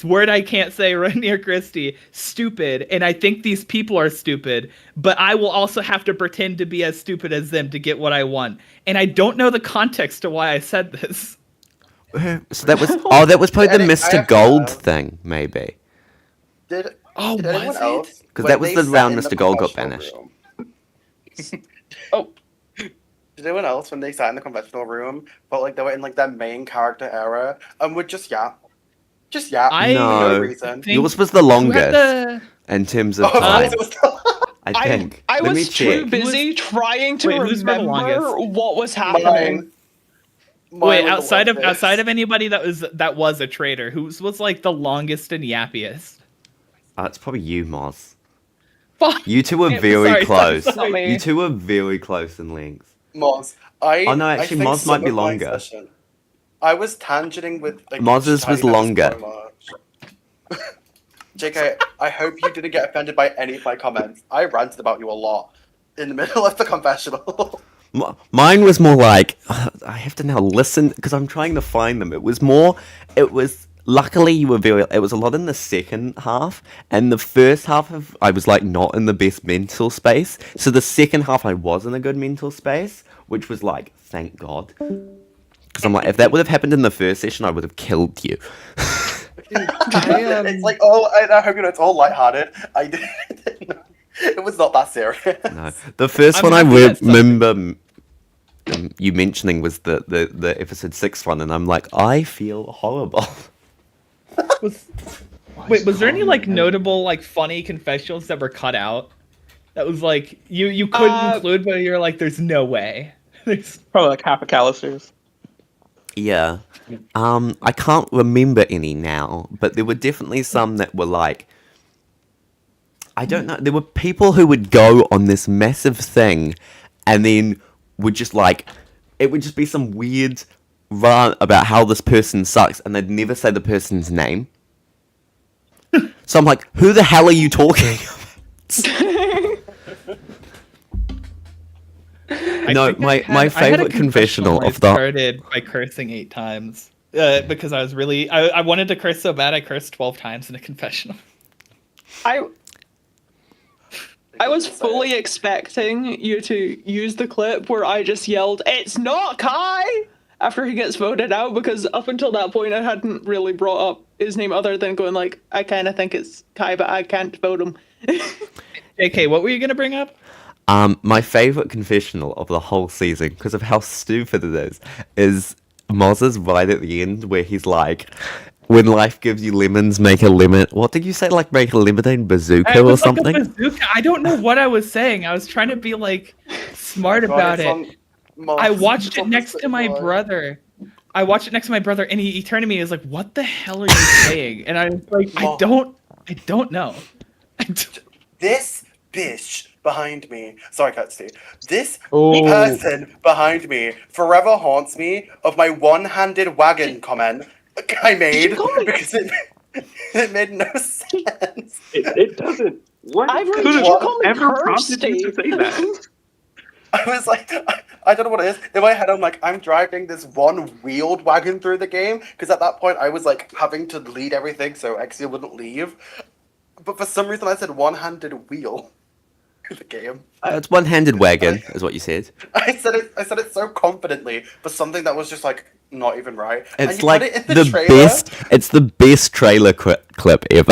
word I can't say right near Christy. Stupid, and I think these people are stupid, but I will also have to pretend to be as stupid as them to get what I want. And I don't know the context to why I said this. So that was that was probably the Mr. Gold thing, maybe. Did was anyone it? else? Because when that was they the sat round in Mr. Gold got confessional banished. room- oh. Did anyone else, when they sat in the confessional room, felt like they were in like their main character era and would just yap? Just yap for no No. reason. think- Yours was the longest in terms of Oh, of time. course it was I think. I Let me was too check. busy trying to Wait, who's for the remember longest? what was happening. Mine Wait, was the outside longest. of anybody that was a traitor, whose was like the longest and yappiest? It's probably you, Moz. Fuck. You two were Yeah, very sorry, close. not me. You two were very close in length. Moz. Oh, no, I actually, think Moz might some be of my longer. session- I was tangenting with like Moz's was China longer. so much. JK, I hope you didn't get offended by any of my comments. I ranted about you a lot in the middle of the confessional. Mine was more like, I have to now listen, because I'm trying to find them. It was, luckily you were it was a lot in the second half, and the first half I was like not in the best mental space. So the second half I was in a good mental space, which was like, thank God. Because I'm like, if that would have happened in the first session, I would have killed you. It's like, I hope you know it's all lighthearted. I didn't. It was not that serious. No, the first I'm one I happy that remember you mentioning was the episode 6 one, and I'm like, I feel horrible. Was there any like notable like funny confessionals that were cut out? That was like you couldn't include, but you're like, there's no way. There's Probably like half a Callister's. Yeah. I can't remember any now, but there were definitely some that were like, I don't know, there were people who would go on this massive thing and then would just like, it would just be some weird rant about how this person sucks, and they'd never say the person's name. So I'm like, who the hell are you talking No, my favorite confessional of the started by cursing 8 times because I was really I wanted to curse so bad I cursed 12 times in a confessional. I was fully expecting you to use the clip where I just yelled, "It's not Kai!" after he gets voted out, because up until that point I hadn't really brought up his name other than going like, I kind of think it's Kai, but I can't vote him. JK, what were you gonna bring up? My favorite confessional of the whole season, because of how stupid it is Moz's right at the end, where he's like, when life gives you lemons, make a lemon. What did you say? Like, make a lemonade bazooka It or was like something? a bazooka. I don't know what I was saying. I was trying to be like smart about it. I watched it next to my brother. I watched it next to my brother, and he turned to me and was like, "What the hell are you saying?" And I was like, I don't know. This bitch behind me. Sorry, Kirsty. This Oh. person behind me forever haunts me of my one-handed wagon comment I made because it made no sense. It doesn't. What I've could heard have you call me ever prompted Kirsty. you to say that? I was like, I don't know what it is. In my head, I'm like, I'm driving this one-wheeled wagon through the game, because at that point, I was like having to lead everything so Exia wouldn't leave. But for some reason, I said one-handed wheel in the game. It's one-handed wagon, is what you said. I said it so confidently for something that was just like not even right. And It's you like put it in the trailer. best. It's the best trailer clip ever.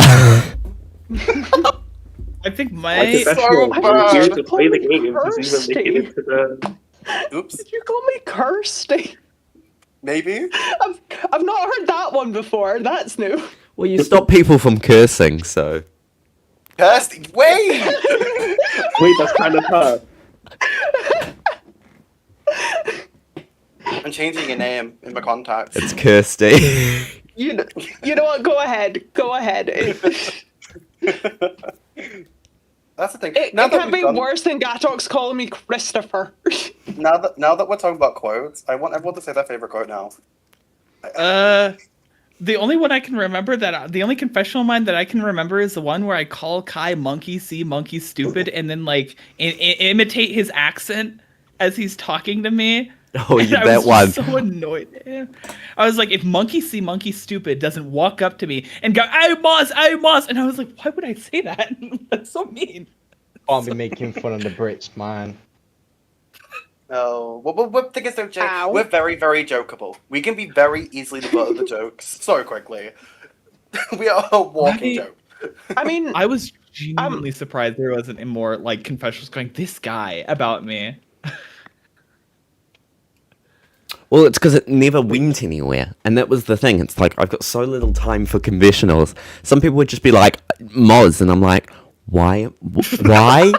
I think Like, my especially bad. here to play the game doesn't even Kirsty. make it into the. Oops. Did you call me Kirsty? Maybe. I've not heard that one before. That's new. Well, you stop people from cursing, so. Kirsty, wait! Wait, that's kind of tough. I'm changing your name in my contacts. It's Kirsty. You know what? Go ahead. Go ahead. That's the thing. It Now that can't be we've done- worse than Gatox calling me Christopher. Now that we're talking about quotes, I want everyone to say their favorite quote now. the only one I can remember the only confessional of mine that I can remember is the one where I call Kai monkey see monkey stupid and then like imitate his accent as he's talking to me. Oh, And yeah, I that was one. just so annoyed at him. I was like, if Monkey See Monkey Stupid doesn't walk up to me and go, "Hey, Moz, hey, Moz," and I was like, why would I say that? That's so mean. Can't be making fun of the Brits, man. No, we're the thing is though, Jay, Ow. we're very, very jokeable. We can be very easily the butt of the jokes so quickly. We are a walking joke. I mean, I was genuinely surprised there wasn't more like confessionals going, "This guy," about me. Well, it's because it never went anywhere, and that was the thing. It's like I've got so little time for confessionals. Some people would just be like, "Moz," and I'm like, "Why? Why?"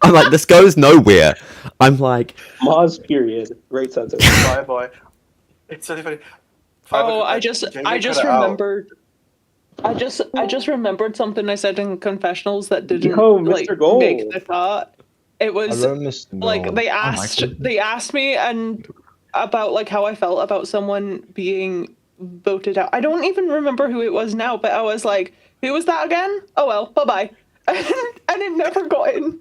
I'm like, "This goes nowhere." I'm like, Moz period. Great censorship. Fireboy. It's really funny. oh, I Jamie just cut it out. remembered. I just remembered something I said in confessionals that didn't Yo, like Mr. Gold. make the cut. It I was wrote Mr. like Gold. they Oh my asked goodness. me and about like how I felt about someone being voted out. I don't even remember who it was now, but I was like, who was that again? Oh well, bye bye. And it never got in.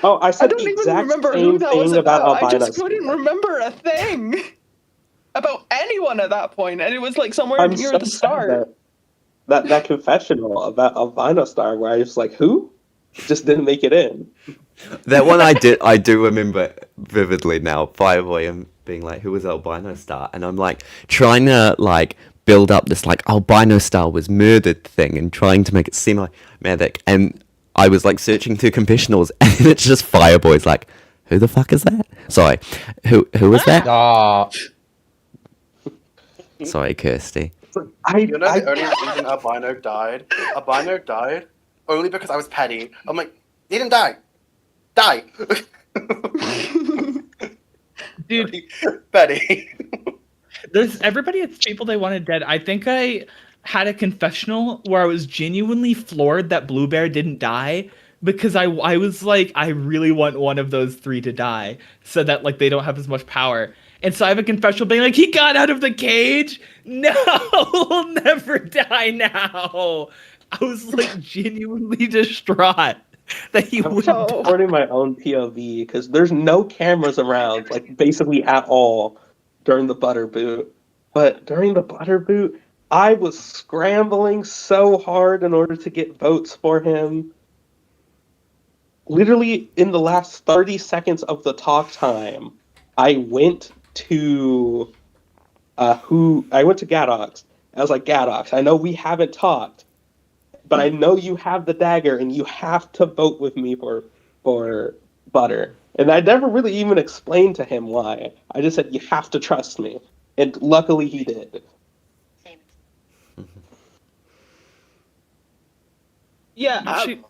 Oh, I I said don't the even exact remember same who that was thing about about. I albino just couldn't skin. remember a thing about anyone at that point, and it was like somewhere I'm near so the sad start. that confessional about albino star where I was like, who? Just didn't make it in. that one I do remember vividly now. Fireboy and being like, "Who was Albino Star?" And I'm like trying to like build up this like Albino Star was murdered thing and trying to make it semi-medic. And I was like searching through confessionals, and it's just Fireboy's like, "Who the fuck is that?" Sorry, who was that? Ah, Sorry, Kirsty. You know the only reason Albino died? Albino died only because I was petty. I'm like, he didn't die. Die. Dude, Petty. there's everybody has people they wanted dead. I think I had a confessional where I was genuinely floored that Blue Bear didn't die because I was like, I really want one of those three to die so that like they don't have as much power. And so I have a confessional being like, he got out of the cage. No, he'll never die now. I was like genuinely distraught that he I'm would. recording my own POV because there's no cameras around, like basically at all during the butter boot. But during the butter boot, I was scrambling so hard in order to get votes for him. Literally in the last 30 seconds of the talk time, I went to Gadox. I was like, Gadox, I know we haven't talked, but I know you have the dagger and you have to vote with me for Butter. And I never really even explained to him why. I just said, you have to trust me. And luckily he did. Yeah, Actually,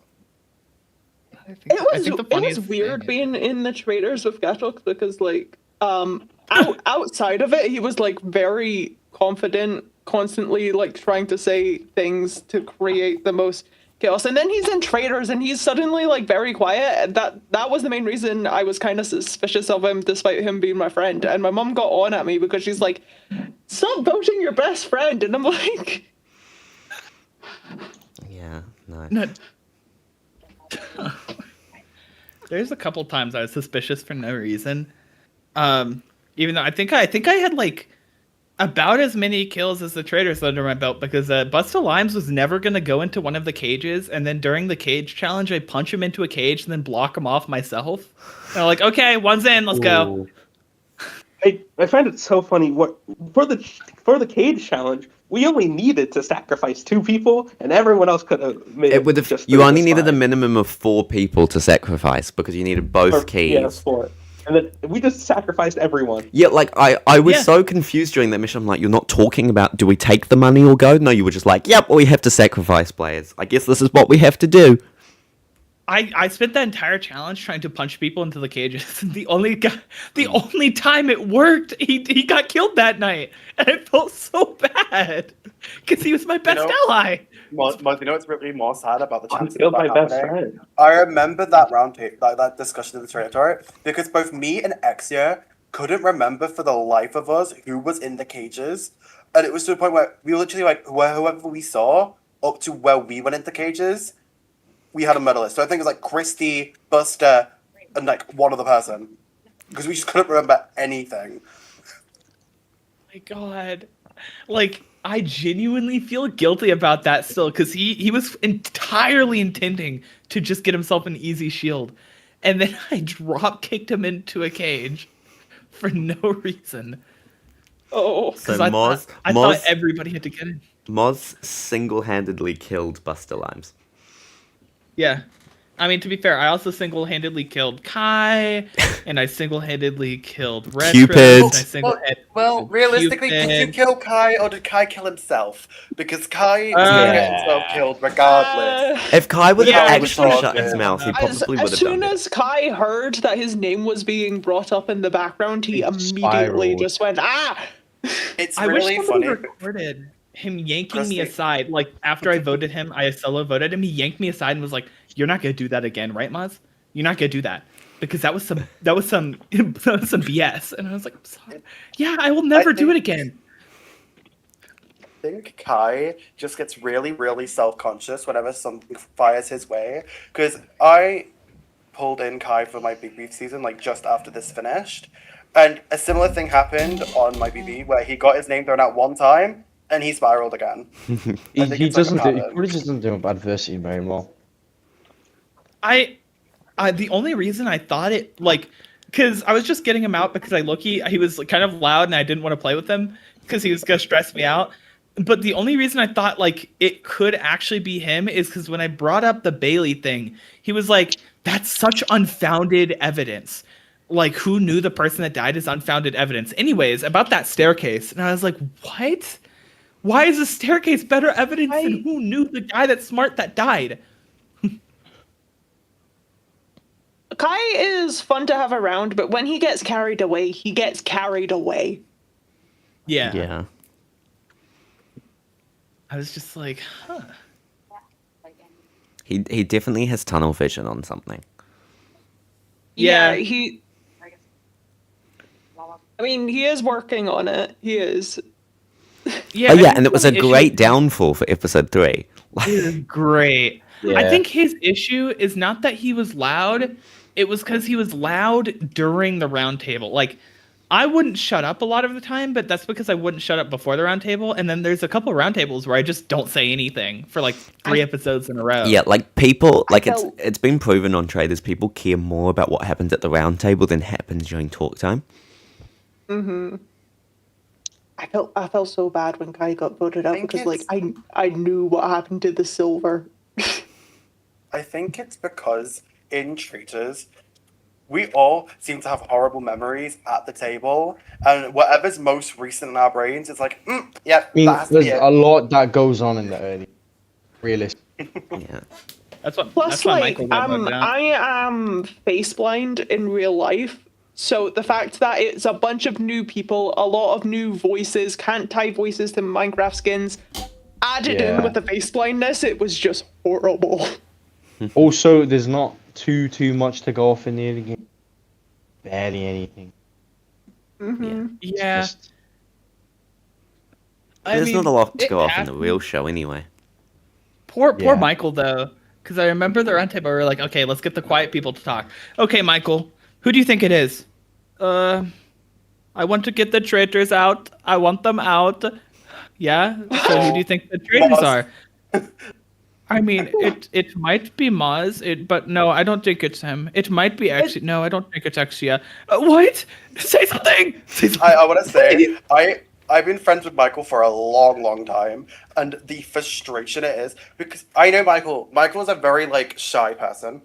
it was weird being in the Traitors with Gatok because like outside of it he was like very confident, constantly like trying to say things to create the most chaos, and then he's in Traitors and he's suddenly like very quiet. That was the main reason I was kind of suspicious of him despite him being my friend. And my mom got on at me because she's like, stop voting your best friend, and I'm like, Yeah, no. No. There's a couple times I was suspicious for no reason. Even though I think I had like about as many kills as the Traitors under my belt because Busta Limes was never gonna go into one of the cages, and then during the cage challenge I punch him into a cage and then block him off myself. And I'm like, okay, one's in, let's go. I find it so funny. What for the cage challenge, we only needed to sacrifice 2 people, and everyone else could have made It would have. just You through only this needed a time. minimum of 4 people to sacrifice because you needed both keys. Yeah, 4. And then we just sacrificed everyone. Yeah, like I was Yeah. so confused during that mission. I'm like, you're not talking about do we take the money or go? No, you were just like, yep, we have to sacrifice players. I guess this is what we have to do. I spent that entire challenge trying to punch people into the cages. The only time it worked, he got killed that night, and I felt so bad because he was my best ally. You know what's really more sad about the chances Killed of my that best happening? friend. I remember that that discussion in the Traitor because both me and Exia couldn't remember for the life of us who was in the cages, and it was to the point where we were literally like whoever we saw up to where we went into cages, we had a medalist. So I think it was like Christy, Buster, and like one other person because we just couldn't remember anything. My God, like I genuinely feel guilty about that still because he was entirely intending to just get himself an easy shield, and then I drop kicked him into a cage for no reason. Oh, So Because I thought everybody had to get in. Moz single-handedly killed Buster Limes. Yeah. I mean, to be fair, I also single-handedly killed Kai, and I single-handedly killed Retro. Cupid. And I single-handedly Well, killed realistically, did you Cupid. kill Kai or did Kai kill himself? Because Kai was Uh, gonna get himself killed regardless. If Kai would have Yeah, actually we shut his thought, mouth, he yeah. probably would As have soon done it. as Kai heard that his name was being brought up in the background, he It immediately spiraled. just went, ah! It's I wish really somebody funny. recorded him yanking me Christy. aside. Like, after I voted him, I solo voted him, he yanked me aside and was like, "You're not gonna do that again, right, Maz? You're not gonna do that." Because that was some BS. And I was like, "Sorry. Yeah, I will never do it again." I think Kai just gets really, really self-conscious whenever something fires his way. Because I pulled in Kai for my Big Beef season, like just after this finished. And a similar thing happened on my BB where he got his name thrown out one time and he spiraled again. I think He it's like a doesn't do. He pattern. probably just doesn't do adversity very well. I the only reason I thought it like because I was just getting him out because he was kind of loud and I didn't want to play with him because he was gonna stress me out. But the only reason I thought like it could actually be him is because when I brought up the Bailey thing, he was like, "That's such unfounded evidence. Like, who knew the person that died is unfounded evidence?" Anyways, about that staircase, and I was like, "What? Why is the staircase better evidence than who knew the guy that's smart that died?" Kai is fun to have around, but when he gets carried away, he gets carried away. Yeah. Yeah. I was just like, huh. He definitely has tunnel vision on something. Yeah. I mean, he is working on it. He is. Yeah, Oh I yeah, think and it was the a issue- great downfall for episode 3. It is great. I Yeah. think his issue is not that he was loud. It was because he was loud during the round table. Like, I wouldn't shut up a lot of the time, but that's because I wouldn't shut up before the round table. And then there's a couple of round tables where I just don't say anything for like 3 episodes in a row. Yeah, like people, like felt- it's been proven on Traitors, people care more about what happens at the round table than happens during talk time. Mm-hmm. I felt so bad when Kai got voted out think because like it's- I knew what happened to the silver. I think it's because in Traitors, we all seem to have horrible memories at the table, and whatever's most recent in our brains, it's like, yeah, I mean, that has to be there's it. a lot that goes on in the early. Realistic. Yeah. That's what. Plus, that's why like, Michael got voted out. I am face blind in real life, so the fact that it's a bunch of new people, a lot of new voices, can't tie voices to Minecraft skins, added in Yeah. with the face blindness, it was just horrible. Also, there's not too much to go off in the early game. Barely anything. Mm-hmm. Yeah. Just- I There's mean, not a lot to it go off in happened. the real show anyway. Poor Yeah. Michael though, because I remember the round table. We were like, okay, let's get the quiet people to talk. Okay, Michael, who do you think it is? I want to get the traitors out. I want them out. Yeah. So who do you think the traitors Maz. are? I mean, it might be Maz, but no, I don't think it's him. It might be Axia. No, I don't think it's Axia. What? Say something. Say something. I want to say, I've been friends with Michael for a long, long time, and the frustration it is, because I know Michael is a very, like, shy person,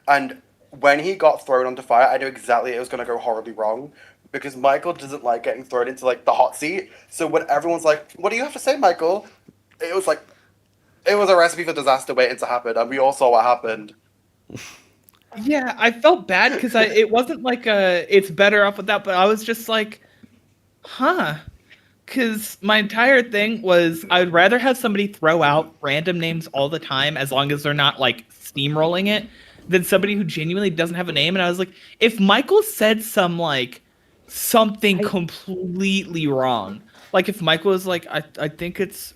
and when he got thrown onto fire, I knew exactly it was going to go horribly wrong, because Michael doesn't like getting thrown into, like, the hot seat, so when everyone's like, what do you have to say, Michael? It was like, it was a recipe for disaster waiting to happen, and we all saw what happened. Yeah, I felt bad because it wasn't like it's better off without, but I was just like, huh. Because my entire thing was I would rather have somebody throw out random names all the time as long as they're not like steamrolling it than somebody who genuinely doesn't have a name. And I was like, if Michael said something completely wrong, like if Michael was like, I think it's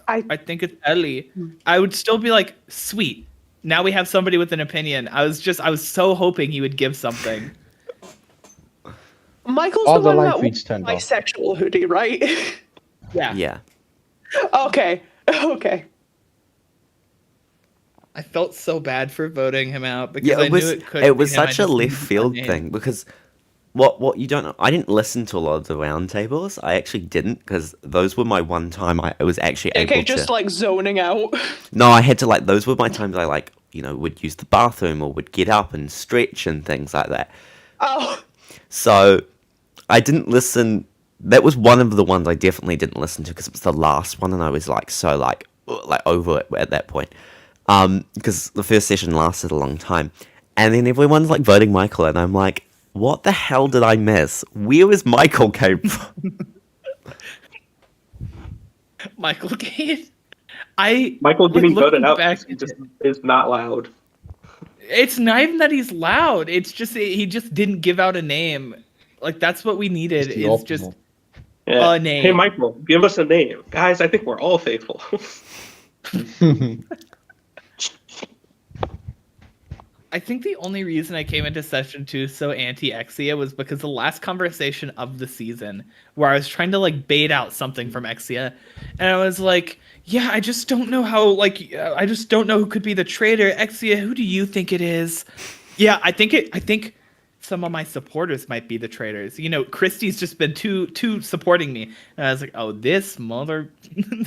Ellie, I would still be like, sweet. Now we have somebody with an opinion. I was so hoping he would give something. Michael's All the the one light that feeds wore turned off. bisexual hoodie, right? Yeah. Yeah. Okay. Okay. I felt so bad for voting him out because Yeah, I knew it could. it was be him. I such a just left needed that field name. thing because what you don't know, I didn't listen to a lot of the roundtables. I actually didn't because those were my one time I was actually able JK just to. like zoning out. No, I had to like those were my times I like would use the bathroom or would get up and stretch and things like that. Oh. So I didn't listen. That was one of the ones I definitely didn't listen to because it was the last one and I was like so like over it at that point. Because the first session lasted a long time, and then everyone's like voting Michael, and I'm like, what the hell did I miss? Where was Michael came from? Michael Gate. Michael getting looking voted out back- just is not loud. It's not even that he's loud. It's just he just didn't give out a name. Like that's what we needed. It's the Is just optimal. Yeah. a name. Hey, Michael, give us a name. Guys, I think we're all faithful. I think the only reason I came into session 2 so anti-Exia was because the last conversation of the season where I was trying to like bait out something from Exia, and I was like, yeah, I just don't know how, like, I just don't know who could be the traitor. Exia, who do you think it is? Yeah, I think some of my supporters might be the traitors. You know, Christy's just been too supporting me. And I was like, oh, this mother,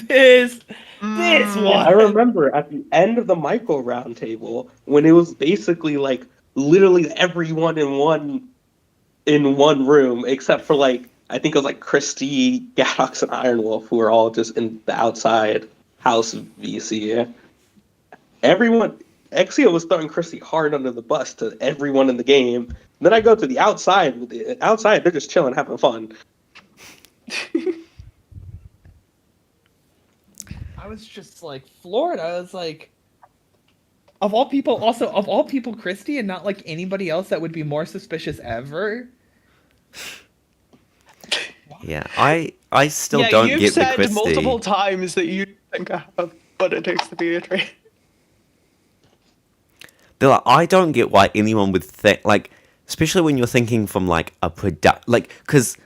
this one. I remember at the end of the Michael roundtable when it was basically like literally everyone in one room except for like I think it was like Christy, Gadox, and Iron Wolf who were all just in the outside house VC. Exia was throwing Christy hard under the bus to everyone in the game. Then I go to the outside. Outside, they're just chilling, having fun. I was just like floored. I was like, of all people, Christy, and not like anybody else that would be more suspicious ever. Yeah, I still yeah, don't you've get the said Christie. multiple times that you think I have what it takes to be a traitor. They're like, I don't get why anyone would think, like, especially when you're thinking from, like, a like, because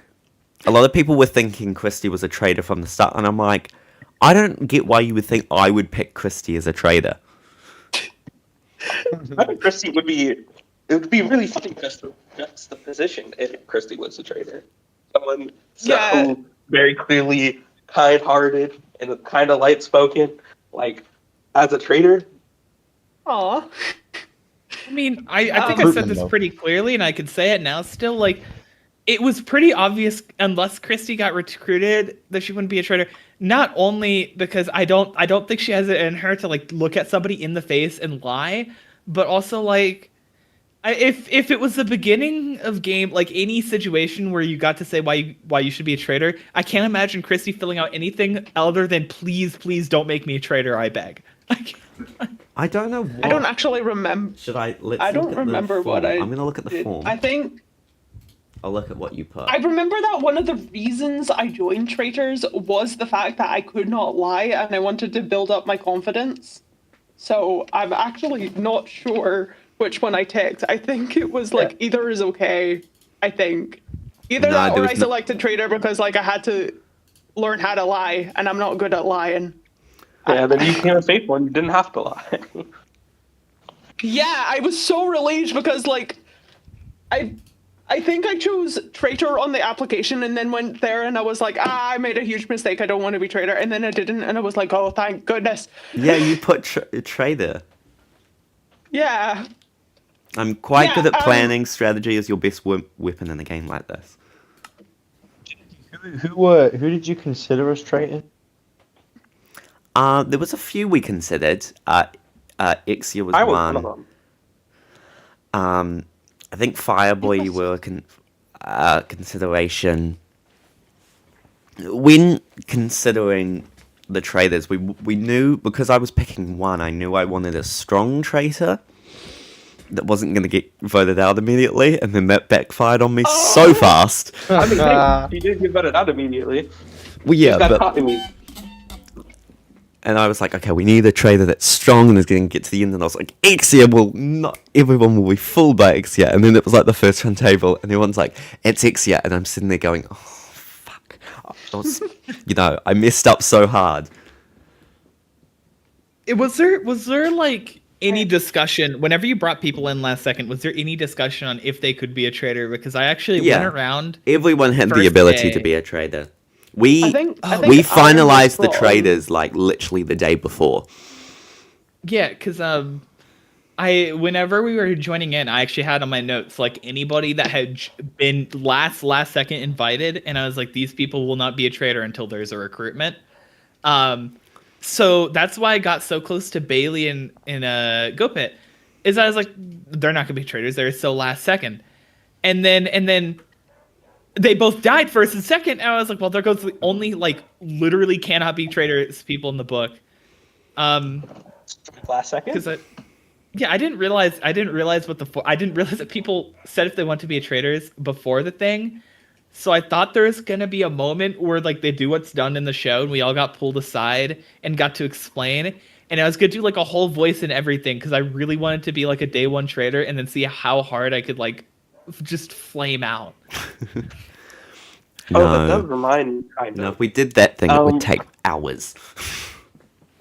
a lot of people were thinking Christy was a traitor from the start, and I'm like, I don't get why you would think I would pick Christy as a traitor. I think Christy would be really funny just the position if Christy was a traitor. Someone so very clearly kind-hearted and kind of light-spoken, like, as a traitor. Aw. I mean, I think I said this pretty clearly, and I can say it now still. Like, it was pretty obvious, unless Christy got recruited, that she wouldn't be a traitor. Not only because I don't think she has it in her to like look at somebody in the face and lie, but also like, if it was the beginning of game, like any situation where you got to say why you should be a traitor, I can't imagine Christy filling out anything other than please don't make me a traitor, I beg. I don't know what... I don't actually remember. Should I... Let's I look don't at the remember what form. I I'm going to look at the did. form. I think I'll look at what you put. I remember that one of the reasons I joined Traitors was the fact that I could not lie and I wanted to build up my confidence. So I'm actually not sure which one I ticked. I think it was like either is okay. I think either No, that there or was I selected Traitor because like I had to learn how to lie and I'm not good at lying. Yeah, then you became a faithful and you didn't have to lie. Yeah, I was so relieved because like I think I chose Traitor on the application and then went there and I was like, I made a huge mistake. I don't want to be Traitor. And then I didn't and I was like, oh, thank goodness. Yeah, you put traitor. Yeah. I'm quite good at Yeah, planning. Strategy is your best weapon in a game like this. Who did you consider as traitor? There was a few we considered. Ixia was I was one. one of them. I think Fireboy were consideration. When considering the traitors, we knew, because I was picking one, I knew I wanted a strong traitor that wasn't going to get voted out immediately, and then that backfired on me so fast. I mean, hey, he did get voted out immediately. Well, yeah, He's got but caught immediately. And I was like, okay, we need a traitor that's strong and is going to get to the end. And I was like, Ixia will not, everyone will be fooled by Ixia. And then it was like the first round table, and everyone's like, it's Ixia. And I'm sitting there going, oh, fuck. I was, I messed up so hard. Was there like any discussion whenever you brought people in last second? Was there any discussion on if they could be a traitor? Because I actually went around. Everyone had the first ability day. to be a traitor. We I think finalized the Aaron was traders like literally the day before. Yeah, because whenever we were joining in, I actually had on my notes like anybody that had been last second invited, and I was like, these people will not be a traitor until there's a recruitment. So that's why I got so close to Bailey and GoPit, is I was like, they're not gonna be traitors. They're so last second, and then they both died first and second, and I was like, well, there goes the only like literally cannot be traitors people in the book. Last second. Because I didn't realize I didn't realize that people said if they want to be traitors before the thing. So I thought there was gonna be a moment where like they do what's done in the show, and we all got pulled aside and got to explain. And I was gonna do like a whole voice and everything because I really wanted to be like a day one traitor, and then see how hard I could like just flame out. No. Oh, that does remind me. Kind of. No, if we did that thing, it would take hours.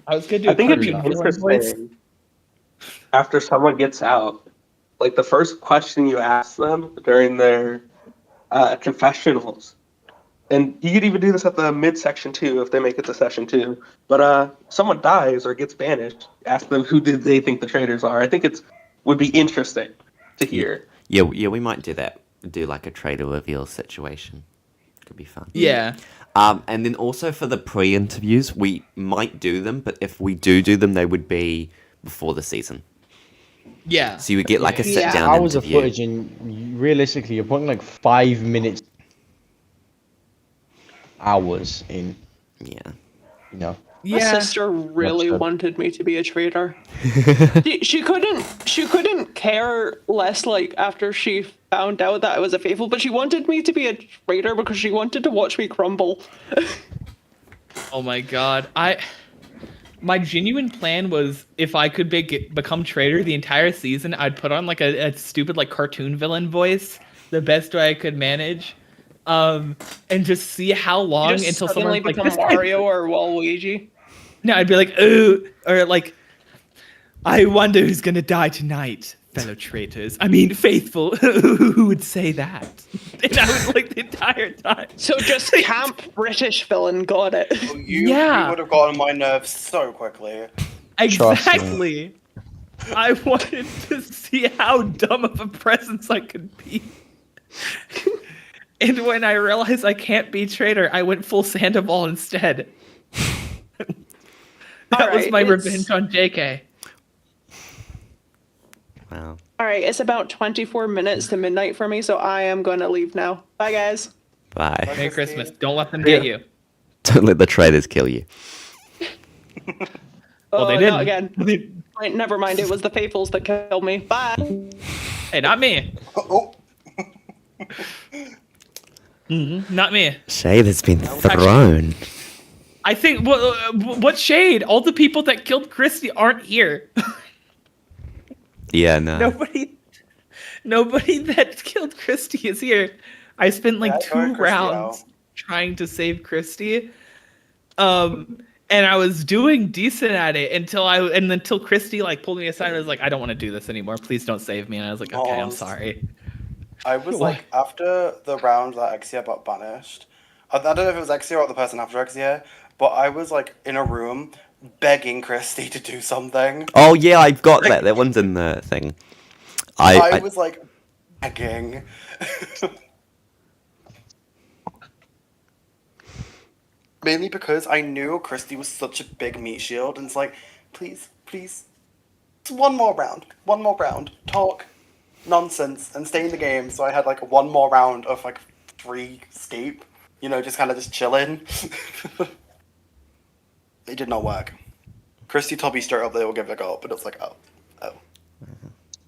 I was gonna do. I think it'd be country voice. interesting after someone gets out, like the first question you ask them during their confessionals, and you could even do this at the midsection too if they make it to session 2. But someone dies or gets banished, ask them who did they think the traitors are. I think would be interesting to hear. Yeah, we might do that. Do like a traitor reveal situation. Could be fun. Yeah. And then also for the pre-interviews, we might do them, but if we do them, they would be before the season. Yeah. So you would get like a Yeah. sit-down Hours of interview. footage, and realistically, you're putting like 5 minutes, hours in. Yeah. You know. My Yeah. sister really That's good. wanted me to be a traitor. she couldn't care less like after she found out that I was a faithful, but she wanted me to be a traitor because she wanted to watch me crumble. Oh my god. My genuine plan was if I could become traitor the entire season, I'd put on like a stupid like cartoon villain voice, the best way I could manage, and just see how long Just until suddenly someone's like, become "This guy-" Mario or Waluigi. No, I'd be like, ooh, or like, I wonder who's gonna die tonight, fellow traitors. I mean, faithful. Who would say that? And I would like the entire time. So just camp British villain, got it. You Yeah. would have gotten my nerves so quickly. Trust me. Exactly. I wanted to see how dumb of a presence I could be. And when I realized I can't be traitor, I went full Sandoval instead. That was Alright, my it's- revenge on JK. Wow. All right, it's about 24 minutes to midnight for me, so I am going to leave now. Bye, guys. Bye. Merry Christmas. Don't let them get you. Don't let the traitors kill you. Well, they Oh, didn't. not again. Wait, never mind. It was the faithfuls that killed me. Bye. Hey, not me. Oh, Not me. Shade has been thrown. I think what shade? All the people that killed Christy aren't here. Yeah, no. Nobody that killed Christy is here. I spent like Yeah, I 2 voted Christy rounds out. trying to save Christy. And I was doing decent at it until Christy like pulled me aside and was like, I don't want to do this anymore. Please don't save me. And I was like, okay, I'm Aw. sorry. I was like, after the round that Exia got banished, I don't know if it was Exia or the person after Exia, but I was like in a room begging Christy to do something. Oh yeah, I've got that. That one's in the thing. I was like begging. Mainly because I knew Christy was such a big meat shield, and it's like, please, just one more round, talk nonsense, and stay in the game. So I had like one more round of like free escape, just kind of just chilling. It did not work. Christy told me straight up they will give it a go, but it's like, oh.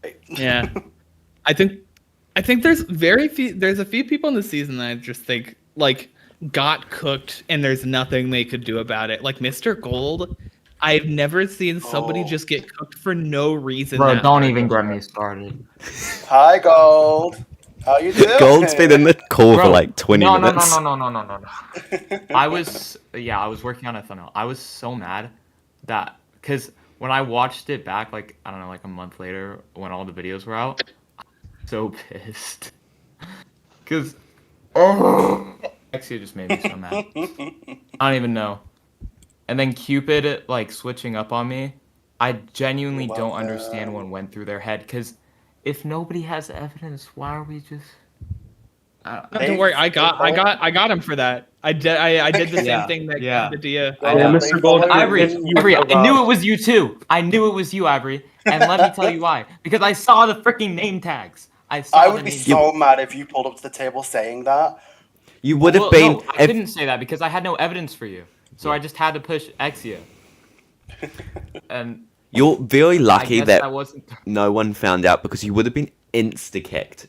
Wait. Yeah. I think there's a few people in the season that I just think like got cooked and there's nothing they could do about it. Like Mr. Gold I've never seen somebody Oh. just get cooked for no reason. Bro, that don't hard. even get me started. Hi, Gold. How you doing? Gold's been in the call for Bro, like 20 no, minutes. No. I was working on a thumbnail. I was so mad that because when I watched it back, like I don't know, like a month later when all the videos were out, I was so pissed. Cause Exia just made me so mad. I don't even know. And then Cupid like switching up on me. I genuinely You're don't welcome. understand what went through their head. Cause if nobody has evidence, why are we just? Don't worry, I got him for that. I did the same Yeah, thing that yeah. did Dia. Well, Yeah, they Mr. Gold, follow Ivory, you. Ivory, I knew it was you too. I knew it was you, Ivory. And let me tell you why. Because I saw the freaking name tags. I would be so mad if you pulled up to the table saying that. You would have been. No, I didn't say that because I had no evidence for you. So I just had to push Exia. And You're very lucky guess that I wasn't. no one found out because you would have been insta-kicked.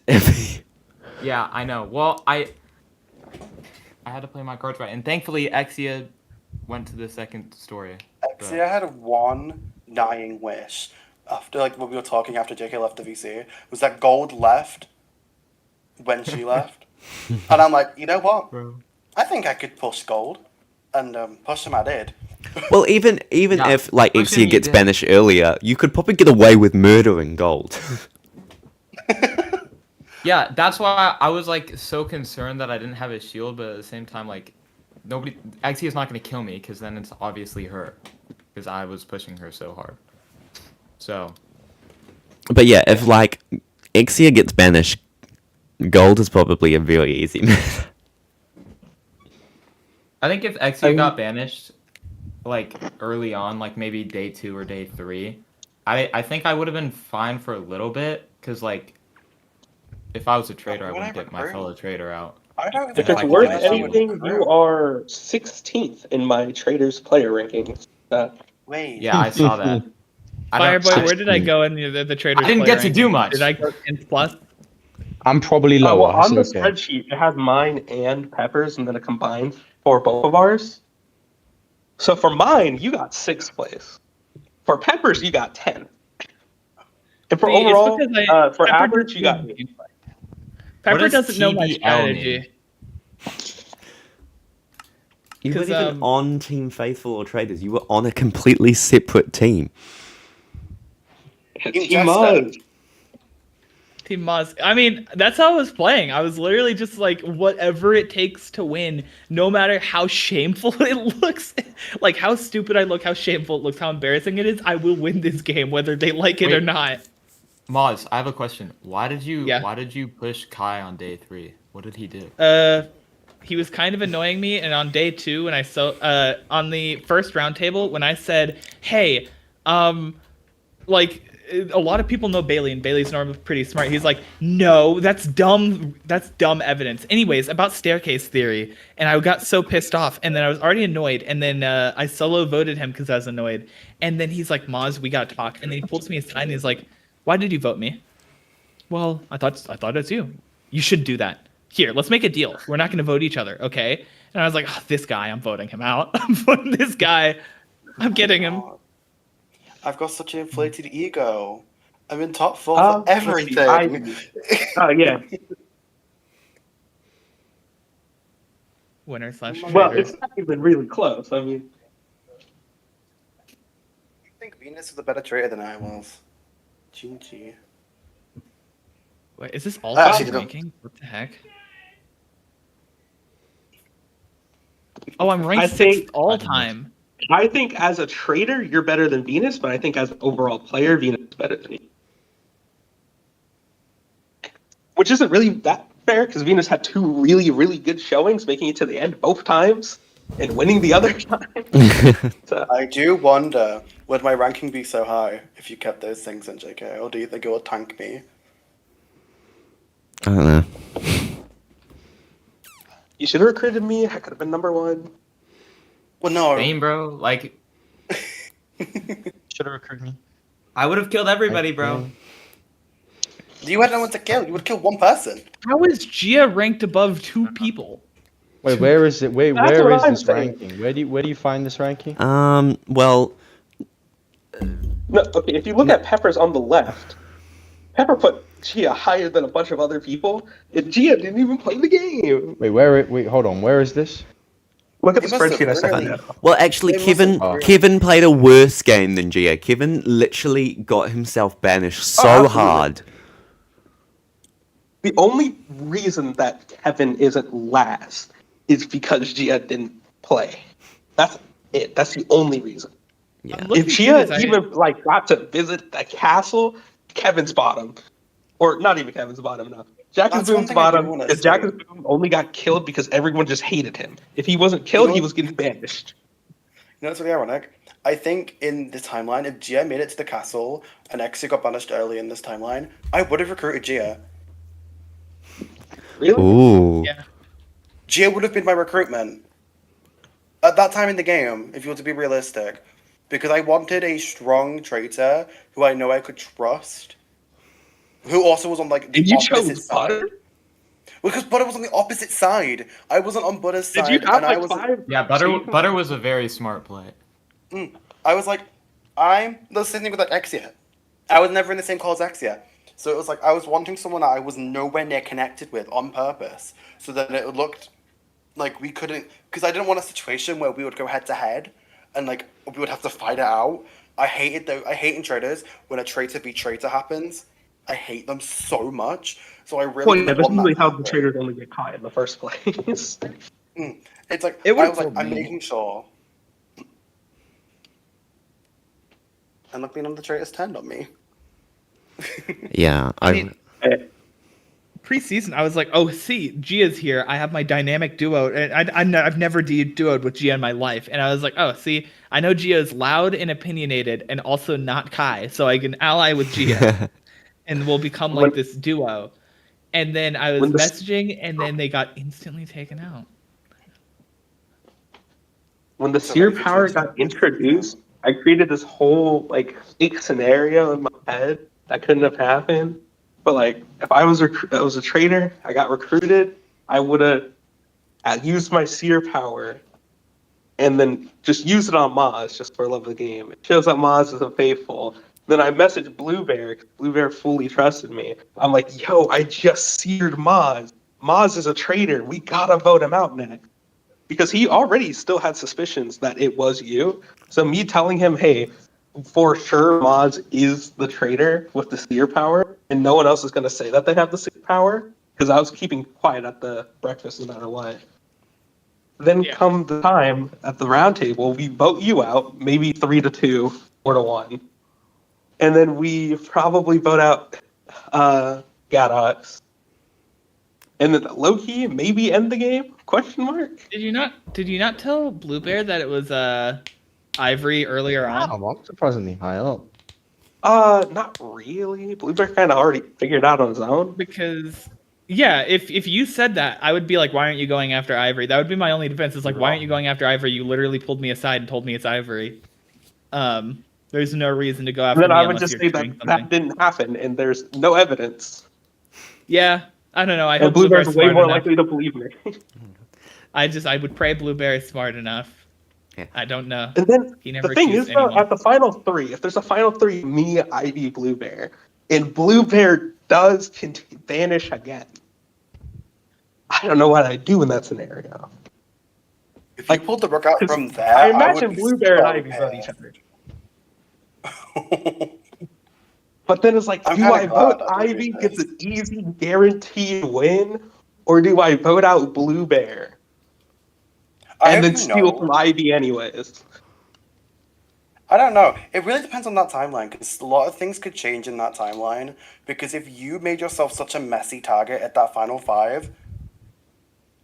Yeah, I know. Well, I had to play my cards right, and thankfully Exia went to the second story. Exia had one dying wish after, like, when we were talking after JK left the VC, was that Gold left when she left. And I'm like, you know what? Bro. I think I could push Gold. And push him I did. Well, even Yeah, if like pushing Ixia you gets did. banished earlier, you could probably get away with murdering Gold. Yeah, that's why I was like so concerned that I didn't have a shield, but at the same time, like Exia's not gonna kill me because then it's obviously her, because I was pushing her so hard. So But yeah, if like Ixia gets banished, Gold is probably a very easy murder. I think if Exia got banished, like early on, like maybe day 2 or day 3, I think I would have been fine for a little bit, because like if I was a traitor, I wouldn't get my fellow traitor out. I don't If think it's I worth could anything, you are 16th in my Traders player rankings. Wait. Yeah, I saw that. Fireboy, where did I go in the Traitors? I didn't player get to do ranking? much. Did I go in plus? I'm probably Oh, lower. well, on the it's okay. spreadsheet, it has mine and Pepper's, and then a combined for both of ours. So for mine, you got 6th place. For Pepper's, you got 10. And for See, it's overall, because for Pepper average, you got doesn't- 8. Pepper does doesn't know my TBL strategy. mean? You weren't 'Cause, even on Team Faithful or Traders. You were on a completely separate team. Team Mud. Team Moz. I mean, that's how I was playing. I was literally just like, whatever it takes to win, no matter how shameful it looks, like how stupid I look, how shameful it looks, how embarrassing it is, I will win this game, whether they like it or Wait. not. Maz, I have a question. Why did you Yeah. push Kai on day 3? What did he do? He was kind of annoying me, and on day 2, when I on the first round table, when I said, hey, like, a lot of people know Bailey, and Bailey's normally pretty smart. He's like, no, that's dumb evidence. Anyways, about staircase theory, and I got so pissed off, and then I was already annoyed, and then I solo voted him because I was annoyed, and then he's like, Maz, we gotta talk, and then he pulls me aside, and he's like, why did you vote me? Well, I thought it's you. You should do that. Here, let's make a deal. We're not gonna vote each other, okay? And I was like, oh, this guy, I'm voting him out. I'm voting this guy. I'm getting him. I've got such an inflated ego. I'm in top 4 for everything. Oh, yeah. Winner / Well, traitor. it's not even really close. I mean, I think Venus was a better traitor than I was. Chinchi. Wait, is this all I time actually don't- ranking? What the heck? Oh, I'm ranked I think- 6th all time. I think as a trader, you're better than Venus, but I think as an overall player, Venus is better than you. Which isn't really that fair, because Venus had 2 really, really good showings, making it to the end both times, and winning the other time. So, I do wonder, would my ranking be so high if you kept those things in, JK? Or do you think it would tank me? I don't know. you should have recruited me. I could have been number 1. Well, no. Same, bro. Like, Should have recruited me. I would have killed everybody, bro. You had no one to kill. You would kill one person. How is Gia ranked above 2 people? Wait, where is it? Wait, That's where what is I'm this saying. ranking? Where do you find this ranking? Well, No, okay. If you look at Pepper's on the left, Pepper put Gia higher than a bunch of other people, and Gia didn't even play the game. Wait, hold on. Where is this? Look at He the must have spreadsheet I sent really- you. Well, actually, They must have Kevin really- Kevin played a worse game than Gia. Kevin literally got himself banished so absolutely. hard. The only reason that Kevin isn't last is because Gia didn't play. That's it. That's the only reason. Yeah. I'm looking If through Gia this, even like got to visit the castle, Kevin's bottom, or not even Kevin's bottom. No, Jack and That's one Boom's thing I do bottom. wanna Because Jack say. and Boom only got killed because everyone just hated him. If he wasn't killed, know he what- was getting banished. You know, it's really ironic. I think in this timeline, if Gia made it to the castle and Exia got banished early in this timeline, I would have recruited Gia. Really? Ooh. Yeah. Gia would have been my recruitment. At that time in the game, if you were to be realistic. Because I wanted a strong traitor who I know I could trust. Who also was on like the And you opposite chose side. Butter? Because Butter was on the opposite side. I wasn't on Butter's Did side. you have and I like was 5? Yeah, Butter was a very smart play. I was like, I'm the same thing with like Exia. I was never in the same call as Exia. So it was like I was wanting someone that I was nowhere near connected with on purpose. So that it looked like we couldn't, because I didn't want a situation where we would go head to head and like we would have to fight it out. I hate in Traitors when a traitor v traitor happens. I hate them so much. So I really Well, yeah, didn't that's want that usually to how the happen. traders only get caught in the first place. It's like It I worked was like, for I'm me. making sure. And luckily none of the traitors turned on me. Yeah. I mean, preseason, I was like, oh, see, Gia's here. I have my dynamic duo. And I've never duoed with Gia in my life. And I was like, oh, see, I know Gia is loud and opinionated and also not Kai. So I can ally with Gia and we'll become like When- this duo. And then I was When the- messaging and then they got instantly taken out. When the So seer ready for power Tuesday. got introduced, I created this whole like fake scenario in my head that couldn't have happened. But like, if I was a traitor, I got recruited, I would have used my seer power, and then just use it on Maz just for love of the game. It shows that Maz is a faithful. Then I messaged Blue Bear. 'Cause Blue Bear fully trusted me. I'm like, yo, I just seared Maz. Maz is a traitor. We gotta vote him out next. Because he already still had suspicions that it was you. So me telling him, hey, for sure Maz is the traitor with the seer power, and no one else is going to say that they have the seer power, because I was keeping quiet at the breakfast no matter what. Then Yeah. come the time at the round table, we vote you out, maybe 3-2, 4-1. And then we probably vote out Gadox. And then low-key, maybe end the game? Question mark? Did you not tell Blue Bear that it was Ivory earlier on? I'm surprisingly high up. Not really. Blue Bear kind of already figured out on his own. Because yeah, if you said that, I would be like, why aren't you going after Ivory? That would be my only defense. Is like, why aren't you going after Ivory? You literally pulled me aside and told me it's Ivory. There's no reason to go after And then me I would unless just you're say that doing that something. didn't happen, and there's no evidence. Yeah, I don't know. I And hope Blue Bear's Bear's way smart more enough. likely to believe me. I would pray Blue Bear is smart enough. Yeah. I don't know. And then He never the thing accused is, though, anyone. at the final three, if there's a final three, me, Ivy, Blue Bear, and Blue Bear does vanish again, I don't know what I'd do in that scenario. If you Like, pulled the book out 'cause from there, I would imagine be Blue Bear and so Ivy vote each pissed. other. But then it's like, I'm do kinda I glad vote that they Ivy did gets this. an easy, guaranteed win, or do I vote out Blue Bear I and then hope you steal know. from Ivy anyways? I don't know. It really depends on that timeline because a lot of things could change in that timeline. Because if you made yourself such a messy target at that final five,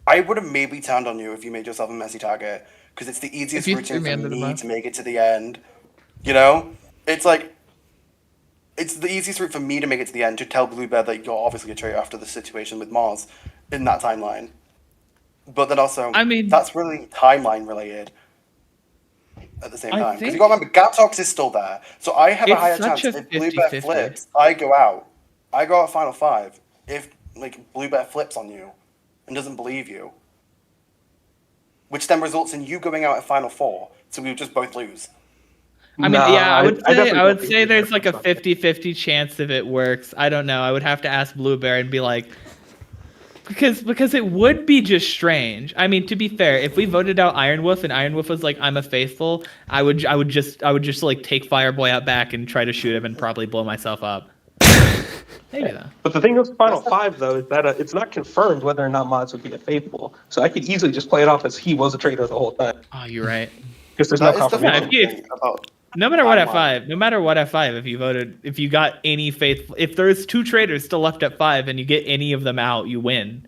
I would have maybe turned on you if you made yourself a messy target because it's the easiest you route threw me for under the me bus. to make it to the end. You know, it's like it's the easiest route for me to make it to the end to tell Blue Bear that you're obviously a traitor after the situation with Mars in that timeline. But then also, I mean- that's really timeline related. At the same I time, because think- you got to remember, Gatox is still there, so I have a It's higher such chance. a If Blue Bear 50-50. flips, I go out. I go out final five. If like Blue Bear flips on you and doesn't believe you, which then results in you going out at final four, so we would just both lose. I mean, Nah, yeah, I would say definitely I don't would think say he's there there's like for a something. 50-50 chance if it works. I don't know. I would have to ask Blueberry and be like, because it would be just strange. I mean, to be fair, if we voted out Iron Wolf and Iron Wolf was like, I'm a faithful, I would just like take Fireboy out back and try to shoot him and probably blow myself up. Maybe though. But the thing with Final Five, though, is that it's not confirmed whether or not Mods would be a faithful. So I could easily just play it off as he was a traitor the whole time. Oh, you're right. Because there's That no is the confirmation. fun Yeah, thing about No matter what at timeline. 5, no matter what at 5, if you got any faithful, if there's 2 traitors still left at 5 and you get any of them out, you win.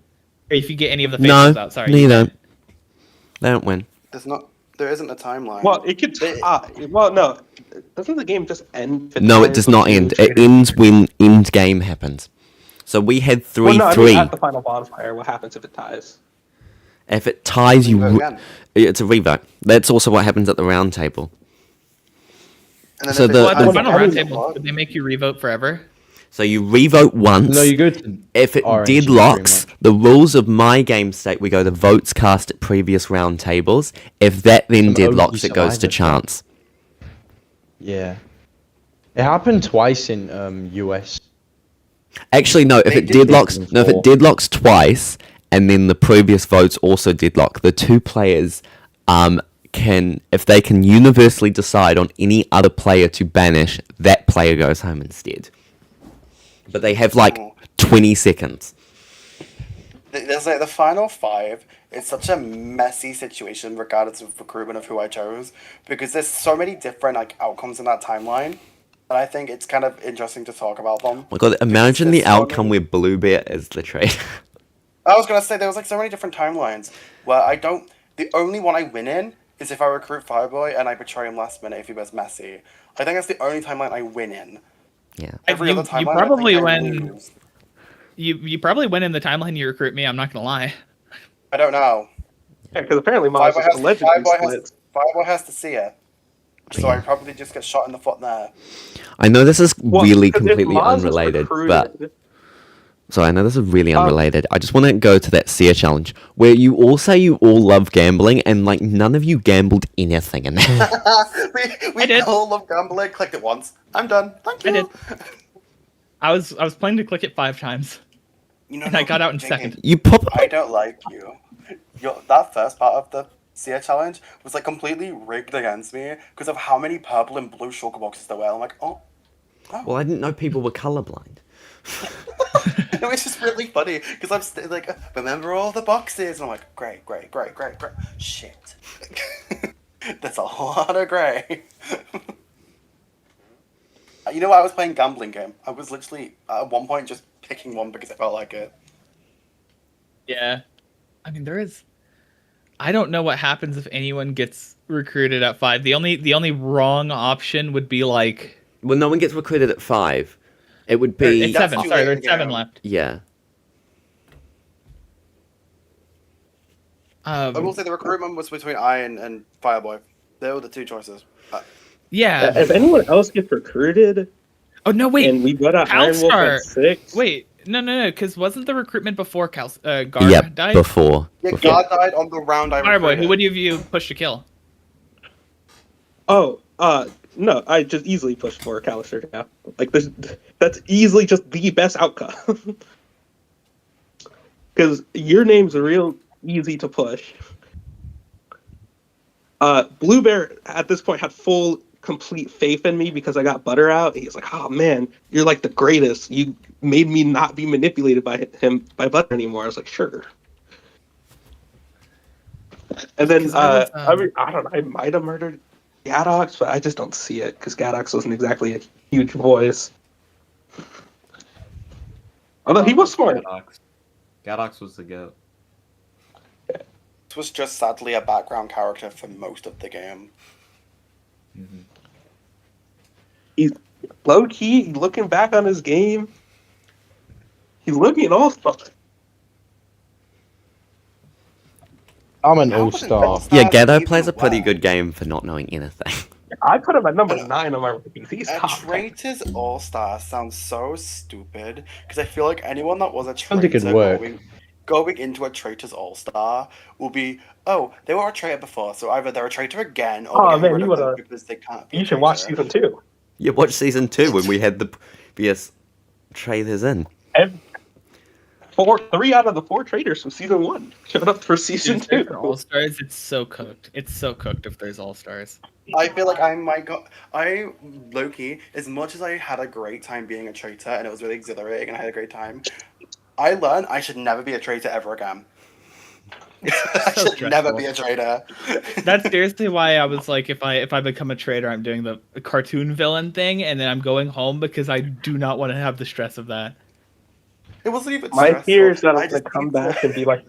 Or if you get any of the faithfuls No, out, sorry. no, you win. don't. They don't win. There isn't a timeline. Well, it could. Well, no. Doesn't the game just end? if No, it ties does with not two end. It traitors? ends when end game happens. So we had 3-3. Well, no, I mean, at the final bonfire, what happens if it ties? If it ties, you Revote again. it's a revote. That's also what happens at the round table. And then So if it the- Well, at the ties, final then round it's table, blocked. did they make you revote forever? So you revote once. No, you go to If it orange, deadlocks, pretty the rules of my game state, we go to votes cast at previous round tables. If that then Some OG deadlocks, it goes to survivor. chance. Yeah. It happened twice in US. Actually, no. If They it did deadlocks, this no. If it before. deadlocks twice, and then the previous votes also deadlock, the 2 players can, if they can universally decide on any other player to banish, that player goes home instead. But they have like 20 seconds. There's like the final 5. It's such a messy situation, regardless of recruitment of who I chose, because there's so many different like outcomes in that timeline, and I think it's kind of interesting to talk about them. Oh my god! Imagine there's the so outcome many- where Bluebear is the traitor. I was gonna say there was like so many different timelines where I don't. The only one I win in is if I recruit Fireboy and I betray him last minute if he was messy. I think that's the only timeline I win in. Yeah. Every You- other you timeline, probably I think I win- lose. You probably win in the timeline you recruit me, I'm not gonna lie. I don't know. Yeah, because apparently Mods Fireboy is allegedly split. has to see it. So I probably just get shot in the foot there. I know this is Well, really because if completely Moz is unrelated, recruited- but sorry, I know this is really unrelated. I just want to go to that SEER challenge where you all say you all love gambling, and like none of you gambled anything in that. we did. all love gambling. Clicked it once. I'm done. Thank you. I did. I was planning to click it 5 times. You know, And I no, got out in Jamie, second. You pop. I don't like you. That first part of the SEER challenge was like completely rigged against me because of how many purple and blue shulker boxes there were. I'm like, oh. Well, I didn't know people were colorblind. It was just really funny because I'm like, remember all the boxes? And I'm like, great. Shit. That's a lot of gray. You know what? I was playing gambling game. I was literally at one point just picking one because I felt like it. Yeah. I mean, I don't know what happens if anyone gets recruited at 5. The only wrong option would be like Well, no one gets recruited at 5. It would or be it's That's 7. too Sorry, late there's in the 7 game. left. yeah. I will say the recruitment was between Iron and Fireboy. They were the 2 choices. Yeah. If anyone else gets recruited Oh no, wait. and we got a Iron Wolf Calstar. at 6, Wait. No, because wasn't the recruitment before Gar Yep. died? Before. Yeah, before. God died on the round I Fireboy, recruited. who would you push to kill? no, I just easily pushed for Callister now. Like that's easily just the best outcome. Because your name's real easy to push. Blue Bear at this point had full, complete faith in me because I got Butter out. He's like, "Oh man, you're like the greatest. You made me not be manipulated by Butter anymore." I was like, "Sure." And then 'Cause I was, I don't know. I might have murdered Gadox, but I just don't see it because Gadox wasn't exactly a huge voice. Although he was smart. Gadox was the goat. This was just sadly a background character for most of the game. He's low key looking back on his game. He's looking all stuff. I'm an How all was it star. best? Yeah, That's Ghetto even plays a pretty worse. good game for not knowing anything. I put him at number 9 on my rankings. He's A top 10. Traitors All Star sounds so stupid because I feel like anyone that was a think it traitor could work. going going into a Traitors All-Star will be, oh, they were a traitor before, so either they're a traitor again, or Oh, we're getting man, rid you of them would because they can't be a you should watch traitor. season 2. Yeah, watch season 2 when we had the previous traitors in. And 3 out of the 4 traitors from season 1 showed up for season 2. All Stars, it's so cooked. It's so cooked if there's All Stars. I feel like Loki, as much as I had a great time being a traitor and it was really exhilarating and I had a great time, I learned I should never be a traitor ever again. I So should never stressful. be a traitor. That's seriously why I was like, if I become a traitor, I'm doing the cartoon villain thing, and then I'm going home because I do not want to have the stress of that. It wasn't even My stressful. fear is that I I'm gonna just come need to- back and be like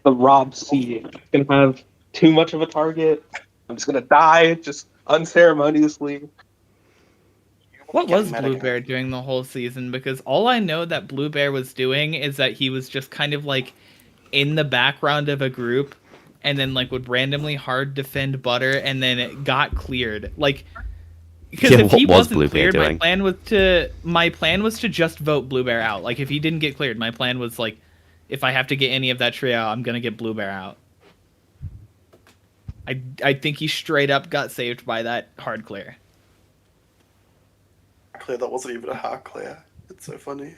the Rob C. Gonna have too much of a target. I'm just gonna die just unceremoniously. What Get was meta Blue again. Bear doing the whole season? Because all I know that Blue Bear was doing is that he was just kind of like in the background of a group, and then like would randomly hard defend Butter, and then it got cleared. Like, because Yeah, if he what was wasn't Blue Bear cleared, my doing? plan was to just vote Blue Bear out. Like, if he didn't get cleared, my plan was like, if I have to get any of that trio, I'm gonna get Blue Bear out. I think he straight up got saved by that hard clear. Clear, that wasn't even a hard clear. It's so funny.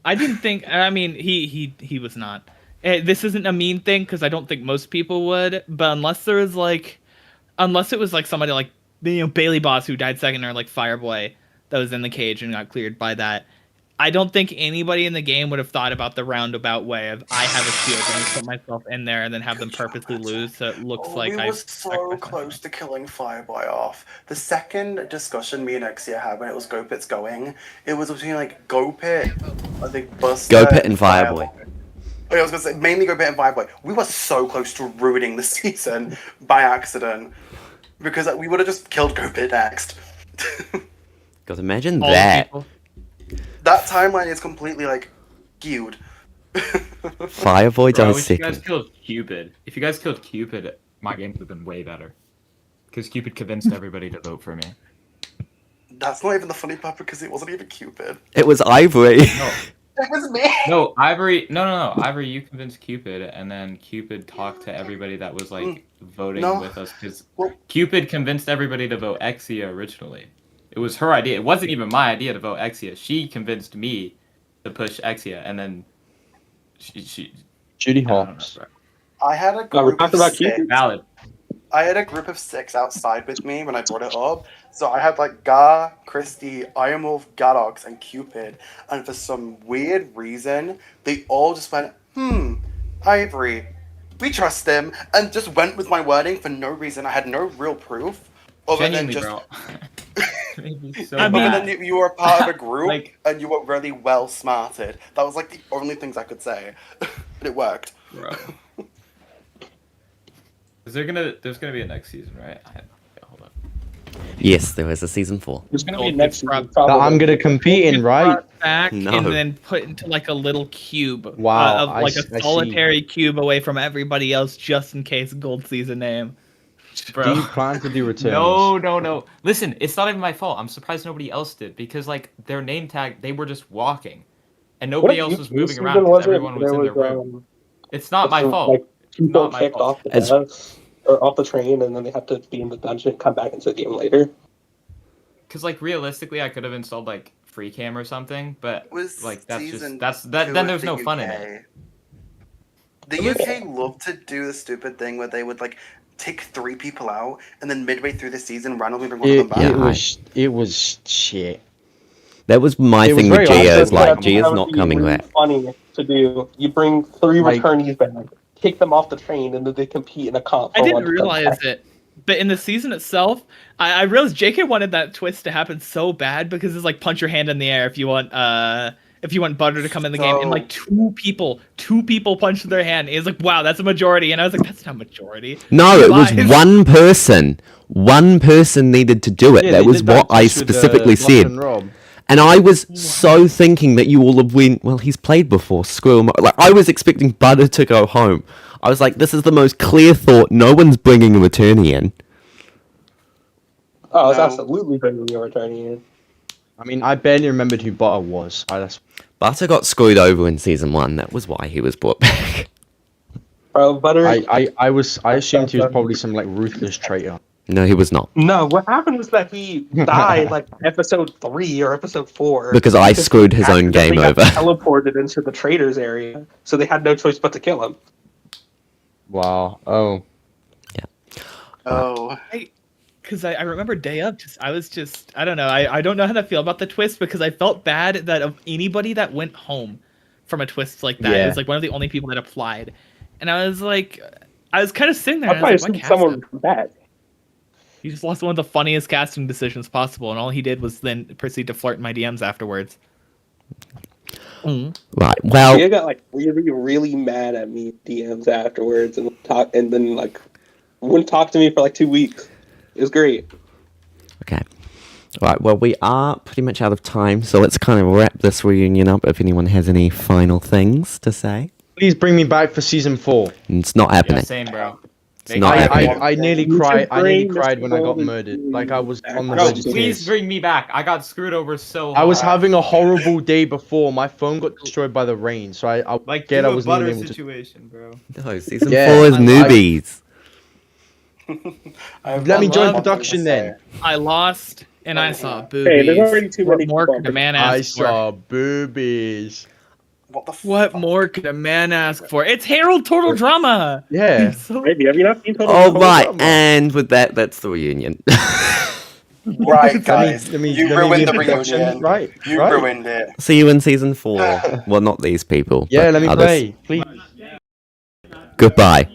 I didn't think. I mean, he was not. This isn't a mean thing because I don't think most people would. But unless it was like somebody like Bailey Boss who died second, or like Fireboy that was in the cage and got cleared by that, I don't think anybody in the game would have thought about the roundabout way of I have a shield and I put myself in there and then have them purposely lose. So it looks like we I were so close to killing Fireboy off. The second discussion me and Exia had when it was Go Pit's going, it was between like Go Pit, I think Buster, Go Pit and Fireboy. I was gonna say mainly Go Pit and Fireboy. We were so close to ruining the season by accident because we would have just killed Go Pit next. God, imagine all the that. people. That timeline is completely like skewed. Fireboy Bro, dies if you guys second. killed Cupid, my game would have been way better. Because Cupid convinced everybody to vote for me. That's not even the funny part because it wasn't even Cupid. It was Ivory. No, It was me. no, Ivory. No. Ivory, you convinced Cupid, and then Cupid talked to everybody that was like voting No. with us. Because Well- Cupid convinced everybody to vote Exia originally. It was her idea. It wasn't even my idea to vote Exia. She convinced me to push Exia, and then she Judy I don't know, Hopps. bro. I had a we group talked of about 6. Cupid? Valid. I had a group of 6 outside with me when I brought it up. So I had like Gar, Christy, Ironwolf, Gadox, and Cupid. And for some weird reason, they all just went, Ivory, we trust him. And just went with my wording for no reason. I had no real proof. Other than Genuinely, just, bro. It made me so I mean- other mad. than you were a part of a group Like- and you were really well smarted. That was like the only things I could say. And it worked. Bro. There's gonna be a next season, right? Hold up. Yes, there is a season 4. There's gonna Oh, be next it's prob- season, probably. That I'm gonna compete in, right? Brought back No. and then put into like a little cube. Wow, Of like I a see. solitary cube away from everybody else, just in case gold sees a name. Bro. Do you plan to do returns? No. Listen, it's not even my fault. I'm surprised nobody else did because like their name tag, they were just walking, and nobody else was moving around. 'Cause everyone was in their room. It's not my fault. Like people Not my kicked fault. off the As- bus or off the train, and then they have to be in the dungeon, come back into the game later. Because like realistically, I could have installed like free cam or something, but It was like that's season just that. 2 Then of there's the no fun in UK. it. The UK loved to do the stupid thing where they would like take 3 people out and then midway through the season randomly bring one of them back. It was shit. That was my It was thing with very Gia. awkward. Is like That Gia's would not be coming really back. Funny to do. You bring 3 Like- returnees back, kick them off the train, and then they compete in a comp. I for didn't one to come realize back. it, but in the season itself, I realized JK wanted that twist to happen so bad because it's like punch your hand in the air if you want Butter to come in the game, and like two people punched their hand. It's like, wow, that's a majority, and I was like, that's not majority. No, it was Lies. one person. One person needed to do it. Yeah, that they was did what I just with, specifically Ross said. and Rob. And I was so thinking that you all have went, well, he's played before, screw him. Like, I was expecting Butter to go home. I was like, this is the most clear thought. No one's bringing a returnee in. Oh, I was No. absolutely bringing your attorney in. I mean, I barely remembered who Butter was. Butter got screwed over in season 1. That was why he was brought back. Bro, Butter. I assumed he was probably some like ruthless traitor. No, he was not. No, what happened was that he died like episode 3 or episode 4. Because I screwed his own game accidentally over. got teleported into the traitors area, so they had no choice but to kill him. Wow. Oh. Oh. Because I remember day of, I don't know. I don't know how to feel about the twist because I felt bad that of anybody that went home from a twist like that, it was like one of the only people that applied. And I was like, I was kind of sitting there. I And I was probably like, assumed why someone bad. He just lost one of the funniest casting decisions possible, and all he did was then proceed to flirt in my DMs afterwards. Right. Well, Tia got like really, really mad at me DMs afterwards, and then like wouldn't talk to me for like 2 weeks. It was great. okay. Right. Well, we are pretty much out of time, so let's kind of wrap this reunion up. If anyone has any final things to say, Please bring me back for season 4. it's not Yeah, happening. same, bro. It's not happening. I nearly You cried. should I nearly bring cried Mr. when I got Golden murdered. Boy Like I was on the back. verge of Please tears. bring me back. I got screwed over so hard. I was having a horrible day before. My phone got destroyed by the rain, so I like get do I a wasn't butter even able to. situation, bro. No, season Yeah, 4 is I- newbies. I have Let me one join more thing to production say. then. I lost, and I saw Hey, boobies. there's already too What many more people. could a man I ask for? saw boobies. What the What fuck? more could a man ask for? It's Harold Total Drama. Yeah. So- Maybe have you not seen Total All Drama? right, and with that, that's the reunion. Right, guys. let me You be ruined in the production. reunion. Right. You right. ruined it. See you in season 4. Well, not these people. Yeah, but let me others. play, please. Goodbye.